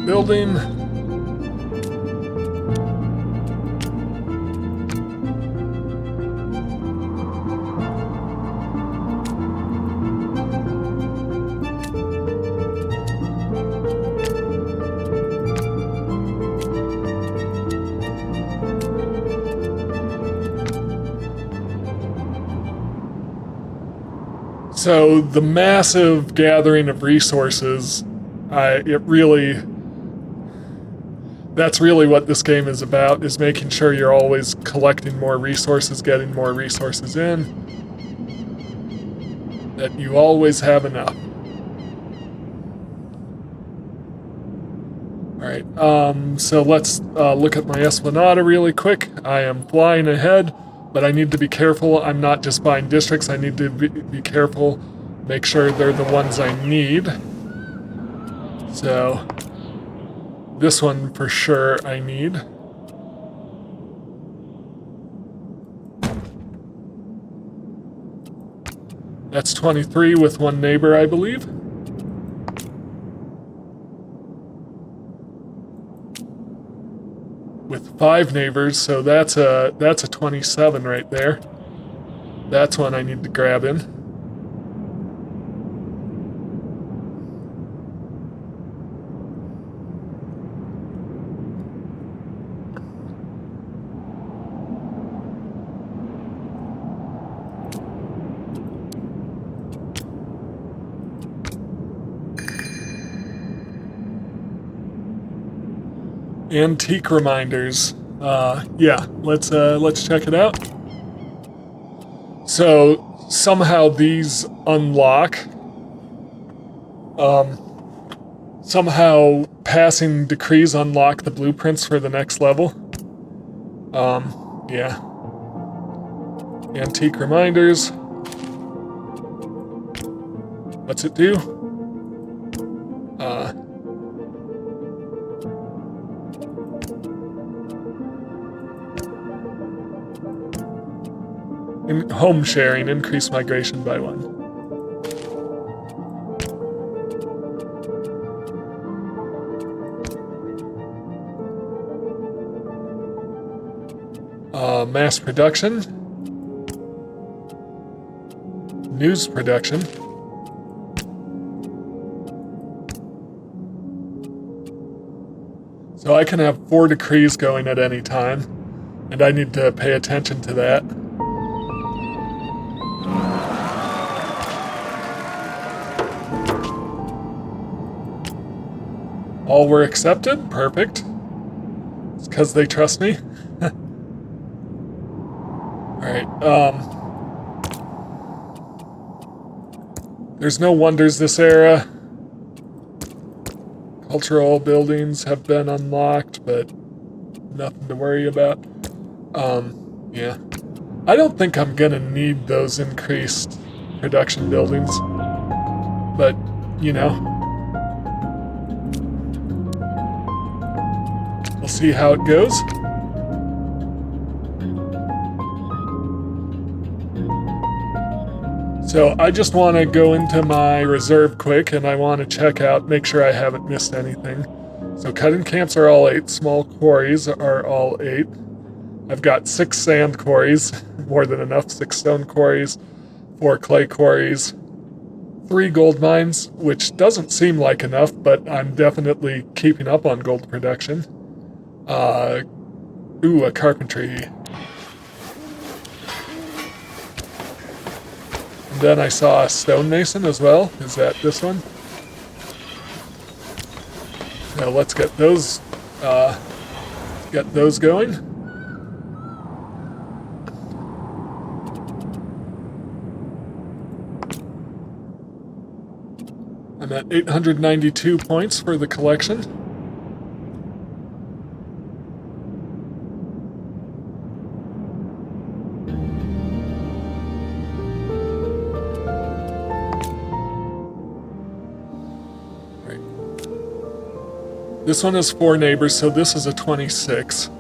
Building. So the massive gathering of resources, that's really what this game is about, is making sure you're always collecting more resources, getting more resources in, that you always have enough. Alright, so let's look at my Esplanade really quick. I am flying ahead, but I need to be careful. I'm not just buying districts, I need to be careful, make sure they're the ones I need. So this one for sure I need. That's 23 with 1 neighbor, I believe. With 5 neighbors, so that's a 27 right there. That's one I need to grab in. Antique reminders. Yeah, let's check it out. So somehow these unlock. Somehow passing decrees unlock the blueprints for the next level. Yeah. Antique reminders. What's it do? Home sharing, increase migration by 1. Mass production. News production. So I can have 4 decrees going at any time, and I need to pay attention to that. All were accepted? Perfect. It's because they trust me. Alright, there's no wonders this era. Cultural buildings have been unlocked, but nothing to worry about. Yeah. I don't think I'm gonna need those increased production buildings. But, you know. We'll see how it goes. So I just want to go into my reserve quick, and I want to check out, make sure I haven't missed anything. So cutting camps are all 8, small quarries are all 8. I've got 6 sand quarries, more than enough, 6 stone quarries, 4 clay quarries, 3 gold mines, which doesn't seem like enough, but I'm definitely keeping up on gold production. Ooh, a carpentry. Then I saw a stonemason as well. Is that this one? Now let's get those going. I'm at 892 points for the collection. This one has 4 neighbors, so this is a 26.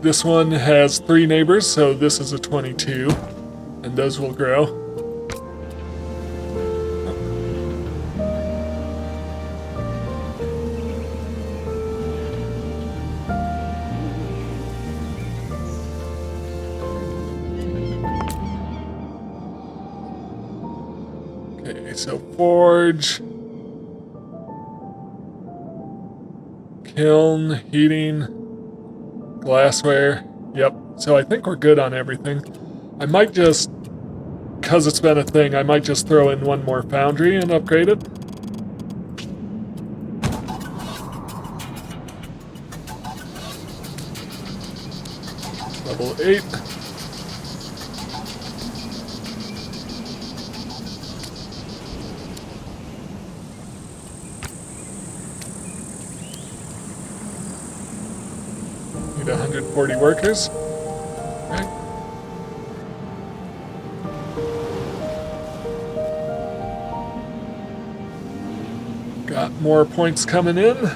This one has 3 neighbors, so this is a 22, and those will grow. Okay, so forge, kiln, heating, glassware. Yep, so I think we're good on everything. I might just, because it's been a thing, I might just throw in one more foundry and upgrade it. Level 8. Need 140 workers. Okay. Got more points coming in.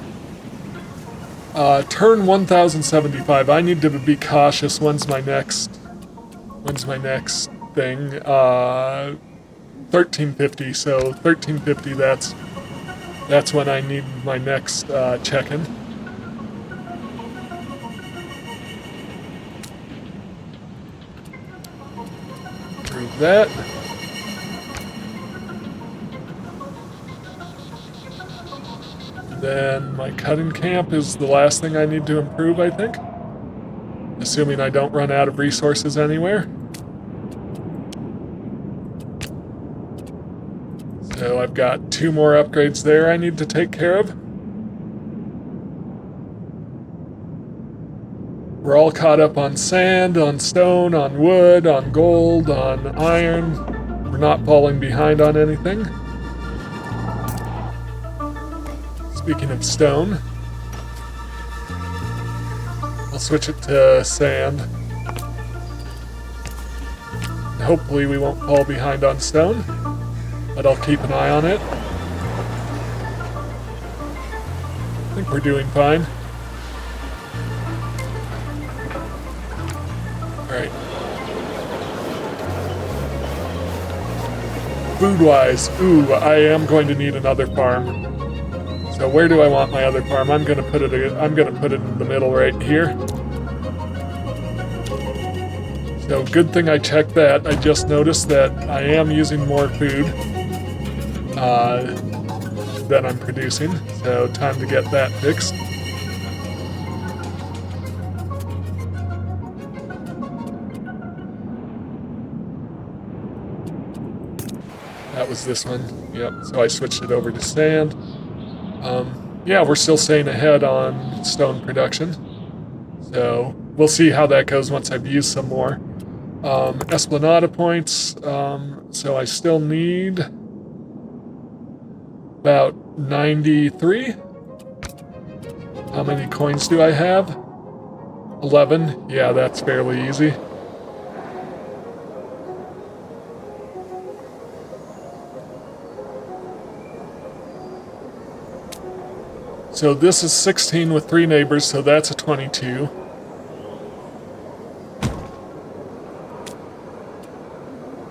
Turn 1075. I need to be cautious. When's my next thing? 1350. So 1350. That's when I need my next check-in. Improve that. Then my cutting camp is the last thing I need to improve, I think. Assuming I don't run out of resources anywhere. So So I've got 2 more upgrades there I need to take care of. We're all caught up on sand, on stone, on wood, on gold, on iron. We're not falling behind on anything. Speaking of stone, I'll switch it to sand. Hopefully we won't fall behind on stone, but I'll keep an eye on it. I think we're doing fine. Alright. Food-wise, I am going to need another farm. So where do I want my other farm? I'm gonna put it in the middle right here. So good thing I checked that. I just noticed that I am using more food than I'm producing. So time to get that fixed. That was this one. Yep. So I switched it over to sand. Yeah, we're still staying ahead on stone production. So we'll see how that goes once I've used some more. Esplanade points. So I still need about 93. How many coins do I have? 11. Yeah, that's fairly easy. So this is 16 with 3 neighbors, so that's a 22.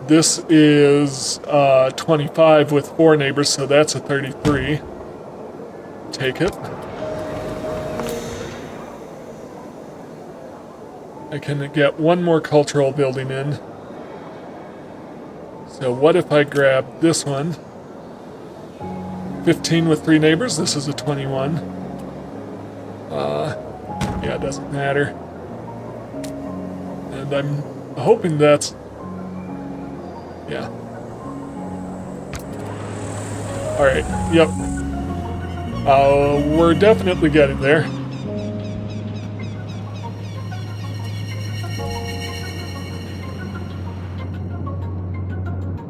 This is 25 with 4 neighbors, so that's a 33. Take it. I can get 1 more cultural building in. So what if I grab this one? 15 with 3 neighbors, this is a 21. Yeah, it doesn't matter. And I'm hoping that's... Yeah. Alright, yep. We're definitely getting there.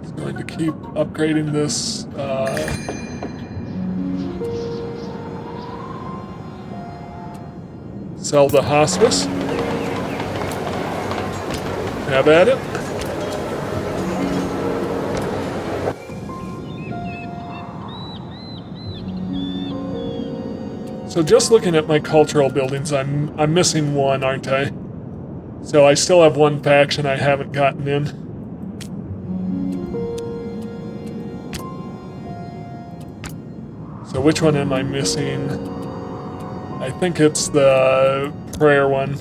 Just going to keep upgrading this, sell the hospice. Have at it. So just looking at my cultural buildings, I'm missing 1, aren't I? So I still have 1 faction I haven't gotten in. So which one am I missing? I think it's the prayer one,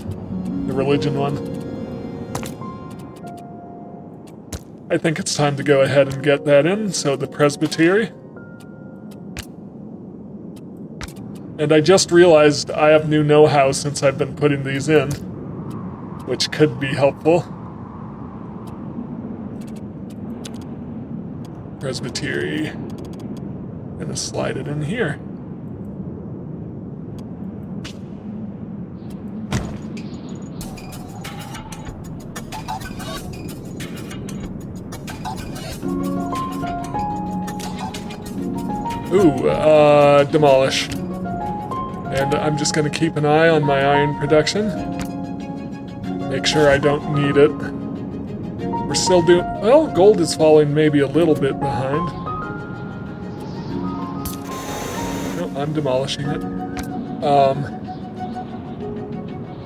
the religion one. I think it's time to go ahead and get that in, so the presbytery. And I just realized I have new know-how since I've been putting these in, which could be helpful. Presbytery. Gonna slide it in here. Demolish. And I'm just going to keep an eye on my iron production. Make sure I don't need it. We're still doing... Well, gold is falling maybe a little bit behind. No, I'm demolishing it.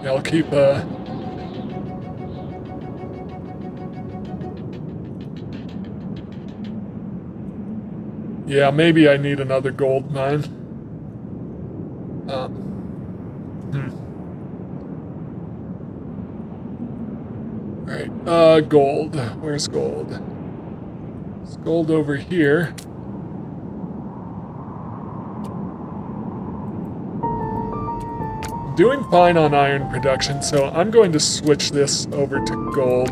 Yeah, I'll keep Yeah, maybe I need another gold mine. Alright, gold. Where's gold? There's gold over here. Doing fine on iron production, so I'm going to switch this over to gold.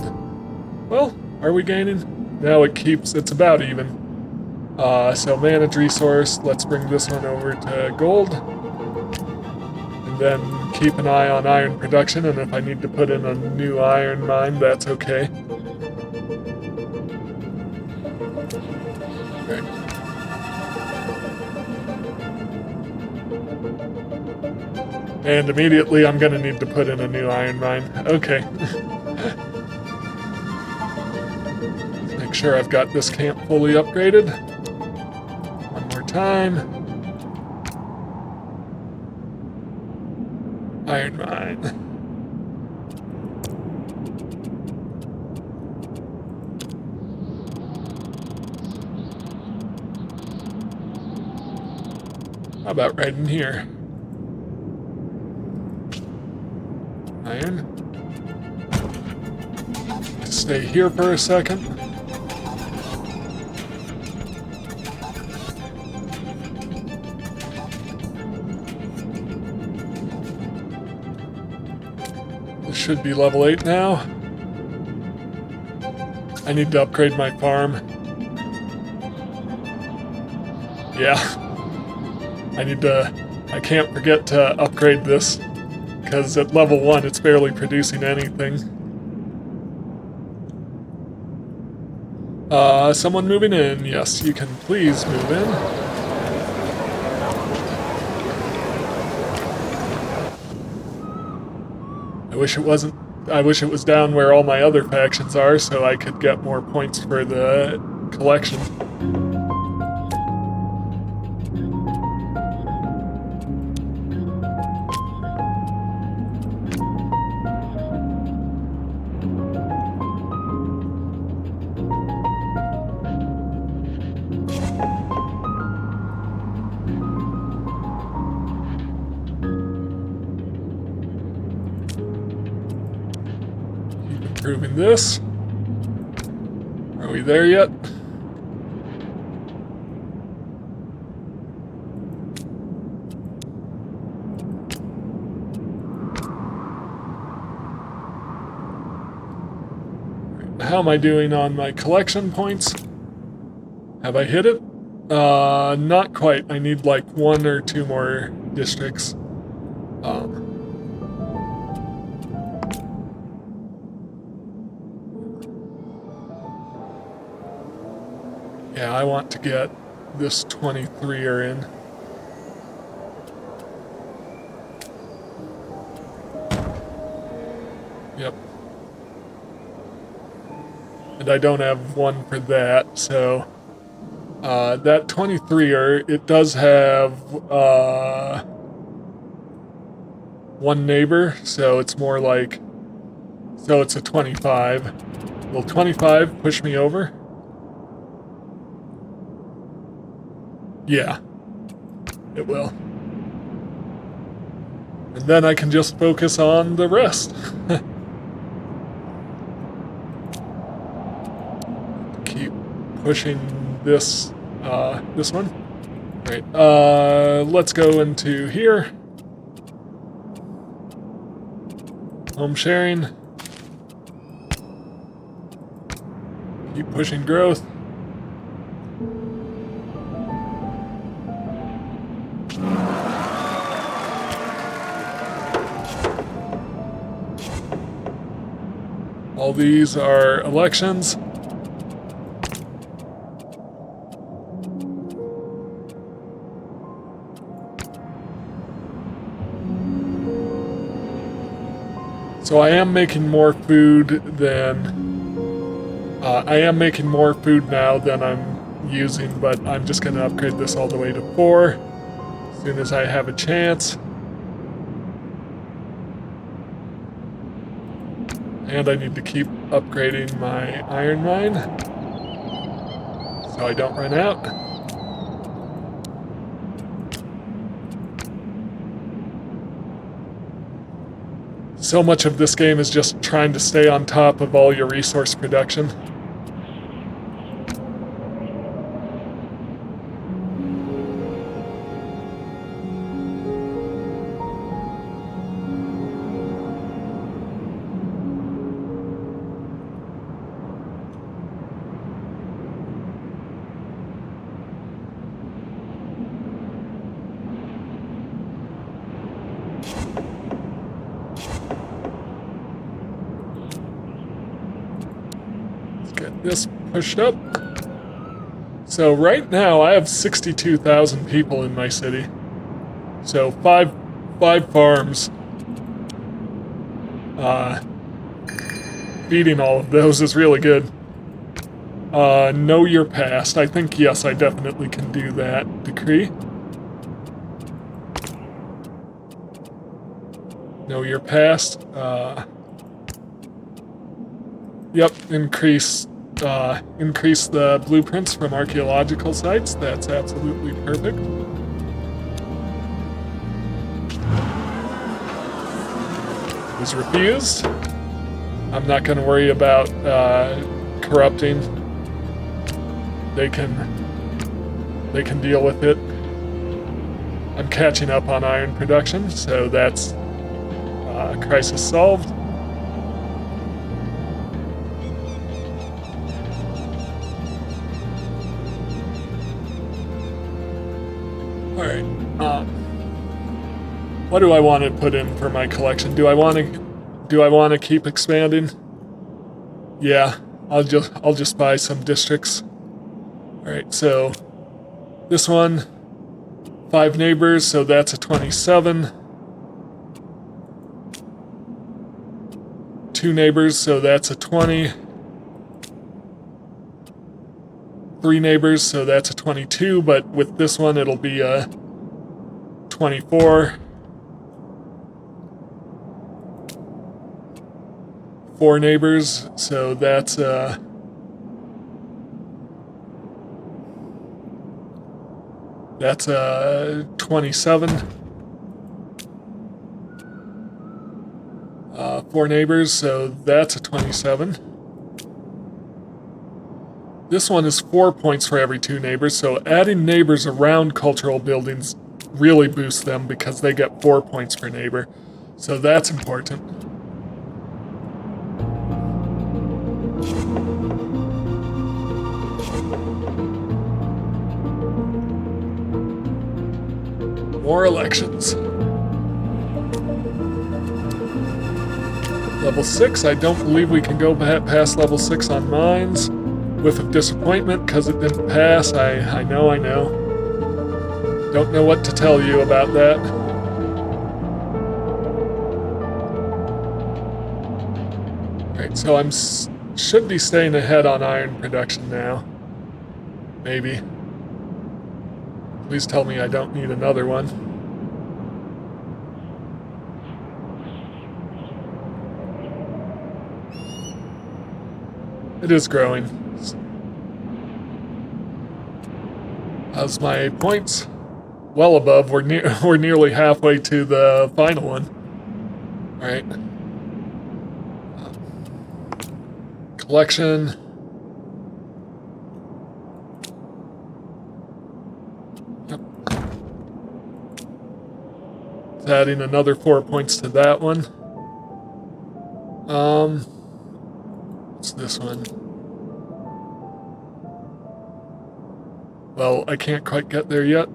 Well, are we gaining? No, it's about even. So manage resource, let's bring this one over to gold. And then keep an eye on iron production, and if I need to put in a new iron mine, that's okay. Okay. And immediately I'm gonna need to put in a new iron mine. Okay. Let's make sure I've got this camp fully upgraded. One more time. Iron mine. How about right in here? Iron. Stay here for a second. This should be level 8 now. I need to upgrade my farm. Yeah. I can't forget to upgrade this, because at level 1 it's barely producing anything. Someone moving in. Yes, you can please move in. I wish it was down where all my other factions are, so I could get more points for the collection. Improving this. Are we there yet? How am I doing on my collection points? Have I hit it? Not quite. I need like 1 or 2 more districts. Yeah, I want to get this 23er in. Yep. And I don't have one for that, so that 23er, it does have 1 neighbor, so it's more like, so it's a 25. Will 25 push me over? Yeah, it will. And then I can just focus on the rest. Keep pushing this one. Right. Let's go into here. Home sharing. Keep pushing growth. All these are elections. So I am making more food than... I am making more food now than I'm using, but I'm just going to upgrade this all the way to 4 as soon as I have a chance. And I need to keep upgrading my iron mine so I don't run out. So much of this game is just trying to stay on top of all your resource production. this pushed up. So right now I have 62,000 people in my city. So five farms. Feeding all of those is really good. Know your past. I think, yes, I definitely can do that. Decree. Know your past. Yep, increase the blueprints from archaeological sites. That's absolutely perfect. Was refused. I'm not going to worry about corrupting. They can deal with it. I'm catching up on iron production, so that's crisis solved. All right. What do I want to put in for my collection? Do I want to keep expanding? Yeah, I'll just buy some districts. All right, so this one, 5 neighbors, so that's a 27. 2 neighbors, so that's a 20. 3 neighbors, so that's a 22, but with this one it'll be a 24. 4 neighbors, so that's a 27. 4 neighbors, so that's a 27. This one is 4 points for every 2 neighbors, so adding neighbors around cultural buildings really boosts them because they get 4 points per neighbor. So that's important. More elections. Level 6, I don't believe we can go past level 6 on mines. Whiff of disappointment because it didn't pass. I know. Don't know what to tell you about that. Alright, so should be staying ahead on iron production now. Maybe. Please tell me I don't need another one. It is growing. How's my points? Well above. We're nearly halfway to the final one. All right. Collection. Yep. It's adding another 4 points to that one. What's this one? Well, I can't quite get there yet.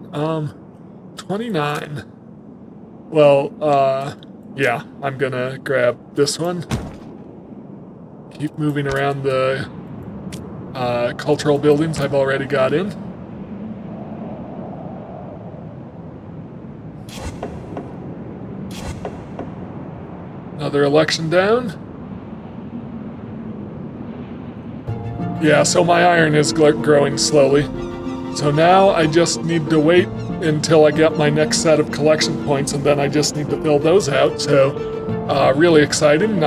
29. Well, yeah, I'm gonna grab this one. Keep moving around the cultural buildings I've already got in. Another election down. Yeah, so my iron is growing slowly. So now I just need to wait until I get my next set of collection points, and then I just need to fill those out. So, really exciting.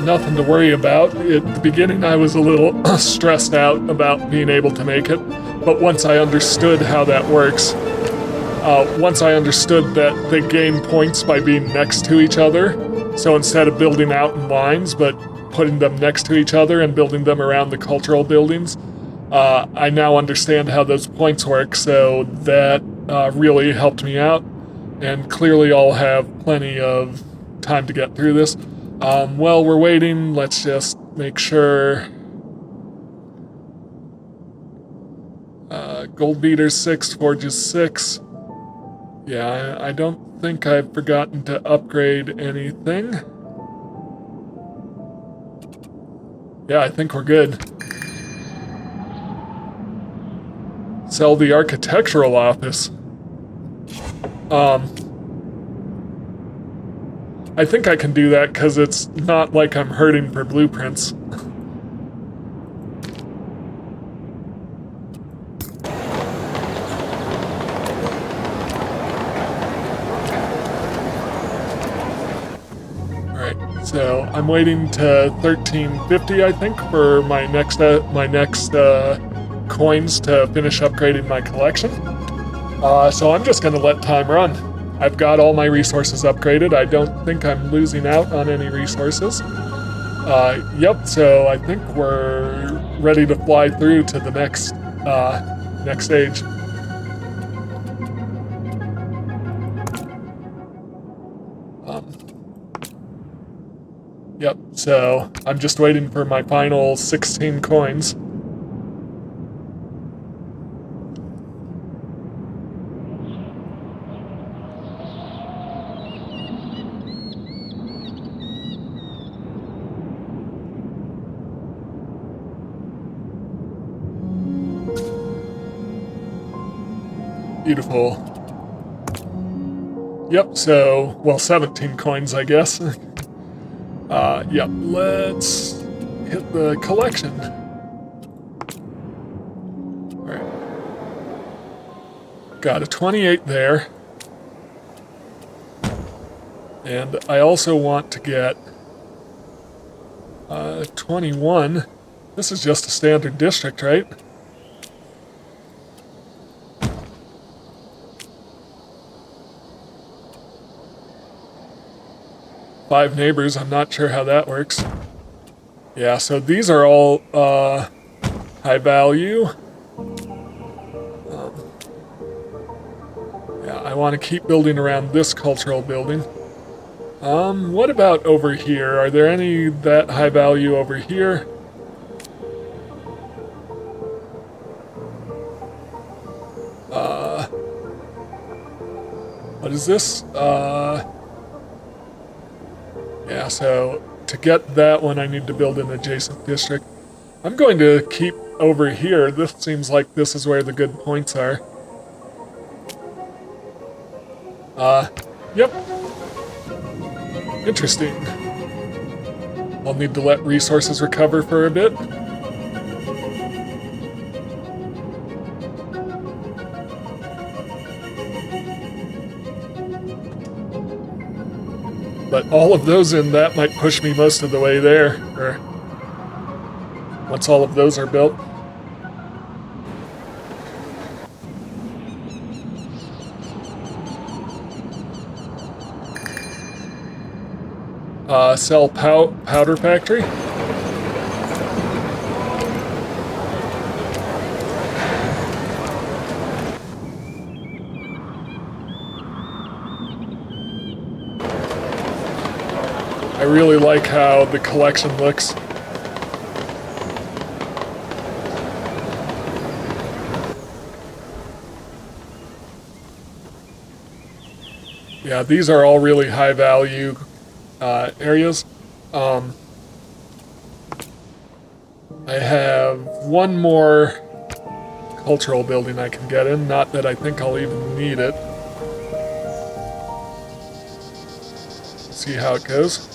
Nothing to worry about. At the beginning, I was a little stressed out about being able to make it, but once I understood how that works, once I understood that they gain points by being next to each other, so instead of building out in lines, but putting them next to each other and building them around the cultural buildings, I now understand how those points work, so that really helped me out, and clearly I'll have plenty of time to get through this. While we're waiting, let's just make sure. Gold beaters 6, forges 6. Yeah, I don't think I've forgotten to upgrade anything. Yeah, I think we're good. Sell the architectural office. I think I can do that because it's not like I'm hurting for blueprints. Alright, so I'm waiting to 1350, I think, for my next coins to finish upgrading my collection. So I'm just gonna let time run. I've got all my resources upgraded. I don't think I'm losing out on any resources. Yep, so I think we're ready to fly through to the next stage. Yep, so I'm just waiting for my final 16 coins. Beautiful. Yep, so, well, 17 coins, I guess. Yep, let's hit the collection. Alright. Got a 28 there. And I also want to get 21. This is just a standard district, right? Five neighbors, I'm not sure how that works. Yeah, so these are all high value. Yeah, I want to keep building around this cultural building. What about over here? Are there any that high value over here? What is this? Yeah, so to get that one, I need to build an adjacent district. I'm going to keep over here. This seems like this is where the good points are. Yep. Interesting. I'll need to let resources recover for a bit. But all of those in, that might push me most of the way there, or once all of those are built. Sell powder factory. I really like how the collection looks. Yeah, these are all really high value areas. I have one more cultural building I can get in, not that I think I'll even need it. See how it goes.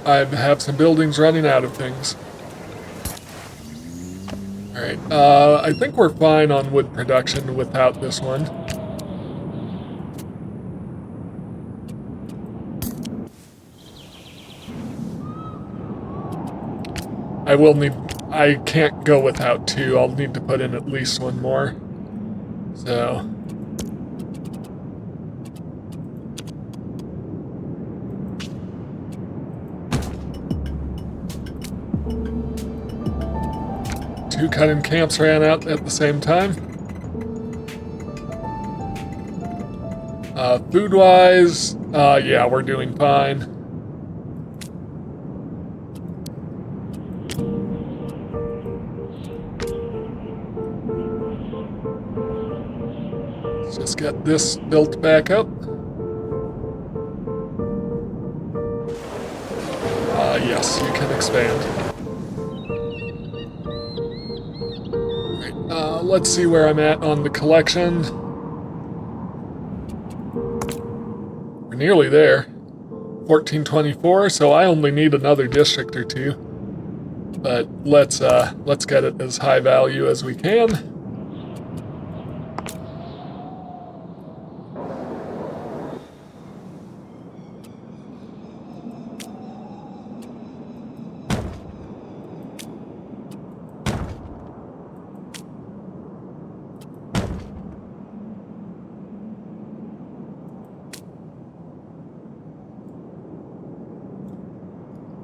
I have some buildings running out of things. Alright, I think we're fine on wood production without this one. I can't go without two. I'll need to put in at least one more. So. Two cutting camps ran out at the same time. Food-wise, yeah, we're doing fine. Let's get this built back up. Yes, you can expand. Right, let's see where I'm at on the collection. We're nearly there. 1424, so I only need another district or two. But let's get it as high value as we can.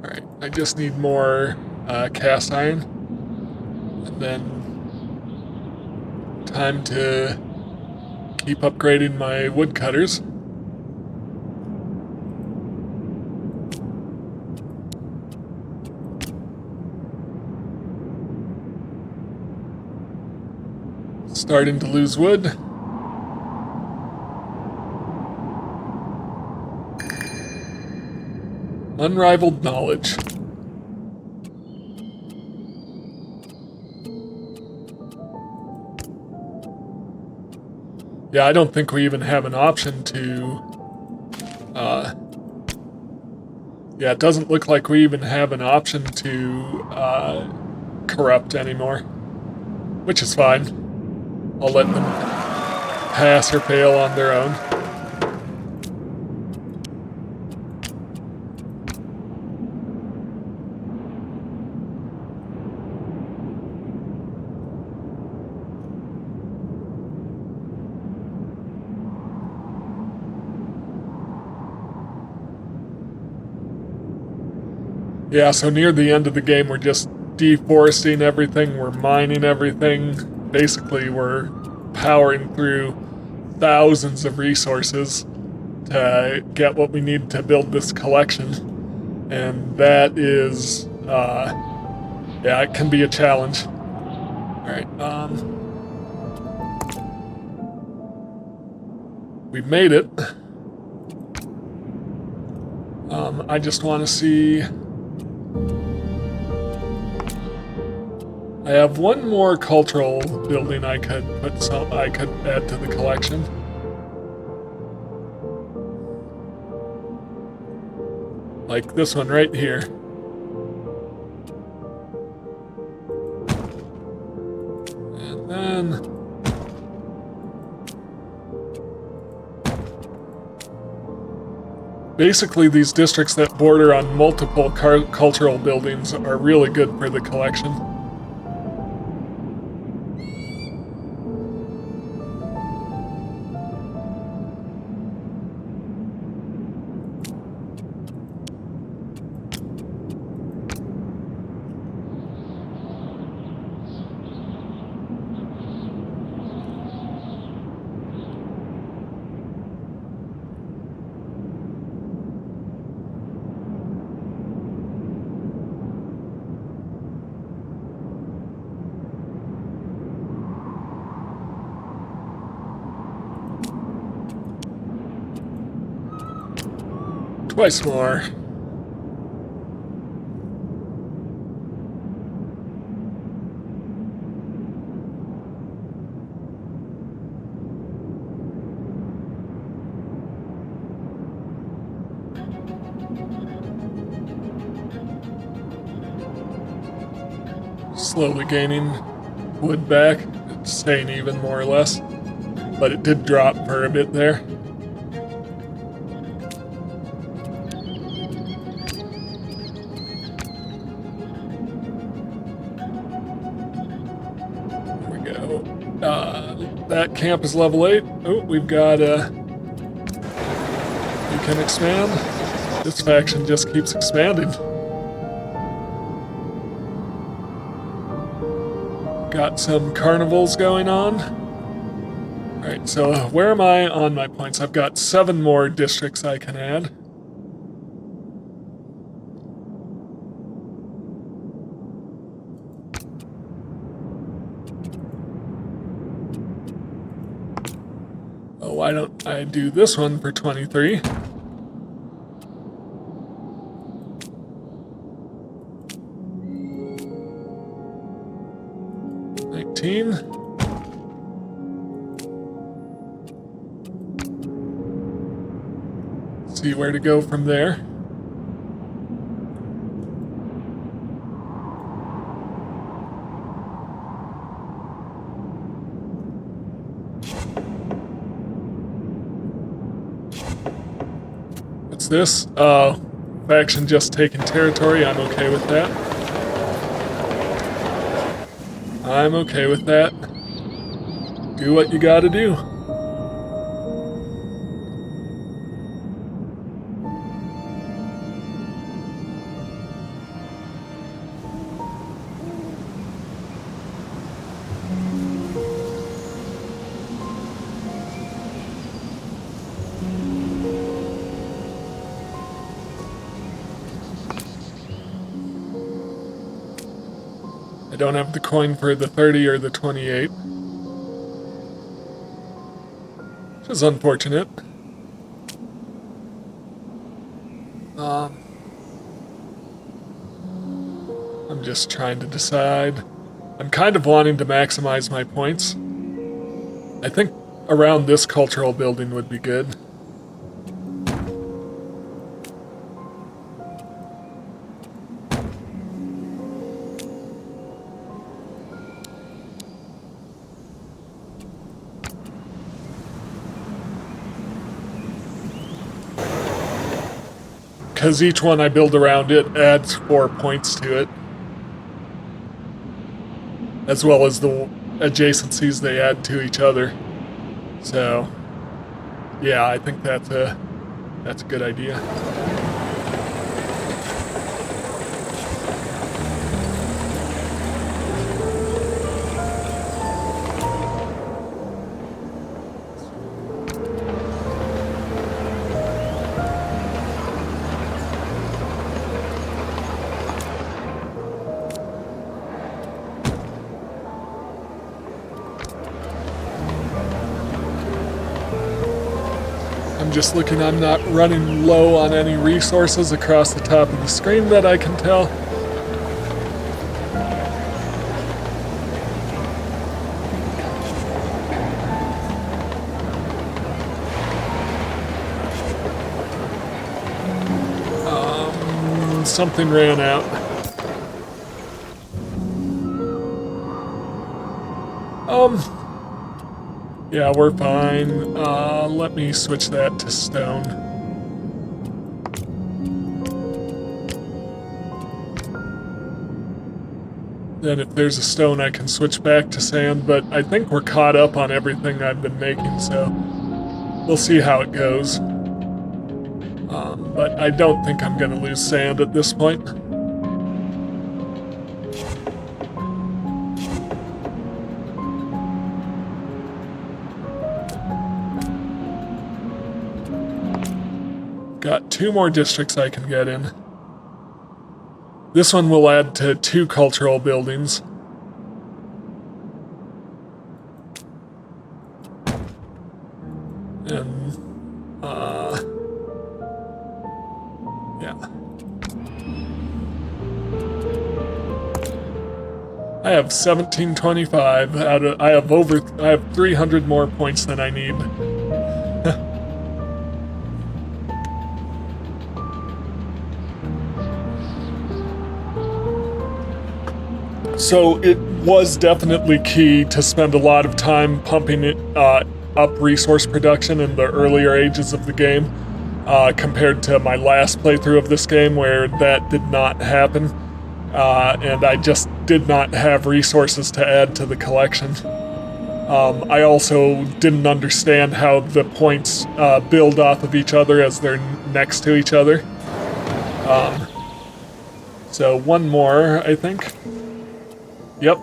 Alright, I just need more cast iron. And then time to keep upgrading my woodcutters. Starting to lose wood. Unrivaled knowledge. Yeah, I don't think we even have an option to... yeah, it doesn't look like we even have an option to corrupt anymore. Which is fine. I'll let them pass or fail on their own. Yeah, so near the end of the game, we're just deforesting everything, we're mining everything. Basically, we're powering through thousands of resources to get what we need to build this collection. And that is, yeah, it can be a challenge. Alright, we've made it. I just want to see... I have one more cultural building I could add to the collection. Like this one right here. And then basically these districts that border on multiple cultural buildings are really good for the collection. Twice more. Slowly gaining wood back. It's staying even more or less. But it did drop for a bit there. That camp is level 8. Oh, we've got, you can expand. This faction just keeps expanding. Got some carnivals going on. Alright, so where am I on my points? I've got 7 more districts I can add. why don't I do this one for 23? See where to go from there. What's this? Faction just taking territory. I'm okay with that. I'm okay with that. Do what you gotta do. I don't have the coin for the 30 or the 28. Which is unfortunate. I'm just trying to decide. I'm kind of wanting to maximize my points. I think around this cultural building would be good. Because each one I build around it adds 4 points to it. As well as the adjacencies they add to each other. So, yeah, I think that's a good idea. I'm just looking, I'm not running low on any resources across the top of the screen that I can tell. Something ran out. Yeah, we're fine. Let me switch that to stone. Then if there's a stone, I can switch back to sand, but I think we're caught up on everything I've been making, so we'll see how it goes. But I don't think I'm gonna lose sand at this point. Got 2 more districts I can get in. This one will add to 2 cultural buildings. And, yeah. I have 1725 out of, I have 300 more points than I need. So it was definitely key to spend a lot of time pumping it up resource production in the earlier ages of the game, compared to my last playthrough of this game where that did not happen, and I just did not have resources to add to the collection. I also didn't understand how the points build off of each other as they're next to each other. So one more, I think. Yep.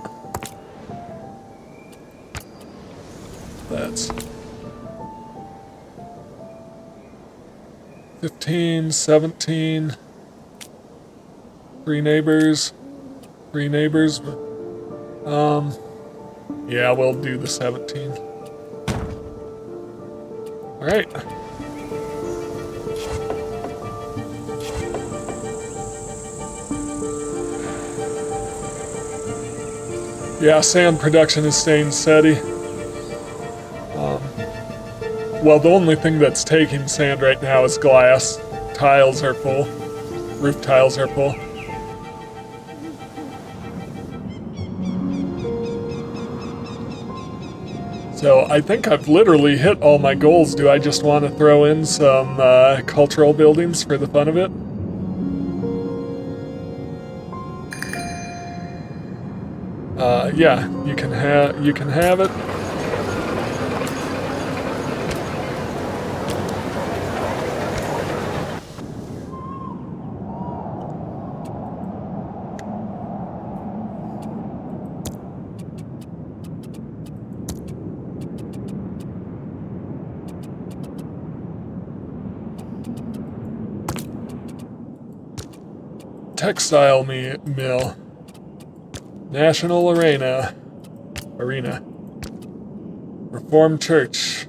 That's 15, 17. 3 neighbors. 3 neighbors. Yeah, we'll do the 17. Alright. Yeah, sand production is staying steady. Well, the only thing that's taking sand right now is glass. Tiles are full. Roof tiles are full. So I think I've literally hit all my goals. Do I just want to throw in some cultural buildings for the fun of it? Yeah, you can have it. Textile mill. National Arena. Reformed Church.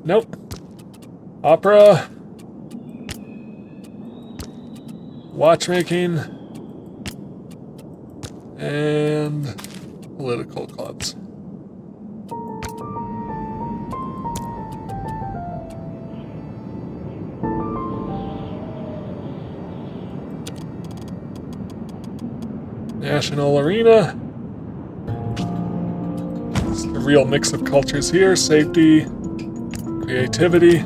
Nope. Opera. Watchmaking. And political clubs. National Arena. It's a real mix of cultures here. Safety, creativity,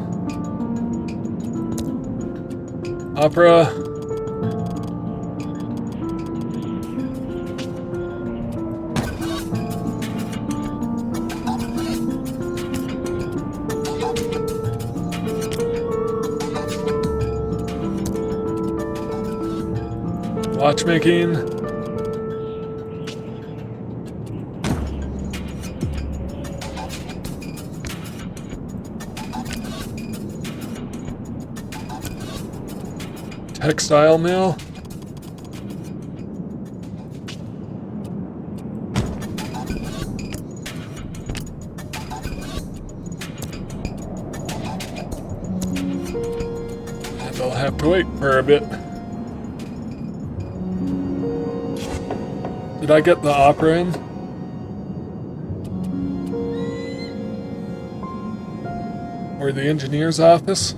opera, watchmaking, textile mill, and I'll have to wait for a bit. Did I get the opera in? Or the engineer's office?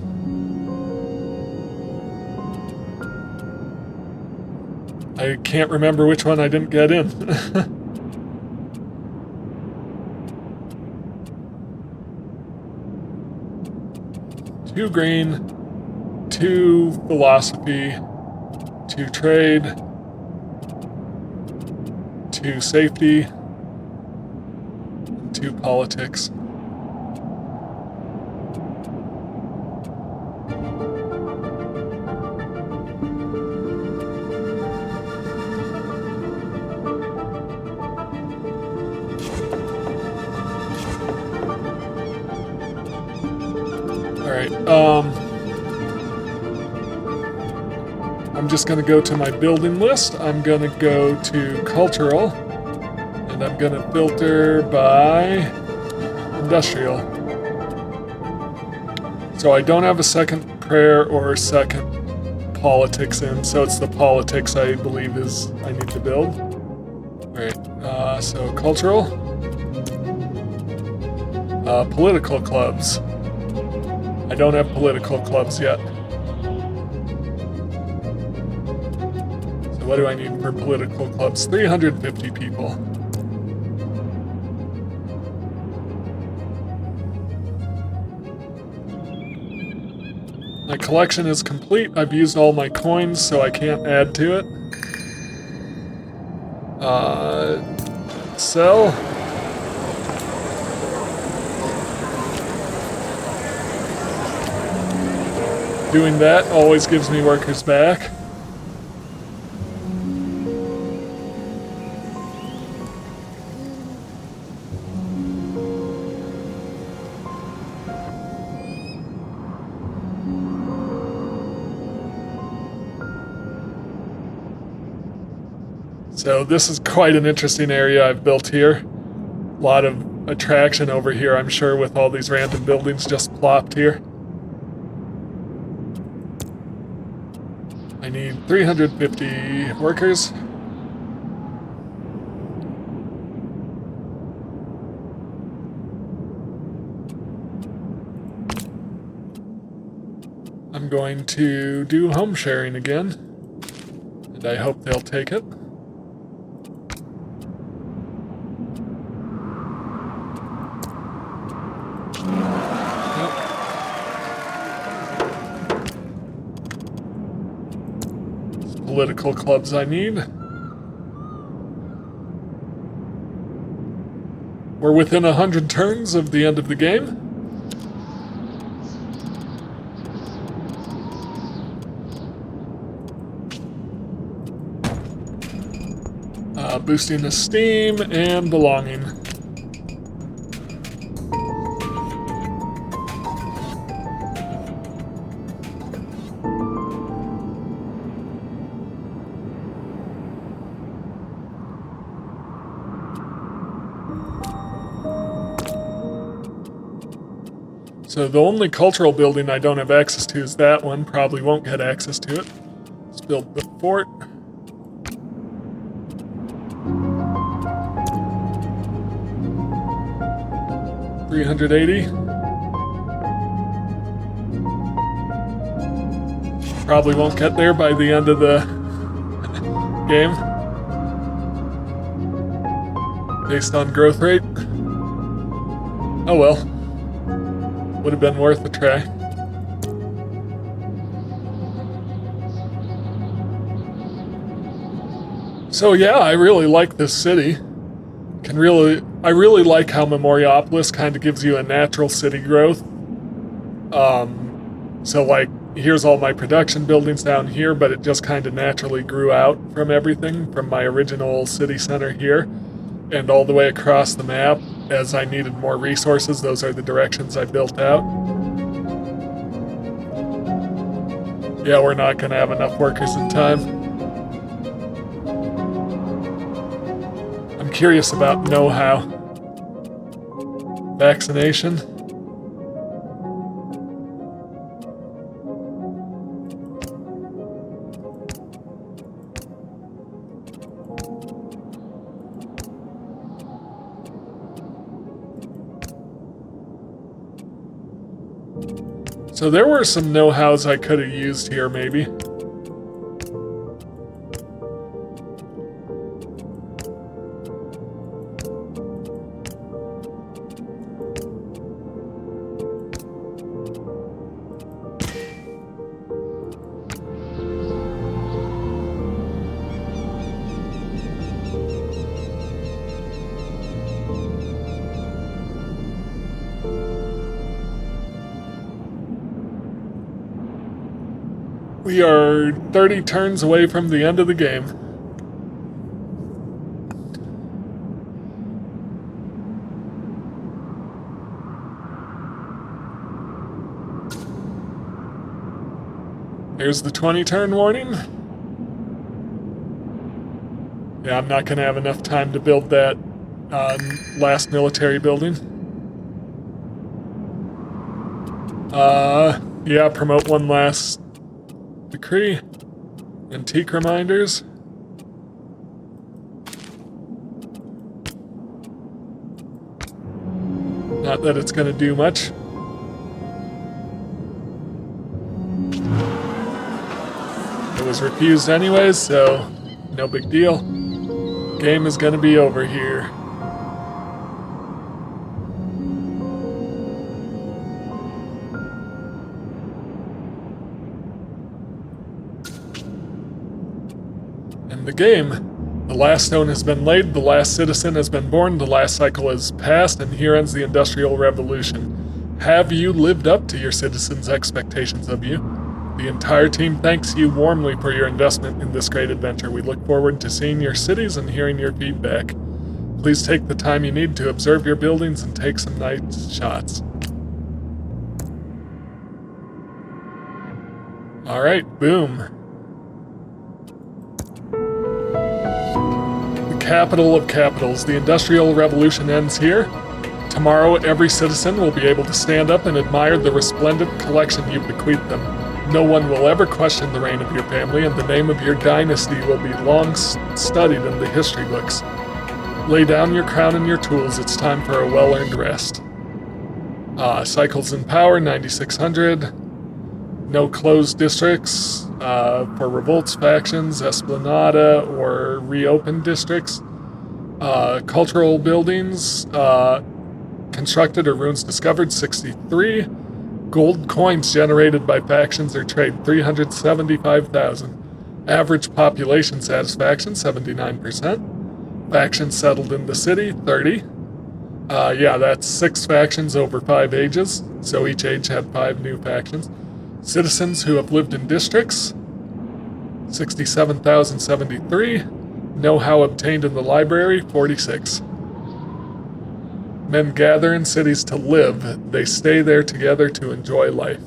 I can't remember which one I didn't get in. 2 green, 2 philosophy, 2 trade, 2 safety, 2 politics. Alright, I'm just gonna go to my building list. I'm gonna go to cultural, and I'm gonna filter by industrial. So I don't have a second prayer or second politics in, so it's the politics I believe is I need to build. Alright, so cultural. Political clubs. I don't have political clubs yet. So what do I need for political clubs? 350 people. My collection is complete. I've used all my coins, so I can't add to it. Sell. Doing that always gives me workers back. So this is quite an interesting area I've built here. A lot of attraction over here, I'm sure, with all these random buildings just plopped here. I need 350 workers. I'm going to do home sharing again, and I hope they'll take it. Political clubs I need. We're within 100 turns of the end of the game. Boosting esteem and belonging. So the only cultural building I don't have access to is that one. Probably won't get access to it. Let's build the fort. $380. Probably won't get there by the end of the game. Based on growth rate. Oh well. Would have been worth a try. So yeah, I really like this city. I really like how Memoriapolis kind of gives you a natural city growth. So like, here's all my production buildings down here, but it just kind of naturally grew out from everything, from my original city center here, and all the way across the map. As I needed more resources, those are the directions I built out. Yeah, we're not going to have enough workers in time. I'm curious about know-how. Vaccination. So there were some know-hows I could have used here, maybe. We are 30 turns away from the end of the game. Here's the 20-turn warning. Yeah, I'm not going to have enough time to build that last military building. Yeah, promote one last decree. Antique reminders. Not that it's going to do much. It was refused anyways, so no big deal. Game is going to be over here. The game. The last stone has been laid, the last citizen has been born, the last cycle has passed, and here ends the Industrial Revolution. Have you lived up to your citizens' expectations of you? The entire team thanks you warmly for your investment in this great adventure. We look forward to seeing your cities and hearing your feedback. Please take the time you need to observe your buildings and take some nice shots. Alright, boom. Capital of capitals. The Industrial Revolution ends here. Tomorrow, every citizen will be able to stand up and admire the resplendent collection you bequeathed them. No one will ever question the reign of your family, and the name of your dynasty will be long studied in the history books. Lay down your crown and your tools. It's time for a well-earned rest. Cycles in power, 9,600. No closed districts for revolts, factions, Esplanade, or reopened districts. Cultural buildings, constructed or ruins discovered, 63. Gold coins generated by factions or trade, 375,000. Average population satisfaction, 79%. Factions settled in the city, 30. Yeah, that's 6 factions over 5 ages, so each age had 5 new factions. Citizens who have lived in districts, 67,073. Know-how obtained in the library, 46. Men gather in cities to live. They stay there together to enjoy life.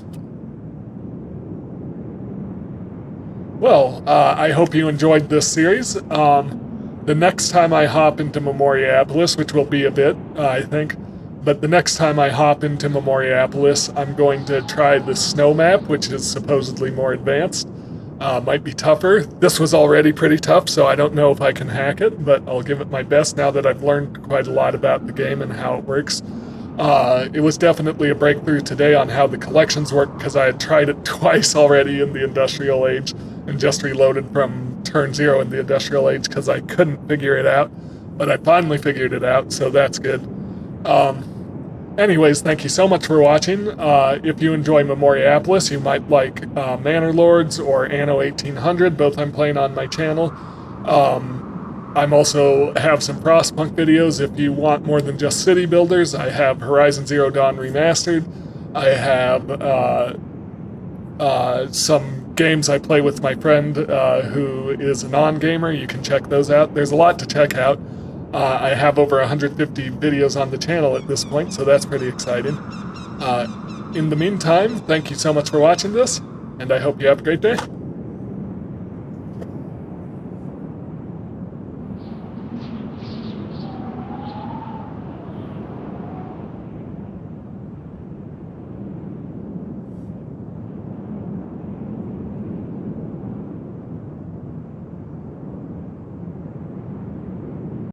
Well, I hope you enjoyed this series. The next time I hop into Memoriapolis, which will be a bit, I think, but the next time I hop into Memoriapolis, I'm going to try the snow map, which is supposedly more advanced. Might be tougher. This was already pretty tough, so I don't know if I can hack it, but I'll give it my best now that I've learned quite a lot about the game and how it works. It was definitely a breakthrough today on how the collections work, because I had tried it twice already in the Industrial Age and just reloaded from turn 0 in the Industrial Age because I couldn't figure it out, but I finally figured it out, so that's good. Anyways, thank you so much for watching. If you enjoy Memoriapolis, you might like Manor Lords or Anno 1800, both I'm playing on my channel. I'm also have some Frostpunk videos if you want more than just city builders. I have Horizon Zero Dawn Remastered. I have some games I play with my friend who is a non-gamer. You can check those out. There's a lot to check out. I have over 150 videos on the channel at this point, so that's pretty exciting. In the meantime, thank you so much for watching this, and I hope you have a great day.